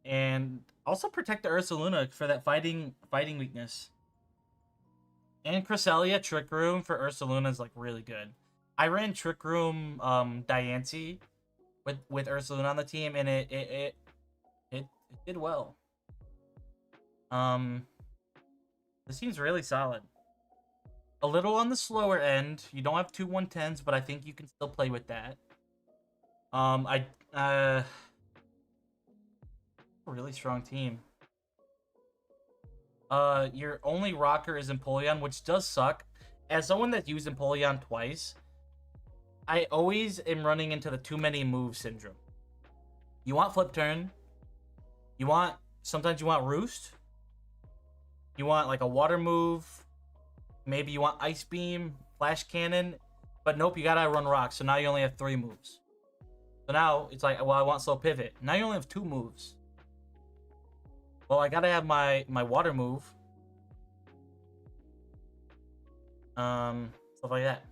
And also Protect the Ursaluna for that fighting weakness. And Cresselia Trick Room for Ursaluna is like really good. I ran Trick Room Diancie with Ursaluna on the team, and it did well. This team's really solid. A little on the slower end. You don't have 2 110s, but I think you can still play with that. Really strong team. Your only rocker is Empoleon, which does suck. As someone that's used Empoleon twice, I always am running into the too many moves syndrome. You want Flip Turn. Sometimes you want Roost. You want like a water move. Maybe you want Ice Beam, Flash Cannon. But nope, you gotta run Rock. So now you only have 3 moves. So now it's like, well, I want Slow Pivot. Now you only have 2 moves. Well, I gotta have my water move. Stuff like that.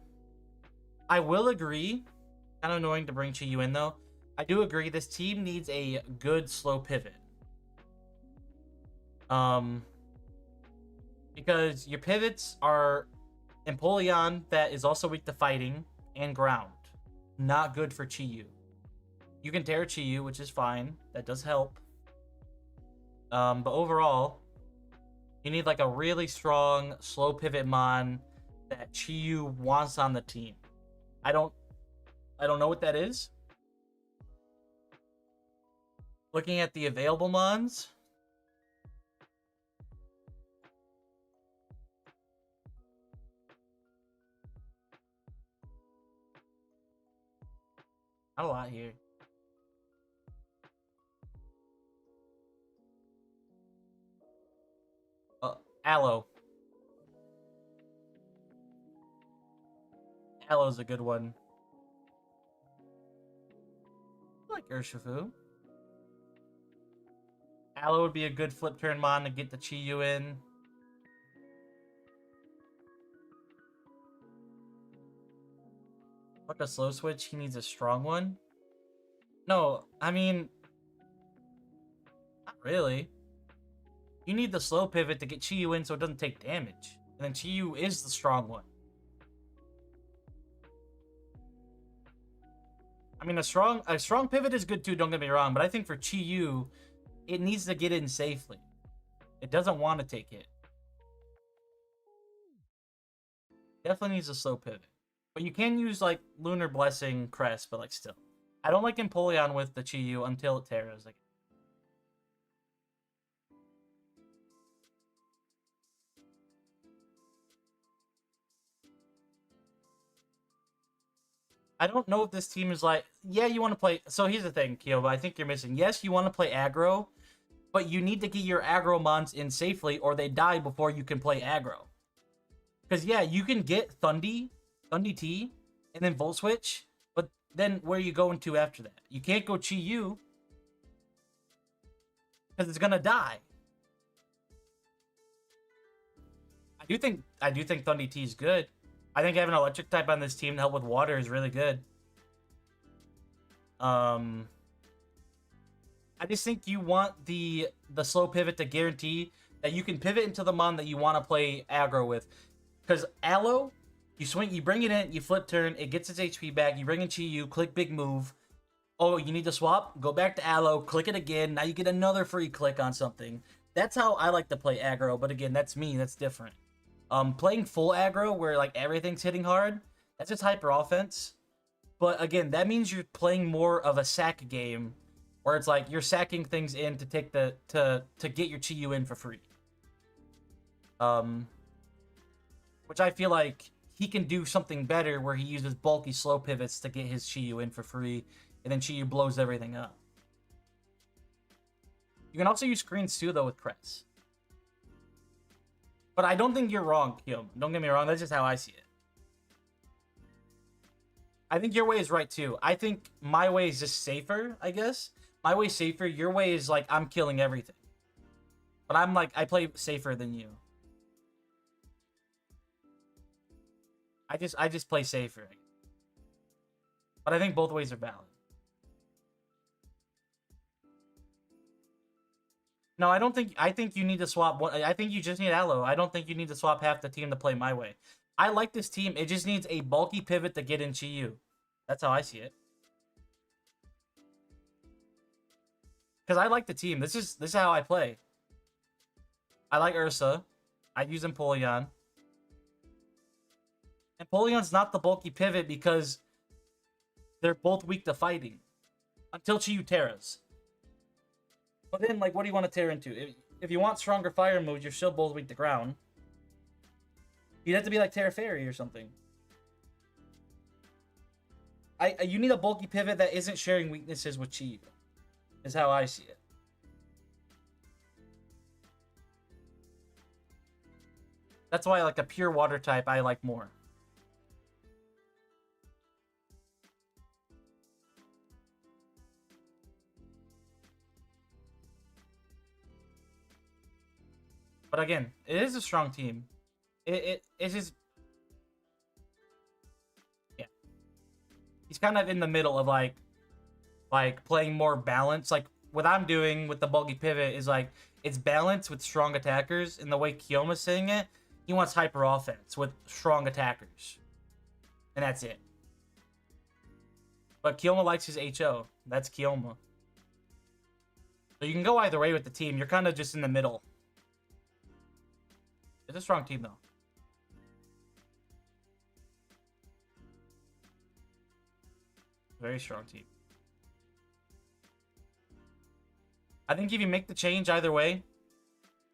I will agree. Kind of annoying to bring Chi-Yu in, though. I do agree this team needs a good slow pivot. Because your pivots are Empoleon that is also weak to fighting and ground. Not good for Chi-Yu. You can Terra Chi-Yu, which is fine. That does help. But overall, you need like a really strong slow pivot mon that Chi-Yu wants on the team. I don't know what that is. Looking at the available mons. Not a lot here. Aloe. Aloe's a good one. I like Urshifu. Aloe would be a good flip turn mon to get the Chi-Yu in. Fuck a slow switch, he needs a strong one. No, I mean, not really. You need the slow pivot to get Chi-Yu in so it doesn't take damage. And then Chi-Yu is the strong one. I mean, a strong pivot is good too, don't get me wrong. But I think for Chi-Yu, it needs to get in safely. It doesn't want to take hit. Definitely needs a slow pivot. But you can use, like, Lunar Blessing Crest, but, like, still. I don't like Empoleon with the Chi-Yu until it Terras. Like, I don't know if this team is like, yeah, you want to play. So here's the thing, Kyoba, I think you're missing. Yes, you want to play aggro, but you need to get your aggro mons in safely or they die before you can play aggro. Because, yeah, you can get Thundy T, and then Volt Switch, but then where are you going to after that? You can't go Chi Yu, because it's gonna die. I do think Thundy T is good. I think having an electric type on this team to help with water is really good. I just think you want the slow pivot to guarantee that you can pivot into the mon that you want to play aggro with. Because Aloe, you swing, you bring it in, you flip turn, it gets its HP back, you bring in Chi Yu, click big move. Oh, you need to swap? Go back to Aloe, click it again, now you get another free click on something. That's how I like to play aggro, but again, that's me, that's different. Playing full aggro where like everything's hitting hard, that's just hyper offense. But again, that means you're playing more of a sack game, where it's like you're sacking things in to take to get your Chi Yu in for free. Which I feel like he can do something better, where he uses bulky slow pivots to get his Chi Yu in for free, and then Chi Yu blows everything up. You can also use screens too, though, with Cress. But I don't think you're wrong, Kim. Don't get me wrong. That's just how I see it. I think your way is right, too. I think my way is just safer, I guess. My way is safer. Your way is like, I'm killing everything. But I'm like, I play safer than you. I just play safer. But I think both ways are valid. No, I don't think... I think you need to swap one... I think you just need Aloe. I don't think you need to swap half the team to play my way. I like this team. It just needs a bulky pivot to get in Chi Yu. That's how I see it. Because I like the team. This is how I play. I like Ursa. I use Empoleon. Empoleon's not the bulky pivot because they're both weak to fighting. Until Chi Yu Terras. But then, like, what do you want to tear into? If you want stronger fire moves, you're still both weak to ground. You'd have to be like Terra Fairy or something. You need a bulky pivot that isn't sharing weaknesses with Chi Yu. Is how I see it. That's why, like, a pure water type I like more. But again, it is a strong team. It's just... Yeah. He's kind of in the middle of, like playing more balance. Like, what I'm doing with the bulky pivot is, like, it's balance with strong attackers. And the way Kiyoma's saying it, he wants hyper offense with strong attackers. And that's it. But Kiyoma likes his HO. That's Kiyoma. So you can go either way with the team. You're kind of just in the middle. It's a strong team, though. Very strong team. I think if you make the change either way,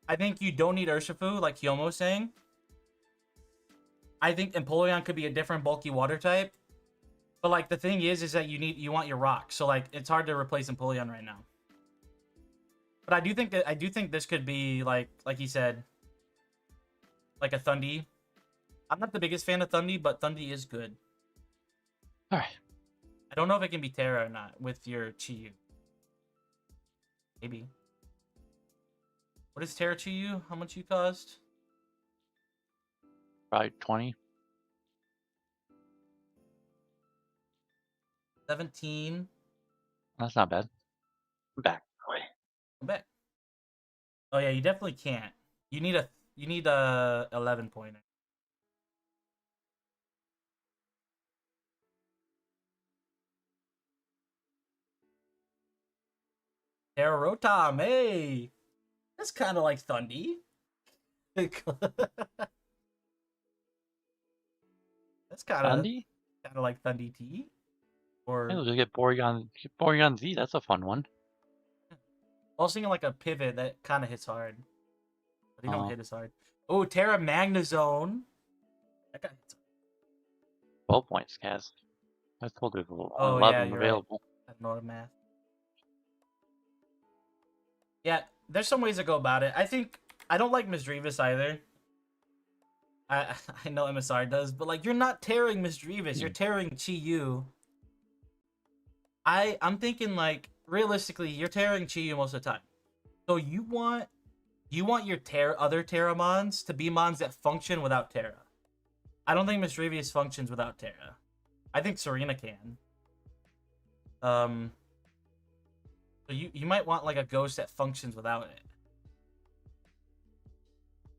I think you don't need Urshifu, like Kiyomo was saying. I think Empoleon could be a different bulky water type. But, like, the thing is that you want your rock. So, like, it's hard to replace Empoleon right now. But I do think this could be, like he said, like a Thundy. I'm not the biggest fan of Thundy, but Thundy is good. Alright. I don't know if it can be Terra or not with your Chi Yu. Maybe. What is Terra Chi Yu? How much you cost? Probably 20. 17. That's not bad. I'm back. Wait. Come back. Oh yeah, you definitely can't. You need a 11 pointer. Terra Rotom, hey! That's kind of like Thundy. That's kind of like Thundy T. Or Hey, we'll just get Porygon Z. That's a fun one. I was thinking like a pivot that kind of hits hard, but he don't Oh. hit as hard. Oh, Terra Magnezone. That guy hits. 12 points, Kaz. I told you there's Oh 11 yeah, you're available. right. I know the math. Yeah, there's some ways to go about it. I don't like Misdreavus either. I know MSR does, but like you're not tearing Miss Drevis, you're tearing Chi Yu. I'm thinking like realistically, you're tearing Chi Yu most of the time. So you want your other Terra mons to be mons that function without Terra. I don't think Miss Drevius functions without Terra. I think Serena can. So you might want like a ghost that functions without it.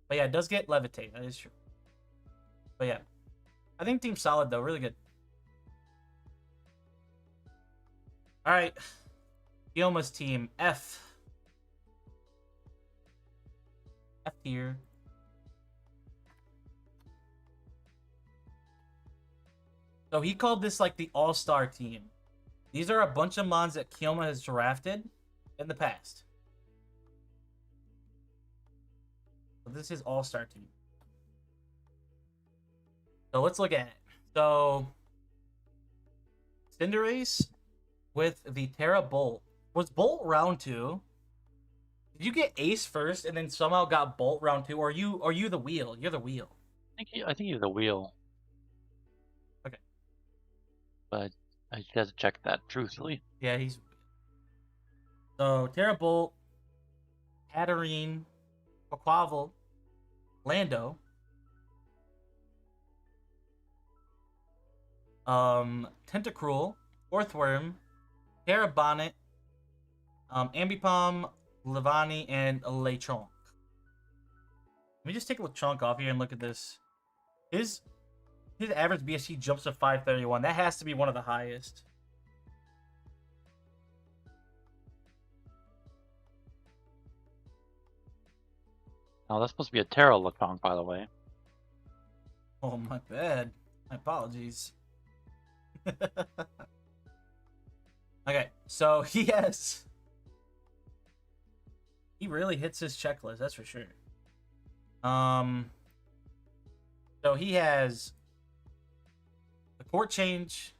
But yeah, it does get levitate. That is true. But yeah, I think team's solid though. Really good. All right, Yoma's team F tier. So he called this like the all-star team. These are a bunch of mons that Kyoma has drafted in the past. So this is all-star team. So let's look at it. So Cinderace with the Terra Bolt. Was Bolt round 2? Did you get Ace first and then somehow got Bolt round 2? Or are you the wheel? You're the wheel. I think he's the wheel. Okay. But I just have to check that truthfully. Yeah, he's. So Terra Bolt, Hatterene, Quaquaval, Lando, Tentacruel, Orthworm, Terra Bonnet, Ambipom, Levani, and Lechonk. Let me just take Lechonk off here and look at this. His average BSC jumps to 531. That has to be one of the highest. Oh, that's supposed to be a Terra Lechonk, by the way. Oh, my bad. My apologies. Okay, so he really hits his checklist, that's for sure. So he has the court change,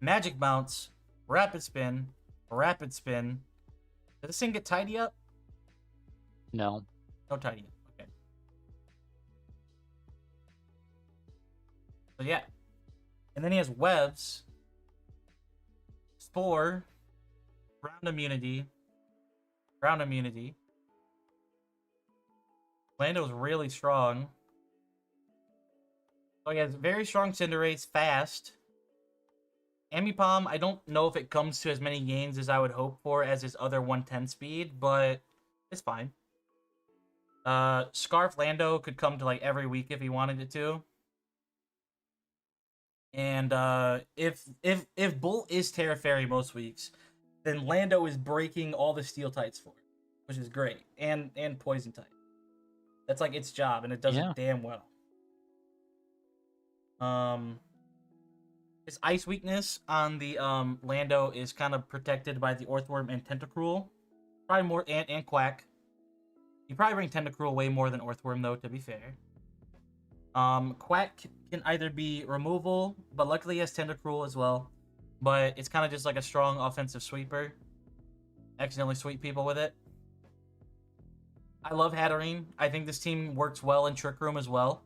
magic bounce, rapid spin. Does this thing get tidy up? No. No tidy up. Okay. So yeah. And then he has webs, spore, ground immunity. Lando's really strong. So he has very strong Cinderace, fast. Ambipom, I don't know if it comes to as many gains as I would hope for as his other 110 speed, but it's fine. Scarf Lando could come to like every week if he wanted it to. And if Bolt is Terra Fairy most weeks, then Lando is breaking all the steel types for it, which is great. And poison type. That's like its job, and it does it damn well. His ice weakness on the Lando is kind of protected by the Orthworm and Tentacruel. Probably more and Quack. You probably bring Tentacruel way more than Orthworm though, to be fair. Quack can either be removal, but luckily he has Tentacruel as well. But it's kind of just like a strong offensive sweeper. Accidentally sweep people with it. I love Hatterene. I think this team works well in Trick Room as well.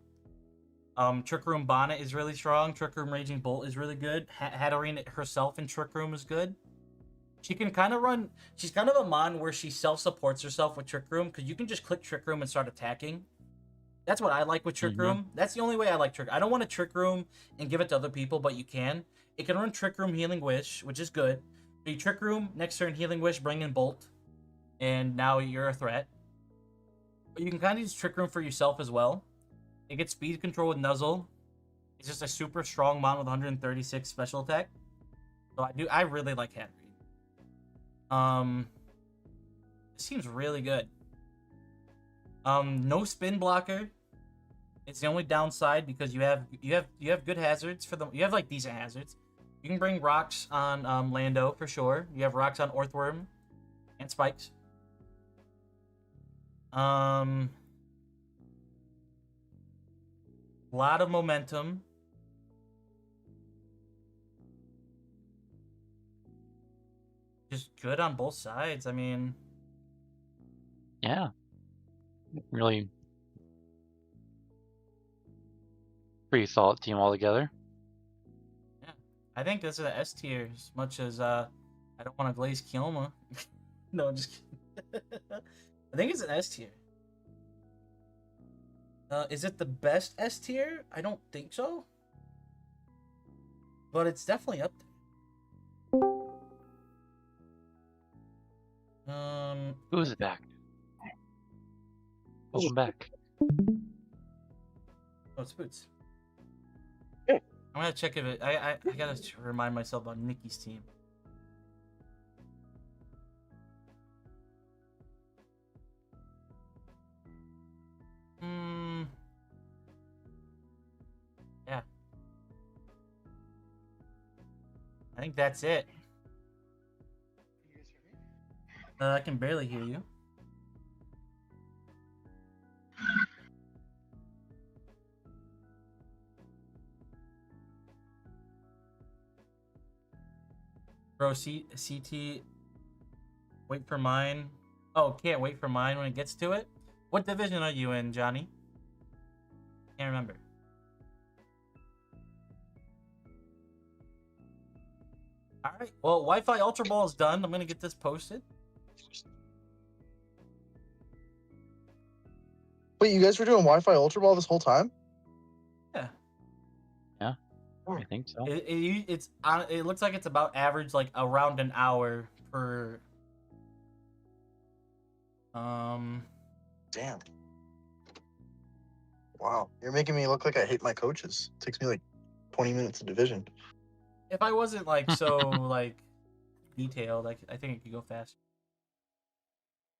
Trick Room Bonnet is really strong. Trick Room Raging Bolt is really good. Hatterene herself in Trick Room is good. She can kind of run... She's kind of a mon where she self-supports herself with Trick Room, because you can just click Trick Room and start attacking. That's what I like with Trick Room. That's the only way I like Trick. I don't want to Trick Room and give it to other people, but you can. It can run Trick Room Healing Wish, which is good. So you Trick Room, next turn Healing Wish, bring in Bolt, and now you're a threat. But you can kind of use Trick Room for yourself as well. It gets speed control with Nuzzle. It's just a super strong mon with 136 special attack. So I really like Hatterene. This seems really good. No spin blocker. It's the only downside because you have good hazards for them. You have like decent hazards. You can bring rocks on Lando for sure. You have rocks on Orthworm and spikes. A lot of momentum. Just good on both sides. I mean, yeah, really. Pretty solid team altogether. I think this is an S tier as much as I don't want to glaze Kioma. No, I'm just kidding. I think it's an S tier. Is it the best S tier? I don't think so. But it's definitely up there. Who's back? Welcome back. Oh, it's Boots. Yeah. I'm gonna check if it. I gotta remind myself about Nikki's team. Yeah. I think that's it. I can barely hear you. Bro, CT, wait for mine. Oh, can't wait for mine when it gets to it. What division are you in, Johnny? Can't remember. Alright, well, Wi-Fi Ultra Ball is done. I'm gonna get this posted. Wait, you guys were doing Wi-Fi Ultra Ball this whole time? Yeah. Yeah, I think so. It looks like it's about average, like around an hour per. Damn. Wow, you're making me look like I hate my coaches. It takes me like 20 minutes of division. If I wasn't like so like detailed, I think it could go faster.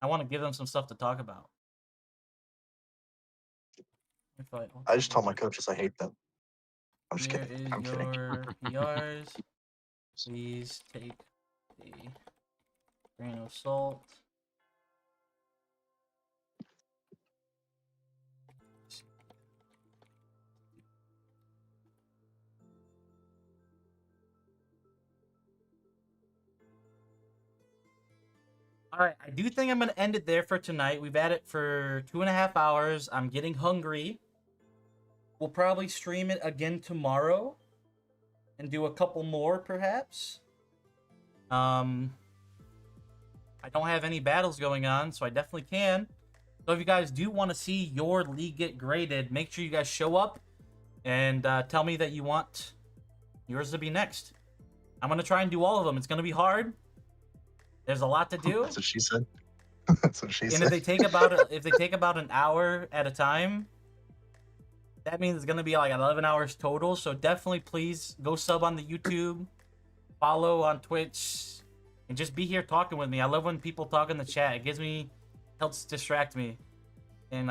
I want to give them some stuff to talk about. I just tell my coaches I hate them. I'm just Here kidding. is I'm kidding. your PRs. Please take a grain of salt. All right, I do think I'm going to end it there for tonight. We've had it for 2.5 hours. I'm getting hungry. We'll probably stream it again tomorrow and do a couple more, perhaps. I don't have any battles going on, so I definitely can. So if you guys do want to see your league get graded, make sure you guys show up and tell me that you want yours to be next. I'm going to try and do all of them. It's going to be hard. There's a lot to do. That's what she said. That's what she And said. if they take about an hour at a time, that means it's gonna be like 11 hours total. So definitely, please go sub on the YouTube, follow on Twitch, and just be here talking with me. I love when people talk in the chat. It helps distract me, and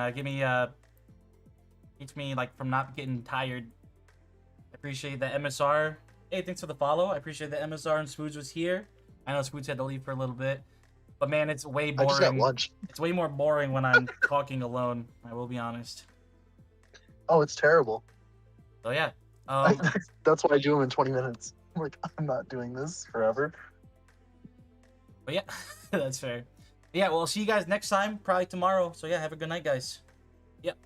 keeps me like from not getting tired. I appreciate the MSR. Hey, thanks for the follow. I appreciate the MSR and Spoods was here. I know Spoods had to leave for a little bit, but man, it's way boring. I just got lunch. It's way more boring when I'm talking alone. I will be honest. Oh, it's terrible. So yeah, That's why I do them in 20 minutes. I'm like, I'm not doing this forever. but yeah, that's fair. Yeah, well, I'll see you guys next time, probably tomorrow. So yeah, have a good night, guys. Yep.